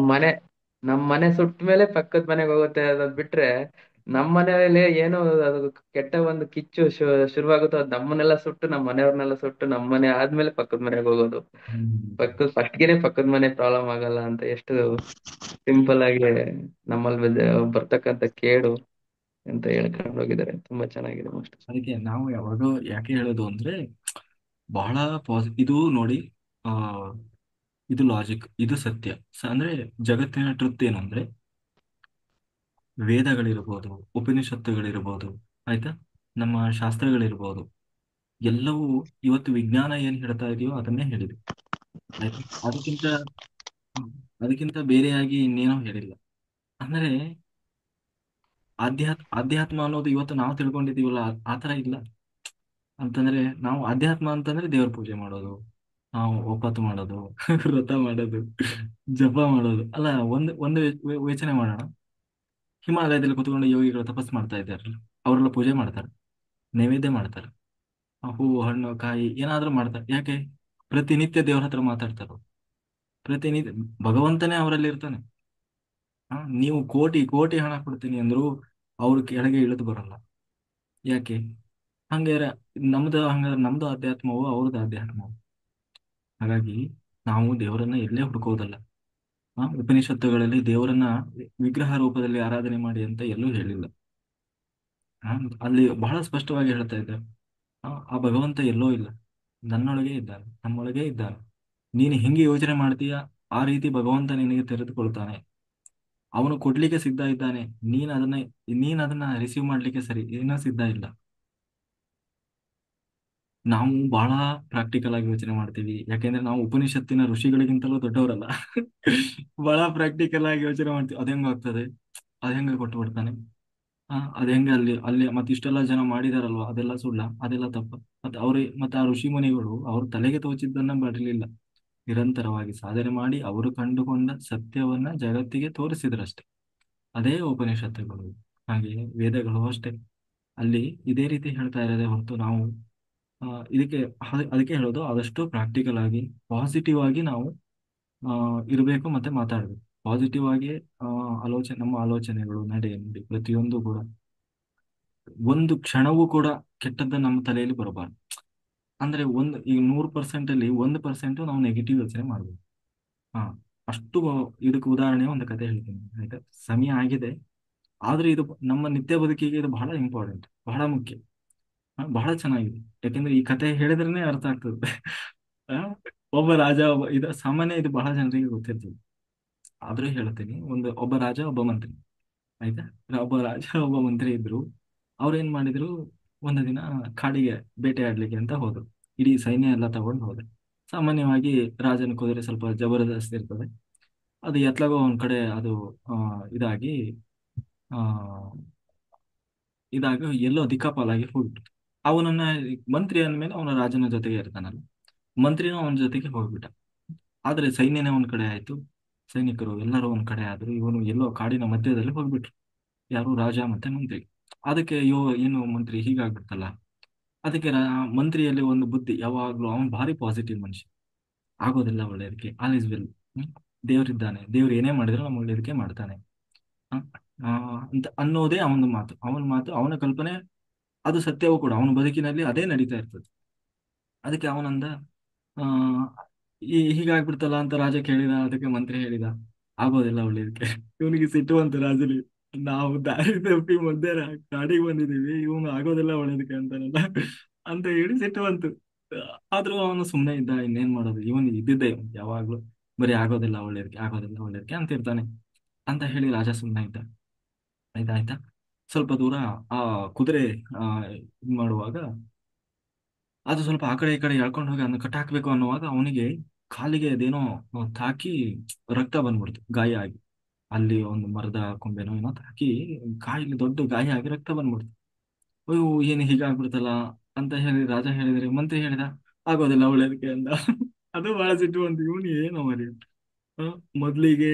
ನಮ್ ಮನೆ ಸುಟ್ಟ ಮೇಲೆ ಪಕ್ಕದ ಮನೆಗೆ ಹೋಗುತ್ತೆ. ಅದ್ ಬಿಟ್ರೆ ನಮ್ ಮನೆಯಲ್ಲಿ ಏನು ಅದು ಕೆಟ್ಟ ಒಂದು ಕಿಚ್ಚು ಶುರುವಾಗುತ್ತೋ ಅದ್ ನಮ್ಮನ್ನೆಲ್ಲ ಸುಟ್ಟು, ನಮ್ ಮನೆಯವ್ರನ್ನೆಲ್ಲ ಸುಟ್ಟು, ನಮ್ ಮನೆ ಆದ್ಮೇಲೆ ಪಕ್ಕದ ಮನೆಗೆ ಹೋಗೋದು. ಫಸ್ಟ್ಗೆನೆ ಪಕ್ಕದ ಮನೆ ಪ್ರಾಬ್ಲಮ್ ಆಗಲ್ಲ ಅಂತ ಎಷ್ಟು ಸಿಂಪಲ್ ಆಗಿ ನಮ್ಮಲ್ಲಿ ಬರ್ತಕ್ಕಂಥ ಕೇಡು ಅಂತ ಹೇಳ್ಕೊಂಡು ಹೋಗಿದ್ದಾರೆ. ತುಂಬಾ ಚೆನ್ನಾಗಿದೆ ಮಾಸ್ಟರ್. ಅದಕ್ಕೆ ನಾವು ಯಾವಾಗ ಯಾಕೆ ಹೇಳೋದು ಅಂದ್ರೆ, ಬಹಳ ಇದು ನೋಡಿ, ಇದು ಲಾಜಿಕ್, ಇದು ಸತ್ಯ. ಅಂದ್ರೆ ಜಗತ್ತಿನ ಟ್ರುತ್ ಏನಂದ್ರೆ, ವೇದಗಳಿರ್ಬೋದು, ಉಪನಿಷತ್ತುಗಳಿರ್ಬೋದು, ಆಯ್ತಾ, ನಮ್ಮ ಶಾಸ್ತ್ರಗಳಿರ್ಬೋದು, ಎಲ್ಲವೂ ಇವತ್ತು ವಿಜ್ಞಾನ ಏನ್ ಹೇಳ್ತಾ ಇದೆಯೋ ಅದನ್ನೇ ಹೇಳಿದೆ, ಆಯ್ತಾ. ಅದಕ್ಕಿಂತ ಬೇರೆಯಾಗಿ ಇನ್ನೇನೋ ಹೇಳಿಲ್ಲ. ಅಂದ್ರೆ ಅಧ್ಯಾತ್ಮ ಅನ್ನೋದು ಇವತ್ತು ನಾವು ತಿಳ್ಕೊಂಡಿದೀವಲ್ಲ, ಆತರ ಇಲ್ಲ. ಅಂತಂದ್ರೆ ನಾವು ಅಧ್ಯಾತ್ಮ ಅಂತಂದ್ರೆ ದೇವ್ರ ಪೂಜೆ ಮಾಡೋದು, ನಾವು ಒಪ್ಪತ್ತು ಮಾಡೋದು, ವ್ರತ ಮಾಡೋದು, ಜಪ ಮಾಡೋದು ಅಲ್ಲ. ಒಂದು ಯೋಚನೆ ಮಾಡೋಣ, ಹಿಮಾಲಯದಲ್ಲಿ ಕುತ್ಕೊಂಡು ಯೋಗಿಗಳು ತಪಸ್ ಮಾಡ್ತಾ ಇದ್ದಾರಲ್ಲ, ಅವರೆಲ್ಲ ಪೂಜೆ ಮಾಡ್ತಾರೆ, ನೈವೇದ್ಯ ಮಾಡ್ತಾರೆ, ಹೂವು ಹಣ್ಣು ಕಾಯಿ ಏನಾದ್ರೂ ಮಾಡ್ತಾರೆ. ಯಾಕೆ? ಪ್ರತಿನಿತ್ಯ ದೇವ್ರ ಹತ್ರ ಮಾತಾಡ್ತಾರೆ ಅವ್ರು. ಪ್ರತಿನಿತ್ಯ ಭಗವಂತನೇ ಅವರಲ್ಲಿ ಇರ್ತಾನೆ. ನೀವು ಕೋಟಿ ಕೋಟಿ ಹಣ ಕೊಡ್ತೀನಿ ಅಂದ್ರು ಅವ್ರ ಕೆಳಗೆ ಇಳಿದು ಬರಲ್ಲ. ಯಾಕೆ? ಹಂಗಾರೆ ಹಂಗಾದ್ರೆ ನಮ್ದು ಅಧ್ಯಾತ್ಮವು ಅವ್ರದ್ದು ಅಧ್ಯಾತ್ಮವು. ಹಾಗಾಗಿ ನಾವು ದೇವರನ್ನ ಎಲ್ಲೇ ಹುಡುಕೋದಲ್ಲ. ಉಪನಿಷತ್ತುಗಳಲ್ಲಿ ದೇವರನ್ನ ವಿಗ್ರಹ ರೂಪದಲ್ಲಿ ಆರಾಧನೆ ಮಾಡಿ ಅಂತ ಎಲ್ಲೂ ಹೇಳಿಲ್ಲ. ಆ, ಅಲ್ಲಿ ಬಹಳ ಸ್ಪಷ್ಟವಾಗಿ ಹೇಳ್ತಾ ಇದ್ದಾರೆ, ಆ ಭಗವಂತ ಎಲ್ಲೋ ಇಲ್ಲ, ನನ್ನೊಳಗೆ ಇದ್ದಾನೆ, ನಮ್ಮೊಳಗೆ ಇದ್ದಾನೆ. ನೀನು ಹೆಂಗೆ ಯೋಚನೆ ಮಾಡ್ತೀಯ ಆ ರೀತಿ ಭಗವಂತ ನಿನಗೆ ತೆರೆದುಕೊಳ್ತಾನೆ. ಅವನು ಕೊಡ್ಲಿಕ್ಕೆ ಸಿದ್ಧ ಇದ್ದಾನೆ. ನೀನ್ ಅದನ್ನ ರಿಸೀವ್ ಮಾಡ್ಲಿಕ್ಕೆ ಸರಿ ಏನೋ ಸಿದ್ಧ ಇಲ್ಲ. ನಾವು ಬಹಳ ಪ್ರಾಕ್ಟಿಕಲ್ ಆಗಿ ಯೋಚನೆ ಮಾಡ್ತೀವಿ, ಯಾಕೆಂದ್ರೆ ನಾವು ಉಪನಿಷತ್ತಿನ ಋಷಿಗಳಿಗಿಂತಲೂ ದೊಡ್ಡವರಲ್ಲ. ಬಹಳ ಪ್ರಾಕ್ಟಿಕಲ್ ಆಗಿ ಯೋಚನೆ ಮಾಡ್ತೀವಿ. ಅದ್ ಹೆಂಗ್ ಆಗ್ತದೆ, ಅದ್ ಹೆಂಗ ಕೊಟ್ಟು ಬಿಡ್ತಾನೆ, ಅದ್ ಹೆಂಗ ಅಲ್ಲಿ ಅಲ್ಲಿ ಮತ್ತೆ ಇಷ್ಟೆಲ್ಲ ಜನ ಮಾಡಿದಾರಲ್ವಾ, ಅದೆಲ್ಲ ಸುಳ್ಳ, ಅದೆಲ್ಲ ತಪ್ಪ. ಮತ್ತೆ ಆ ಋಷಿ ಮುನಿಗಳು ಅವ್ರ ತಲೆಗೆ ತೋಚಿದ್ದನ್ನ ಬರಲಿಲ್ಲ, ನಿರಂತರವಾಗಿ ಸಾಧನೆ ಮಾಡಿ ಅವರು ಕಂಡುಕೊಂಡ ಸತ್ಯವನ್ನ ಜಗತ್ತಿಗೆ ತೋರಿಸಿದ್ರಷ್ಟೇ. ಅದೇ ಉಪನಿಷತ್ತುಗಳು. ಹಾಗೆ ವೇದಗಳು ಅಷ್ಟೇ. ಅಲ್ಲಿ ಇದೇ ರೀತಿ ಹೇಳ್ತಾ ಇರೋದೇ ಹೊರತು ನಾವು ಆ, ಇದಕ್ಕೆ ಅದಕ್ಕೆ ಹೇಳೋದು, ಆದಷ್ಟು ಪ್ರಾಕ್ಟಿಕಲ್ ಆಗಿ ಪಾಸಿಟಿವ್ ಆಗಿ ನಾವು ಇರಬೇಕು ಮತ್ತೆ ಮಾತಾಡ್ಬೇಕು. ಪಾಸಿಟಿವ್ ಆಗಿ ನಮ್ಮ ಆಲೋಚನೆಗಳು, ನಡೆ ನುಡಿ ಪ್ರತಿಯೊಂದು ಕೂಡ ಒಂದು ಕ್ಷಣವೂ ಕೂಡ ಕೆಟ್ಟದ್ದು ನಮ್ಮ ತಲೆಯಲ್ಲಿ ಬರಬಾರ್ದು. ಅಂದ್ರೆ ಈಗ 100% ಅಲ್ಲಿ 1% ನಾವು ನೆಗೆಟಿವ್ ಯೋಚನೆ ಮಾಡ್ಬೋದು. ಹಾ, ಅಷ್ಟು. ಇದಕ್ಕೆ ಉದಾಹರಣೆ ಒಂದು ಕತೆ ಹೇಳ್ತೀನಿ, ಆಯ್ತಾ? ಸಮಯ ಆಗಿದೆ, ಆದ್ರೆ ಇದು ನಮ್ಮ ನಿತ್ಯ ಬದುಕಿಗೆ ಇದು ಬಹಳ ಇಂಪಾರ್ಟೆಂಟ್, ಬಹಳ ಮುಖ್ಯ. ಬಹಳ ಚೆನ್ನಾಗಿದೆ. ಯಾಕೆಂದ್ರೆ ಈ ಕತೆ ಹೇಳಿದ್ರೇನೆ ಅರ್ಥ ಆಗ್ತದೆ. ಆ, ಒಬ್ಬ ರಾಜ, ಇದು ಸಾಮಾನ್ಯ, ಇದು ಬಹಳ ಜನರಿಗೆ ಗೊತ್ತಿರ್ತದೆ, ಆದ್ರೂ ಹೇಳ್ತೀನಿ. ಒಬ್ಬ ರಾಜ, ಒಬ್ಬ ಮಂತ್ರಿ, ಆಯ್ತಾ? ಒಬ್ಬ ರಾಜ ಒಬ್ಬ ಮಂತ್ರಿ ಇದ್ರು. ಅವ್ರೇನ್ ಮಾಡಿದ್ರು, ಒಂದು ದಿನ ಕಾಡಿಗೆ ಬೇಟೆ ಆಡ್ಲಿಕ್ಕೆ ಅಂತ ಹೋದ್ರು. ಇಡೀ ಸೈನ್ಯ ಎಲ್ಲ ತಗೊಂಡು ಹೋದ್ರು. ಸಾಮಾನ್ಯವಾಗಿ ರಾಜನ ಕುದುರೆ ಸ್ವಲ್ಪ ಜಬರ್ದಸ್ತ್ ಇರ್ತದೆ. ಅದು ಎತ್ಲಾಗೋ ಒಂದ್ ಕಡೆ ಅದು ಆ, ಇದಾಗಿ ಆ ಇದಾಗ ಎಲ್ಲೋ ದಿಕ್ಕಾಪಾಲಾಗಿ ಹೋಗ್ಬಿಟ್ಟು, ಅವನನ್ನ ಮಂತ್ರಿ ಅಂದ್ಮೇಲೆ ಅವನ ರಾಜನ ಜೊತೆಗೆ ಇರ್ತಾನಲ್ಲ, ಮಂತ್ರಿನೂ ಅವನ ಜೊತೆಗೆ ಹೋಗ್ಬಿಟ್ಟ. ಆದ್ರೆ ಸೈನ್ಯನೇ ಒಂದ್ ಕಡೆ ಆಯ್ತು, ಸೈನಿಕರು ಎಲ್ಲರೂ ಒಂದ್ ಕಡೆ ಆದ್ರು, ಇವನು ಎಲ್ಲೋ ಕಾಡಿನ ಮಧ್ಯದಲ್ಲಿ ಹೋಗ್ಬಿಟ್ರು, ಯಾರು? ರಾಜ ಮತ್ತೆ ಮಂತ್ರಿ. ಅದಕ್ಕೆ ಏನು ಮಂತ್ರಿ ಹೀಗಾಗ್ಬಿಡ್ತಲ್ಲ. ಅದಕ್ಕೆ ಮಂತ್ರಿಯಲ್ಲಿ ಒಂದು ಬುದ್ಧಿ, ಯಾವಾಗ್ಲೂ ಅವನ್ ಭಾರಿ ಪಾಸಿಟಿವ್ ಮನುಷ್ಯ, ಆಗೋದಿಲ್ಲ ಒಳ್ಳೇದಕ್ಕೆ, ಆಲ್ ಇಸ್ ವೆಲ್, ದೇವರಿದ್ದಾನೆ, ದೇವ್ರು ಏನೇ ಮಾಡಿದ್ರು ನಮ್ಮ ಒಳ್ಳೇದಕ್ಕೆ ಮಾಡ್ತಾನೆ, ಆ, ಆ, ಅಂತ ಅನ್ನೋದೇ ಅವನ ಮಾತು, ಅವನ ಕಲ್ಪನೆ. ಅದು ಸತ್ಯವೂ ಕೂಡ, ಅವನ ಬದುಕಿನಲ್ಲಿ ಅದೇ ನಡೀತಾ ಇರ್ತದೆ. ಅದಕ್ಕೆ ಅವನಂದ, ಆ ಹೀಗಾಗ್ಬಿಡ್ತಲ್ಲ ಅಂತ ರಾಜ ಕೇಳಿದ. ಅದಕ್ಕೆ ಮಂತ್ರಿ ಹೇಳಿದ, ಆಗೋದಿಲ್ಲ ಒಳ್ಳೇದಕ್ಕೆ. ಇವನಿಗೆ ಸಿಟ್ಟು ಬಂತು ರಾಜನಿಗೆ, ನಾವು ದಾರಿ ತಪ್ಪಿ ಮಧ್ಯ ಕಾಡಿಗೆ ಬಂದಿದೀವಿ, ಇವನು ಆಗೋದಿಲ್ಲ ಒಳ್ಳೇದಕ್ಕೆ ಅಂತಾನಲ್ಲ ಅಂತ ಹೇಳಿ ಸಿಟ್ಟು ಬಂತು. ಆದ್ರೂ ಅವನು ಸುಮ್ಮನೆ ಇದ್ದ, ಇನ್ನೇನ್ ಮಾಡೋದು, ಇವನು ಇದ್ದಿದ್ದೆ ಇವ್ನು ಯಾವಾಗ್ಲೂ ಬರೀ ಆಗೋದಿಲ್ಲ ಒಳ್ಳೇದಕ್ಕೆ, ಆಗೋದಿಲ್ಲ ಒಳ್ಳೇದಕ್ಕೆ ಅಂತ ಇರ್ತಾನೆ ಅಂತ ಹೇಳಿ ರಾಜ ಸುಮ್ಮನೆ ಇದ್ದ. ಆಯ್ತಾ. ಸ್ವಲ್ಪ ದೂರ ಆ ಕುದುರೆ ಆ ಇದ್ ಮಾಡುವಾಗ, ಅದು ಸ್ವಲ್ಪ ಆ ಕಡೆ ಈ ಕಡೆ ಎಳ್ಕೊಂಡು ಹೋಗಿ ಅದನ್ನ ಕಟ್ಟಾಕ್ಬೇಕು ಅನ್ನುವಾಗ ಅವನಿಗೆ ಕಾಲಿಗೆ ಅದೇನೋ ತಾಕಿ ರಕ್ತ ಬಂದ್ಬಿಡ್ತು, ಗಾಯ ಆಗಿ. ಅಲ್ಲಿ ಒಂದು ಮರದ ಕೊಂಬೆನೋ ಏನೋ ತಾಕಿ ಕಾಯಿಲೆ ದೊಡ್ಡ ಗಾಯ ಆಗಿ ರಕ್ತ ಬಂದ್ಬಿಡ್ತು. ಅಯ್ಯೋ, ಏನು ಹೀಗಾಗ್ಬಿಡ್ತಲ್ಲ ಅಂತ ಹೇಳಿ ರಾಜ ಹೇಳಿದ್ರೆ, ಮಂತ್ರಿ ಹೇಳಿದ, ಆಗೋದಿಲ್ಲ ಒಳ್ಳೇದಕ್ಕೆ ಅಂದ. ಅದು ಬಹಳ ಸಿಟ್ಟು ಬಂತು, ಇವನು ಏನೋ ಮರಿ. ಆ, ಮೊದ್ಲಿಗೆ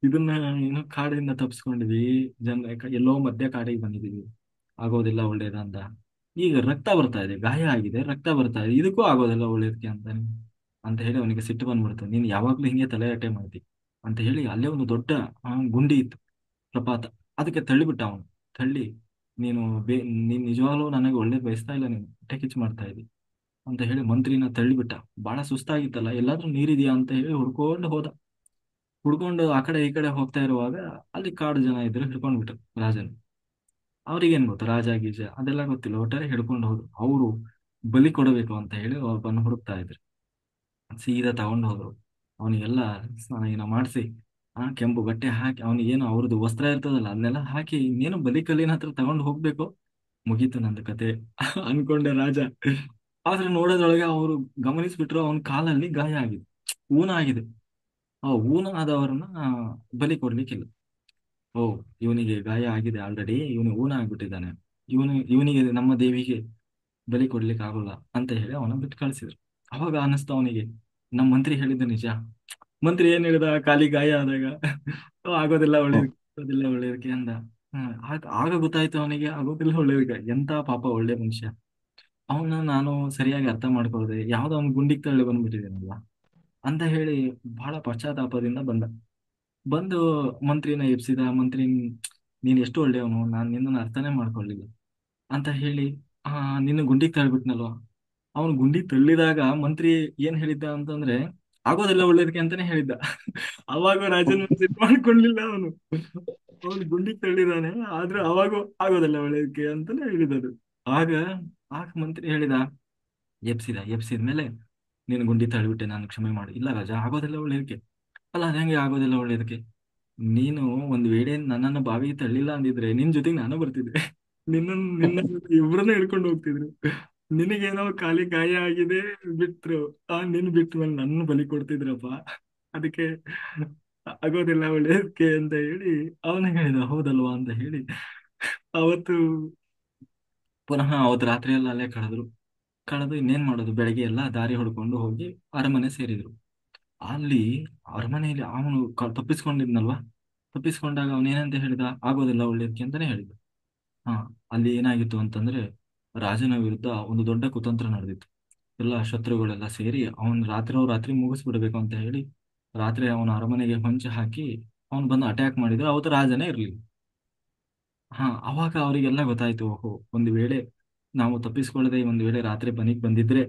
ಇದನ್ನ ಏನೋ ಕಾಡಿಂದ ತಪ್ಪಿಸ್ಕೊಂಡಿದ್ವಿ, ಎಲ್ಲೋ ಮಧ್ಯ ಕಾಡಿಗೆ ಬಂದಿದೀವಿ, ಆಗೋದಿಲ್ಲ ಒಳ್ಳೇದ ಅಂತ. ಈಗ ರಕ್ತ ಬರ್ತಾ ಇದೆ, ಗಾಯ ಆಗಿದೆ, ರಕ್ತ ಬರ್ತಾ ಇದೆ, ಇದಕ್ಕೂ ಆಗೋದಿಲ್ಲ ಒಳ್ಳೇದಕ್ಕೆ ಅಂತಾನೆ. ಅಂತ ಹೇಳಿ ಅವನಿಗೆ ಸಿಟ್ಟು ಬಂದ್ಬಿಡ್ತು, ನೀನ್ ಯಾವಾಗ್ಲೂ ಹಿಂಗೆ ತಲೆ ಮಾಡ್ತಿ ಅಂತ ಹೇಳಿ, ಅಲ್ಲೇ ಒಂದು ದೊಡ್ಡ ಗುಂಡಿ ಇತ್ತು, ಪ್ರಪಾತ. ಅದಕ್ಕೆ ತಳ್ಳಿಬಿಟ್ಟ ಅವನು. ತಳ್ಳಿ, ನೀನು ನೀನ್ ನಿಜವಾಗ್ಲೂ ನನಗೆ ಒಳ್ಳೇದ್ ಬಯಸ್ತಾ ಇಲ್ಲ, ನೀನು ಹೊಟ್ಟೆ ಕಿಚ್ಚು ಮಾಡ್ತಾ ಇದ್ದಿ ಅಂತ ಹೇಳಿ ಮಂತ್ರಿನ ತಳ್ಳಿಬಿಟ್ಟ. ಬಹಳ ಸುಸ್ತಾಗಿತ್ತಲ್ಲ, ಎಲ್ಲಾದ್ರೂ ನೀರಿದ್ಯಾ ಅಂತ ಹೇಳಿ ಹುಡ್ಕೊಂಡು ಹೋದ. ಹುಡ್ಕೊಂಡು ಆ ಕಡೆ ಈ ಕಡೆ ಹೋಗ್ತಾ ಇರುವಾಗ ಅಲ್ಲಿ ಕಾಡು ಜನ ಇದ್ರು, ಹಿಡ್ಕೊಂಡು ಬಿಟ್ರು ರಾಜನ್. ಅವ್ರಿಗೇನ್ ಗೊತ್ತು, ರಾಜ ಗೀಜ ಅದೆಲ್ಲ ಗೊತ್ತಿಲ್ಲ, ಒಟ್ಟಾರೆ ಹಿಡ್ಕೊಂಡು ಹೋದ್ರು. ಅವರು ಬಲಿ ಕೊಡಬೇಕು ಅಂತ ಹೇಳಿ ಒಬ್ಬನ ಹುಡುಕ್ತಾ ಇದ್ರು. ಸೀದಾ ತಗೊಂಡು ಹೋದ್ರು. ಅವನಿಗೆಲ್ಲ ಸ್ನಾನ ಗೀನ ಮಾಡಿಸಿ, ಕೆಂಪು ಬಟ್ಟೆ ಹಾಕಿ, ಅವನಿಗೇನು ಅವ್ರದ್ದು ವಸ್ತ್ರ ಇರ್ತದಲ್ಲ ಅದನ್ನೆಲ್ಲ ಹಾಕಿ, ಇನ್ನೇನು ಬಲಿ ಕಲ್ಲಿನ ಹತ್ರ ತಗೊಂಡು ಹೋಗ್ಬೇಕು. ಮುಗೀತು ನಂದು ಕತೆ ಅನ್ಕೊಂಡೆ ರಾಜ. ಆದ್ರೆ ನೋಡೋದ್ರೊಳಗೆ ಅವರು ಗಮನಿಸ್ಬಿಟ್ರು, ಅವನ ಕಾಲಲ್ಲಿ ಗಾಯ ಆಗಿದೆ, ಊನ ಆಗಿದೆ. ಆ ಊನ ಆದವರನ್ನ ಬಲಿ ಕೊಡ್ಲಿಕ್ಕಿಲ್ಲ. ಓ, ಇವನಿಗೆ ಗಾಯ ಆಗಿದೆ ಆಲ್ರೆಡಿ, ಇವನು ಊನ ಆಗ್ಬಿಟ್ಟಿದ್ದಾನೆ, ಇವನಿಗೆ ನಮ್ಮ ದೇವಿಗೆ ಬಲಿ ಕೊಡ್ಲಿಕ್ಕೆ ಆಗೋಲ್ಲ ಅಂತ ಹೇಳಿ ಅವನ ಬಿಟ್ಟು ಕಳ್ಸಿದ್ರು. ಅವಾಗ ಅನಿಸ್ತು ಅವನಿಗೆ, ನಮ್ಮ ಮಂತ್ರಿ ಹೇಳಿದ್ದು ನಿಜ. ಮಂತ್ರಿ ಏನ್ ಹೇಳಿದ, ಖಾಲಿ ಗಾಯ ಆದಾಗ, "ಓ, ಆಗೋದಿಲ್ಲ ಒಳ್ಳೇದಕ್ಕೆ, ಆಗೋದಿಲ್ಲ ಒಳ್ಳೇದಕ್ಕೆ" ಅಂದ. ಆಗ ಗೊತ್ತಾಯ್ತು ಅವನಿಗೆ ಆಗೋದಿಲ್ಲ ಒಳ್ಳೇದಕ್ಕೆ, ಎಂತ ಪಾಪ ಒಳ್ಳೆ ಮನುಷ್ಯ. ಅವನ ನಾನು ಸರಿಯಾಗಿ ಅರ್ಥ ಮಾಡ್ಕೊಳ್ಳದೆ ಯಾವ್ದೋ ಅವ್ನ ಗುಂಡಿಗೆ ತಳ್ಳಿ ಬಂದ್ಬಿಟ್ಟಿದ್ದೇನಲ್ಲ ಅಂತ ಹೇಳಿ ಬಹಳ ಪಶ್ಚಾತ್ತಾಪದಿಂದ ಬಂದು ಮಂತ್ರಿನ ಎಬ್ಸಿದ. ಮಂತ್ರಿ, ನೀನ್ ಎಷ್ಟು ಒಳ್ಳೆಯವನು, ನಾನು ನಿನ್ನನ್ನು ಅರ್ಥನೇ ಮಾಡ್ಕೊಳ್ಳಿಲ್ಲ ಅಂತ ಹೇಳಿ ಆ ನಿನ್ನ ಗುಂಡಿಗೆ ತಳ್ಬಿಟ್ನಲ್ವ. ಅವನು ಗುಂಡಿಗೆ ತಳ್ಳಿದಾಗ ಮಂತ್ರಿ ಏನ್ ಹೇಳಿದ್ದ ಅಂತಂದ್ರೆ, ಆಗೋದಿಲ್ಲ ಒಳ್ಳೇದಕ್ಕೆ ಅಂತಾನೆ ಹೇಳಿದ್ದ. ಅವಾಗ ರಾಜನ ಮನಸ್ಸು ಮಾಡ್ಕೊಳ್ಳಿಲ್ಲ ಅವನು. ಅವನು ಗುಂಡಿಗೆ ತಳ್ಳಿದಾನೆ, ಆದ್ರೆ ಅವಾಗ ಆಗೋದಿಲ್ಲ ಒಳ್ಳೇದಕ್ಕೆ ಅಂತಾನೆ ಹೇಳಿದದು. ಆಗ ಆಗ ಮಂತ್ರಿ ಹೇಳಿದ, ಎಬ್ಸಿದ ಮೇಲೆ, ನೀನು ಗುಂಡಿ ತಳ್ಳಿಬಿಟ್ಟೆ, ನಾನು ಕ್ಷಮೆ ಮಾಡು. ಇಲ್ಲ ರಾಜ, ಆಗೋದಿಲ್ಲ ಒಳ್ಳೇದಕ್ಕೆ. ಅಲ್ಲ, ಅದ ಹೆಂಗೆ ಆಗೋದಿಲ್ಲ ಒಳ್ಳೇದಕ್ಕೆ? ನೀನು ಒಂದ್ ವೇಳೆ ನನ್ನನ್ನು ಬಾವಿಗೆ ತಳ್ಳಿಲ್ಲ ಅಂದಿದ್ರೆ ನಿನ್ ಜೊತೆಗೆ ನಾನು ಬರ್ತಿದ್ದೆ. ನಿನ್ನ ಇಬ್ಬರನ್ನ ಹಿಡ್ಕೊಂಡು ಹೋಗ್ತಿದ್ರು. ನಿನಗೇನೋ ಖಾಲಿ ಗಾಯ ಆಗಿದೆ, ಬಿಟ್ರು. ನಿನ್ ಬಿಟ್ಟ ಮೇಲೆ ನನ್ನ ಬಲಿ ಕೊಡ್ತಿದ್ರಪ್ಪ. ಅದಕ್ಕೆ ಆಗೋದಿಲ್ಲ ಒಳ್ಳೇದಕ್ಕೆ ಅಂತ ಹೇಳಿ ಅವನೇ ಹೇಳಿದ. ಹೌದಲ್ವಾ ಅಂತ ಹೇಳಿ ಅವತ್ತು ಪುನಃ ಅವತ್ತು ರಾತ್ರಿ ಎಲ್ಲ ಅಲ್ಲೇ ಕಳೆದು ಇನ್ನೇನ್ ಮಾಡೋದು, ಬೆಳಗ್ಗೆ ಎಲ್ಲ ದಾರಿ ಹೊಡ್ಕೊಂಡು ಹೋಗಿ ಅರಮನೆ ಸೇರಿದ್ರು. ಅಲ್ಲಿ ಅರಮನೆಯಲ್ಲಿ ಅವನು ತಪ್ಪಿಸ್ಕೊಂಡಿದ್ನಲ್ವಾ, ತಪ್ಪಿಸ್ಕೊಂಡಾಗ ಅವನೇನಂತ ಹೇಳಿದ, ಆಗೋದಿಲ್ಲ ಒಳ್ಳೇದಕ್ಕೆ ಅಂತಾನೆ ಹೇಳಿದ. ಹಾ, ಅಲ್ಲಿ ಏನಾಗಿತ್ತು ಅಂತಂದ್ರೆ, ರಾಜನ ವಿರುದ್ಧ ಒಂದು ದೊಡ್ಡ ಕುತಂತ್ರ ನಡೆದಿತ್ತು. ಎಲ್ಲ ಶತ್ರುಗಳೆಲ್ಲ ಸೇರಿ ಅವನ್ ರಾತ್ರಿ ಮುಗಿಸ್ಬಿಡ್ಬೇಕು ಅಂತ ಹೇಳಿ ರಾತ್ರಿ ಅವನ ಅರಮನೆಗೆ ಹೊಂಚು ಹಾಕಿ ಅವನು ಬಂದು ಅಟ್ಯಾಕ್ ಮಾಡಿದ್ರೆ ಅವತ್ತು ರಾಜನೇ ಇರ್ಲಿಲ್ಲ. ಅವಾಗ ಅವರಿಗೆಲ್ಲ ಗೊತ್ತಾಯ್ತು, ಓಹೋ, ಒಂದು ವೇಳೆ ನಾವು ತಪ್ಪಿಸ್ಕೊಳ್ಳದೆ ಒಂದು ವೇಳೆ ರಾತ್ರಿ ಮನೆಗೆ ಬಂದಿದ್ರೆ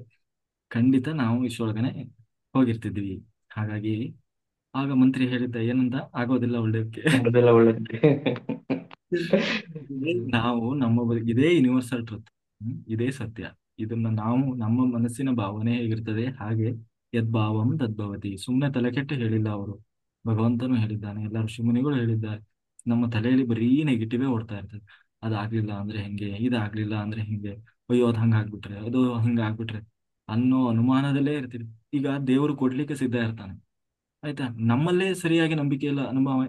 ಖಂಡಿತ ನಾವು ಇಷ್ಟೊಳಗನೆ ಹೋಗಿರ್ತಿದ್ವಿ. ಹಾಗಾಗಿ ಆಗ ಮಂತ್ರಿ ಹೇಳಿದ್ದ ಏನಂತ, ಆಗೋದಿಲ್ಲ ಒಳ್ಳೇದಕ್ಕೆ. ಅದೆಲ್ಲ ಒಳ್ಳೇದಕ್ಕೆ. ನಾವು ಇದೇ ಯೂನಿವರ್ಸಲ್ ಟ್ರುತ್, ಇದೇ ಸತ್ಯ. ಇದನ್ನ ನಾವು ನಮ್ಮ ಮನಸ್ಸಿನ ಭಾವನೆ ಹೇಗಿರ್ತದೆ ಹಾಗೆ ಯದ್ಭಾವಂ ತದ್ಭವತಿ. ಸುಮ್ಮನೆ ತಲೆ ಕೆಟ್ಟು ಹೇಳಿಲ್ಲ ಅವರು, ಭಗವಂತನು ಹೇಳಿದ್ದಾನೆ, ಎಲ್ಲ ಋಷಿಮುನಿಗಳು ಹೇಳಿದ್ದಾರೆ. ನಮ್ಮ ತಲೆಯಲ್ಲಿ ಬರೀ ನೆಗೆಟಿವೇ ಓಡ್ತಾ ಇರ್ತದೆ. ಅದಾಗ್ಲಿಲ್ಲ ಅಂದ್ರೆ ಹೆಂಗೆ, ಇದಾಗ್ಲಿಲ್ಲ ಅಂದ್ರೆ ಹಿಂಗೆ, ಅಯ್ಯೋ ಅದು ಹಂಗಾಗ್ಬಿಟ್ರೆ, ಅದು ಹಿಂಗಾಗ್ಬಿಟ್ರೆ ಅನ್ನೋ ಅನುಮಾನದಲ್ಲೇ ಇರ್ತೀವಿ. ಈಗ ದೇವರು ಕೊಡ್ಲಿಕ್ಕೆ ಸಿದ್ಧ ಇರ್ತಾನೆ, ಆಯ್ತಾ. ನಮ್ಮಲ್ಲೇ ಸರಿಯಾಗಿ ನಂಬಿಕೆ ಇಲ್ಲ,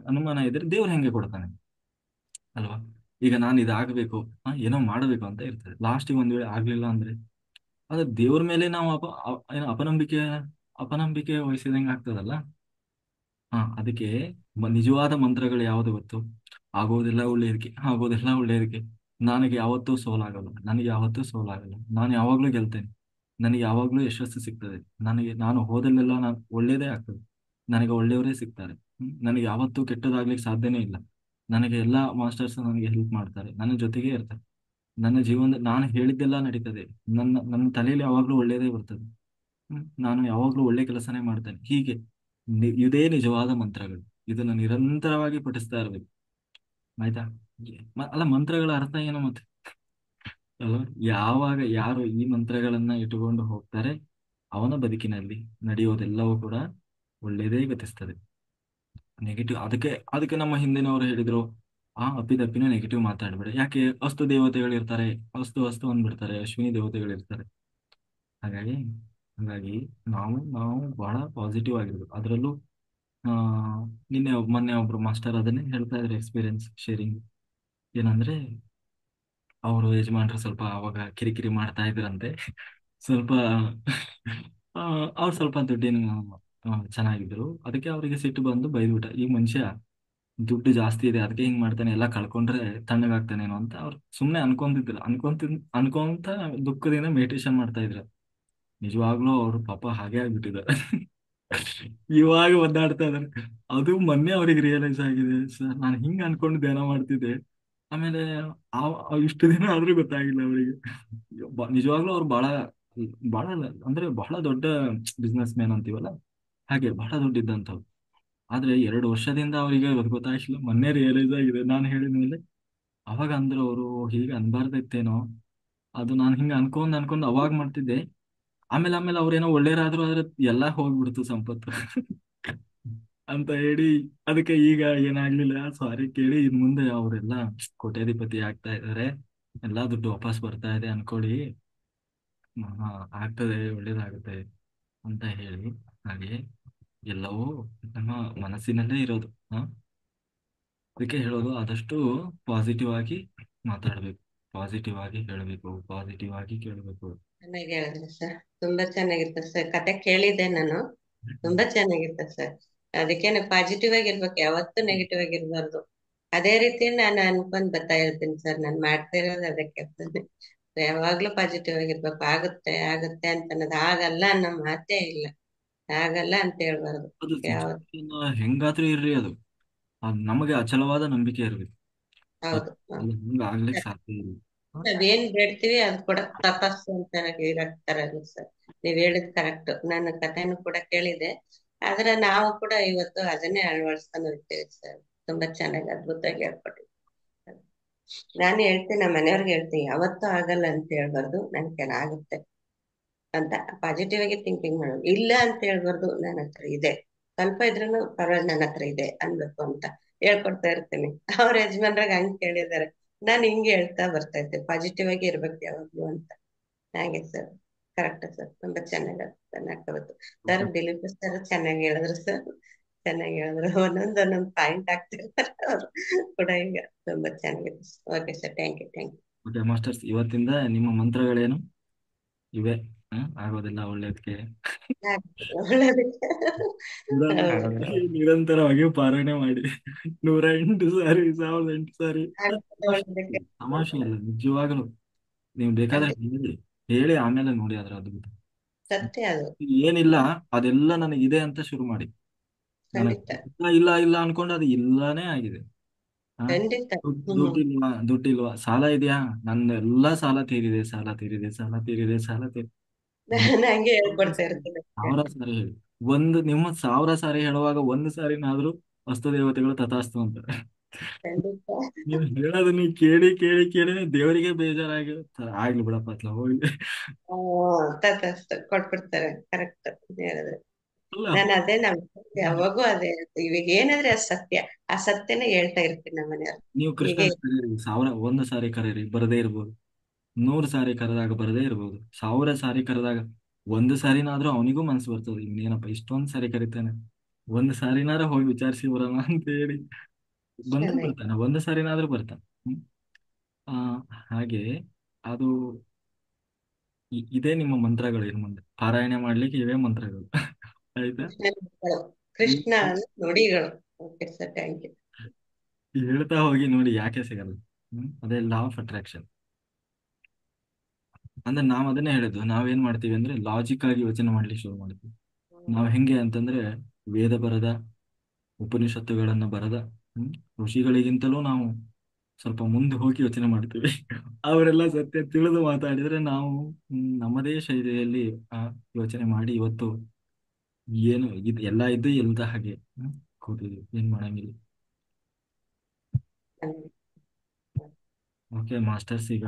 ಅನುಮಾನ ಇದ್ರೆ ದೇವ್ರು ಹೆಂಗೆ ಕೊಡ್ತಾನೆ ಅಲ್ವಾ. ಈಗ ನಾನು ಇದಾಗಬೇಕು, ಏನೋ ಮಾಡಬೇಕು ಅಂತ ಇರ್ತದೆ. ಲಾಸ್ಟಿಗೆ ಒಂದ್ ವೇಳೆ ಆಗ್ಲಿಲ್ಲ ಅಂದ್ರೆ ಅದು ದೇವ್ರ ಮೇಲೆ ನಾವು ಏನೋ ಅಪನಂಬಿಕೆ ವಹಿಸಿದಂಗೆ ಆಗ್ತದಲ್ಲ. ಅದಕ್ಕೆ ನಿಜವಾದ ಮಂತ್ರಗಳು ಯಾವುದು ಗೊತ್ತು? ಆಗೋದಿಲ್ಲ ಒಳ್ಳೆಯದಕ್ಕೆ. ನನಗೆ ಯಾವತ್ತೂ ಸೋಲಾಗಲ್ಲ, ನಾನು ಯಾವಾಗ್ಲೂ ಗೆಲ್ತೇನೆ, ನನಗೆ ಯಾವಾಗ್ಲೂ ಯಶಸ್ಸು ಸಿಗ್ತದೆ, ನಾನು ಹೋದಲ್ಲೆಲ್ಲ ನಾನು ಒಳ್ಳೇದೇ ಆಗ್ತದೆ, ನನಗೆ ಒಳ್ಳೆಯವರೇ ಸಿಗ್ತಾರೆ. ನನಗೆ ಯಾವತ್ತೂ ಕೆಟ್ಟದಾಗ್ಲಿಕ್ಕೆ ಸಾಧ್ಯನೇ ಇಲ್ಲ. ನನಗೆ ಎಲ್ಲಾ ಮಾಸ್ಟರ್ಸ್ ನನಗೆ ಹೆಲ್ಪ್ ಮಾಡ್ತಾರೆ, ನನ್ನ ಜೊತೆಗೆ ಇರ್ತಾರೆ. ನನ್ನ ಜೀವನದ ನಾನು ಹೇಳಿದ್ದೆಲ್ಲ ನಡೀತದೆ, ನನ್ನ ತಲೆಯಲ್ಲಿ ಯಾವಾಗ್ಲೂ ಒಳ್ಳೇದೇ ಬರ್ತದೆ. ನಾನು ಯಾವಾಗ್ಲೂ ಒಳ್ಳೆ ಕೆಲಸನೇ ಮಾಡ್ತೇನೆ. ಹೀಗೆ ಇದೇ ನಿಜವಾದ ಮಂತ್ರಗಳು. ಇದನ್ನ ನಿರಂತರವಾಗಿ ಪಠಿಸ್ತಾ ಇರ್ಬೇಕು, ಆಯ್ತಾ. ಅಲ್ಲ, ಮಂತ್ರಗಳ ಅರ್ಥ ಏನು ಮತ್ತೆ ಅಲ್ವಾ? ಯಾವಾಗ ಯಾರು ಈ ಮಂತ್ರಗಳನ್ನ ಇಟ್ಟುಕೊಂಡು ಹೋಗ್ತಾರೆ ಅವನ ಬದುಕಿನಲ್ಲಿ ನಡೆಯೋದೆಲ್ಲವೂ ಕೂಡ ಒಳ್ಳೇದೇ ಗತಿಸ್ತದೆ. ನೆಗೆಟಿವ್, ಅದಕ್ಕೆ ನಮ್ಮ ಹಿಂದಿನವರು ಹೇಳಿದ್ರು, ಅಪ್ಪಿತಪ್ಪಿನ ನೆಗೆಟಿವ್ ಮಾತಾಡ್ಬೇಡ. ಯಾಕೆ? ಅಸ್ತು ದೇವತೆಗಳಿರ್ತಾರೆ, ಅಸ್ತು ಅಂದ್ಬಿಡ್ತಾರೆ, ಅಶ್ವಿನಿ ದೇವತೆಗಳಿರ್ತಾರೆ. ಹಾಗಾಗಿ ಹಾಗಾಗಿ ನಾವು ಬಹಳ ಪಾಸಿಟಿವ್ ಆಗಿರ್ಬೇಕು. ಅದರಲ್ಲೂ ಆ ಮೊನ್ನೆ ಒಬ್ರು ಮಾಸ್ಟರ್ ಅದನ್ನೇ ಹೇಳ್ತಾ ಇದ್ರು, ಎಕ್ಸ್ಪೀರಿಯನ್ಸ್ ಶೇರಿಂಗ್. ಏನಂದ್ರೆ, ಅವರು ಯಜಮಾನ್ರು ಸ್ವಲ್ಪ ಅವಾಗ ಕಿರಿಕಿರಿ ಮಾಡ್ತಾ ಇದ್ರಂತೆ. ಸ್ವಲ್ಪ ಅವ್ರು ಸ್ವಲ್ಪ ದುಡ್ಡಿನ ಚೆನ್ನಾಗಿದ್ರು. ಅದಕ್ಕೆ ಅವರಿಗೆ ಸಿಟ್ಟು ಬಂದು ಬೈದ್ಬಿಟ್ಟ, ಈ ಮನುಷ್ಯ ದುಡ್ಡು ಜಾಸ್ತಿ ಇದೆ ಅದಕ್ಕೆ ಹಿಂಗ್ ಮಾಡ್ತಾನೆ, ಎಲ್ಲ ಕಳ್ಕೊಂಡ್ರೆ ತಣ್ಣಗಾಗ್ತಾನೇನೋ ಅಂತ ಅವ್ರು ಸುಮ್ನೆ ಅನ್ಕೊಂತ ದುಃಖದಿಂದ ಮೆಡಿಟೇಷನ್ ಮಾಡ್ತಾ ಇದ್ರು. ನಿಜವಾಗ್ಲೂ ಅವ್ರು ಪಾಪ ಹಾಗೆ ಆಗ್ಬಿಟ್ಟಿದ್ದಾರೆ. ಇವಾಗ ಒದ್ದಾಡ್ತಾ ಇದಾರೆ. ಅದು ಮೊನ್ನೆ ಅವ್ರಿಗೆ ರಿಯಲೈಸ್ ಆಗಿದೆ, ಸರ್ ನಾನು ಹಿಂಗ್ ಅನ್ಕೊಂಡು ಧ್ಯಾನ ಮಾಡ್ತಿದ್ದೆ, ಆಮೇಲೆ ಇಷ್ಟು ದಿನ ಆದ್ರೂ ಗೊತ್ತಾಗಿಲ್ಲ ಅವರಿಗೆ. ನಿಜವಾಗ್ಲೂ ಅವ್ರು ಬಹಳ ಬಹಳ ಅಂದ್ರೆ ಬಹಳ ದೊಡ್ಡ ಬಿಸ್ನೆಸ್ ಮ್ಯಾನ್ ಅಂತೀವಲ್ಲ, ಹಾಗೆ ಬಹಳ ದೊಡ್ಡ ಇದ್ದಂಥವ್ರು. ಆದ್ರೆ 2 ವರ್ಷದಿಂದ ಅವರಿಗೆ ಗೊತ್ತಾಗಿಲ್ಲ, ಮೊನ್ನೆ ರಿಯಲೈಸ್ ಆಗಿದೆ ನಾನು ಹೇಳಿದ್ಮೇಲೆ. ಅವಾಗ ಅಂದ್ರು ಅವರು, ಹೀಗೆ ಅನ್ಬಾರ್ದಿತ್ತೇನೋ, ಅದು ನಾನು ಹಿಂಗ ಅನ್ಕೊಂಡ್ ಅವಾಗ ಮಾಡ್ತಿದ್ದೆ. ಆಮೇಲೆ ಅವ್ರೇನೋ ಒಳ್ಳೇರಾದ್ರು, ಆದ್ರೆ ಎಲ್ಲಾ ಹೋಗ್ಬಿಡ್ತು ಸಂಪತ್ತು ಅಂತ ಹೇಳಿ. ಅದಕ್ಕೆ ಈಗ ಏನಾಗ್ಲಿಲ್ಲ, ಸಾರಿ ಕೇಳಿ ಇನ್ ಮುಂದೆ ಅವರೆಲ್ಲ ಕೋಟ್ಯಾಧಿಪತಿ ಆಗ್ತಾ ಇದಾರೆ, ಎಲ್ಲಾ ದುಡ್ಡು ವಾಪಸ್ ಬರ್ತಾ ಇದೆ ಅನ್ಕೊಳ್ಳಿ, ಆಗ್ತದೆ, ಒಳ್ಳೇದಾಗುತ್ತೆ ಅಂತ ಹೇಳಿ. ಹಾಗೆ ಎಲ್ಲವೂ ನಮ್ಮ ಮನಸ್ಸಿನಲ್ಲೇ ಇರೋದು. ಅದಕ್ಕೆ ಹೇಳೋದು, ಆದಷ್ಟು ಪಾಸಿಟಿವ್ ಆಗಿ ಮಾತಾಡ್ಬೇಕು, ಪಾಸಿಟಿವ್ ಆಗಿ ಹೇಳಬೇಕು, ಪಾಸಿಟಿವ್ ಆಗಿ ಕೇಳಬೇಕು. ಚೆನ್ನಾಗಿ ಹೇಳಿದ್ರಿ ಸರ್, ತುಂಬಾ ಚೆನ್ನಾಗಿತ್ತು ಸರ್. ಕತೆ ಕೇಳಿದ್ದೆ ನಾನು, ತುಂಬಾ ಚೆನ್ನಾಗಿತ್ತು ಸರ್. ಅದಕ್ಕೇನೆ ಪಾಸಿಟಿವ್ ಆಗಿರ್ಬೇಕು, ಯಾವತ್ತೂ ನೆಗೆಟಿವ್ ಆಗಿರ್ಬಾರ್ದು. ಅದೇ ರೀತಿ ನಾನು ಅನ್ಕೊಂಡ್ ಬರ್ತಾ ಇರ್ತೀನಿ ಸರ್. ನಾನು ಮಾಡ್ತಾ ಇರೋದು ಅದಕ್ಕೆ ಯಾವಾಗ್ಲೂ ಪಾಸಿಟಿವ್ ಆಗಿರ್ಬೇಕು. ಆಗುತ್ತೆ ಆಗುತ್ತೆ ಅಂತ ಅನ್ನೋದು. ಆಗಲ್ಲ ಅನ್ನೋ ಮಾತೇ ಇಲ್ಲ. ಆಗಲ್ಲ ಅಂತ ಹೇಳ್ಬಾರ್ದು ಅದು ಯಾವ. ಸಿಚುವೇಶನ್ ಹೆಂಗಾದ್ರೂ ಇರ್ರಿ, ಅದು ನಮಗೆ ಅಚಲವಾದ ನಂಬಿಕೆ ಇರ್ಬೇಕು. ಅದು ಹೌದು ಅದು ಹಂಗ ಆಗ್ಲಿಕ್ಕೆ ಸಾಧ್ಯ ಇಲ್ಲ. ಹ? ನಾವೇನ್ ಬೇಡ್ತೀವಿ ಅದು ಕೂಡ ತಪಸ್ಸು ಅಂತ ಇರಾಕ್ತಾರಲ್ಲ ಸರ್. ನೀವ್ ಹೇಳಿದ್ ಕರೆಕ್ಟ್. ನಾನು ಕಥೆನೂ ಕೂಡ ಕೇಳಿದೆ. ಆದ್ರೆ ನಾವು ಕೂಡ ಇವತ್ತು ಅದನ್ನೇ ಅಳವಡಿಸ್ಕೊಂಡು ಹೋಗ್ತೀವಿ ಸರ್. ತುಂಬಾ ಚೆನ್ನಾಗಿ ಅದ್ಭುತವಾಗಿ ಹೇಳ್ಕೊಟ್ಟಿದ್ದೀವಿ. ನಾನು ಹೇಳ್ತೀನಿ, ನಮ್ಮ ಮನೆಯವ್ರಿಗೆ ಹೇಳ್ತೀನಿ, ಯಾವತ್ತೂ ಆಗಲ್ಲ ಅಂತ ಹೇಳ್ಬಾರ್ದು. ನನ್ ಕೆಲ ಆಗುತ್ತೆ ಅಂತ ಪಾಸಿಟಿವ್ ಆಗಿ ಥಿಂಕಿಂಗ್ ಮಾಡೋದು. ಇಲ್ಲ ಅಂತ ಹೇಳ್ಬಾರ್ದು, ನನ್ನ ಹತ್ರ ಇದೆ, ಸ್ವಲ್ಪ ಇದ್ರೂನು ಪರವಾಗಿಲ್ಲ ನನ್ನ ಹತ್ರ ಇದೆ ಅನ್ಬೇಕು ಅಂತ ಹೇಳ್ಕೊಡ್ತಾ ಇರ್ತೀನಿ. ಅವ್ರ ಯಜಮಾನ್ರಾಗ ಹಂಗ್ ಕೇಳಿದಾರೆ. ನಾನು ಹಿಂಗೆ ಹೇಳ್ತಾ ಬರ್ತಾ ಇದ್ದೆ, ಪಾಸಿಟಿವ್ ಆಗಿ ಇರ್ಬೇಕು ಯಾವಾಗ್ಲೂ ಅಂತ. ಹಾಗೆ ಸರ್, ಕರೆಕ್ಟ್ ಸರ್. ತುಂಬಾ ಚೆನ್ನಾಗಿ ಸರ್. ಓಕೆ. ದಿಲೀಪ್ ಸರ್ ಚೆನ್ನಾಗಿ ಹೇಳಿದ್ರು ಸರ್. ಚೆನ್ನಾಗಿ ಹೇಳಿದ್ರು. ಒಂದೊಂದೊಂದೊಂದು ಪಾಯಿಂಟ್ ಆಗ್ತಿರ್ತಾರೆ ಅವರು ಕೂಡ. ಈಗ ತುಂಬಾ ಚೆನ್ನಾಗಿದೆ. Okay sir, thank you thank you. Okay masters, ಇವತ್ತಿಂದ ನಿಮ್ಮ ಮಂತ್ರಗಳೇನು ಇವೆ? ಆಗೋದಿಲ್ಲ ಒಳ್ಳೇದಕ್ಕೆ. ಒಳ್ಳೇದಕ್ಕೆ. ಹೌದು. ನಿರಂತರವಾಗಿ ಪಾರಾಯಣ ಮಾಡಿ 108 ಸಾರಿ, 1008 ಸಾರಿ. ಒಳ್ಳೇದಕ್ಕೆ. ತಮಾಷೆ ಇಲ್ಲ, ನಿಜವಾಗಲು. ನೀವು ಬೇಕಾದ್ರೆ ಹೇಳಿ ಹೇಳಿ ಆಮೇಲೆ ನೋಡಿ ಅದ್ರ ಅದ್ಭುತ. ಸತ್ಯ ಅದು. ಏನಿಲ್ಲ, ಅದೆಲ್ಲ ನನಗಿದೆ ಅಂತ ಶುರು ಮಾಡಿ. ನನಗೆ ಖಂಡಿತ ಇಲ್ಲ ಇಲ್ಲ ಇಲ್ಲ ಅನ್ಕೊಂಡು ಅದು ಇಲ್ಲಾನೇ ಆಗಿದೆ. ಖಂಡಿತ. ದುಡ್ಡಿಲ್ವಾ ದುಡ್ಡಿಲ್ವಾ, ಸಾಲ ಇದೆಯಾ, ನನ್ನ ಎಲ್ಲಾ ಸಾಲ ತೀರಿದೆ, ಸಾಲ ತೀರಿದೆ, ಸಾಲ ತೀರಿದೆ, ಸಾಲ ತೀರಿದೆ. ನಾನು ಹಂಗೆ ಹೇಳ್ಕೊಡ್ತಾ ಇರ್ತೀನಿ. ಸಾವಿರ ಸಾರಿ ಹೇಳಿ. ನಿಮ್ಮ 1000 ಸಾರಿ ಹೇಳುವಾಗ ಒಂದು ಸಾರಿನಾದ್ರೂ ವಸ್ತು ದೇವತೆಗಳು ತಥಾಸ್ತು ಅಂತಾರೆ. ಖಂಡಿತ. ನೀವು ಹೇಳೋದನ್ನ ಕೇಳಿ ಕೇಳಿ ಕೇಳಿ ದೇವರಿಗೆ ಬೇಜಾರಾಗಿ ಆಗ್ಲಿ ಬಿಡಪ್ಪ ಅತ್ಲ ಹೋಗ್ಲಿ. ತಥಾಸ್ತು ಕೊಟ್ಬಿಡ್ತಾರೆ. ಕರೆಕ್ಟ್ ಹೇಳಿದ್ರೆ. ಅಲ್ಲ, ನಾನು ಅದೇ ಯಾವಾಗೂ ಅದೇ ಇವಾಗ ಏನಾದ್ರೆ ಅದು ಸತ್ಯ. ಆ ಸತ್ಯನೇ ಹೇಳ್ತಾ ಇರ್ತೀನಿ ನಮ್ಮ ಮನೆಯವ್ರು. ನೀವು ಹೀಗೆ ಕೃಷ್ಣನ ಕರೀರಿ, 1 ಸಾರಿ ಕರೀರಿ, ಬರದೇ ಇರ್ಬೋದು. 100 ಸಾರಿ ಕರೆದಾಗ ಬರದೇ ಇರ್ಬೋದು. 1000 ಸಾರಿ ಕರೆದಾಗ ಒಂದು ಸಾರಿನಾದ್ರೂ ಅವನಿಗೂ ಮನ್ಸು ಬರ್ತದೆ, ಇನ್ನೇನಪ್ಪ ಇಷ್ಟೊಂದ್ ಸಾರಿ ಕರಿತಾನೆ, ಒಂದು ಸಾರಿನಾರ ಹೋಗಿ ವಿಚಾರಿಸಿ ಬರೋಣ ಅಂತ ಹೇಳಿ ಬಂದ್ರೆ ಚೆನ್ನಾಗಿ. ಬರ್ತಾನೆ, ಒಂದು ಸಾರಿನಾದ್ರೂ ಬರ್ತಾನೆ. ಆ ಹಾಗೆ ಅದು ಇದೇ ನಿಮ್ಮ ಮಂತ್ರಗಳು. ಇನ್ನು ಮುಂದೆ ಪಾರಾಯಣ ಮಾಡ್ಲಿಕ್ಕೆ ಇವೇ ಮಂತ್ರಗಳು. ಆಯ್ತಾ? ಕೃಷ್ಣಗಳು. ಕೃಷ್ಣ ನುಡಿಗಳು. Okay sir, thank you. ಹೇಳ್ತಾ ಹೋಗಿ ನೋಡಿ ಯಾಕೆ ಸಿಗಲ್ಲ. ಅದೇ ಲಾ ಆಫ್ ಅಟ್ರಾಕ್ಷನ್. ಅಂದ್ರೆ ನಾವ್ ಅದನ್ನೇ ಹೇಳಿದ್ದು. ನಾವೇನ್ ಮಾಡ್ತೀವಿ ಅಂದ್ರೆ ಲಾಜಿಕ್ ಆಗಿ ಯೋಚನೆ ಮಾಡ್ಲಿಕ್ಕೆ ಶುರು ಮಾಡ್ತೀವಿ. ನಾವ್ ಹೆಂಗೆ ಅಂತಂದ್ರೆ ವೇದ ಬರದ, ಉಪನಿಷತ್ತುಗಳನ್ನ ಬರದ ಋಷಿಗಳಿಗಿಂತಲೂ ನಾವು ಸ್ವಲ್ಪ ಮುಂದೆ ಹೋಗಿ ಯೋಚನೆ ಮಾಡ್ತೀವಿ. ಅವರೆಲ್ಲ ಸತ್ಯ ತಿಳಿದು ಮಾತಾಡಿದ್ರೆ ನಾವು ನಮ್ಮದೇ ಶೈಲಿಯಲ್ಲಿ ಯೋಚನೆ ಮಾಡಿ ಇವತ್ತು ಏನು ಎಲ್ಲ ಇದ್ದು ಇಲ್ದ ಹಾಗೆ ಕೂತಿದ್ವಿ. ಏನ್ ಮಾಡಂಗಿಲ್ಲ. ಓಕೆ ಮಾಸ್ಟರ್ಸ್, ಈಗ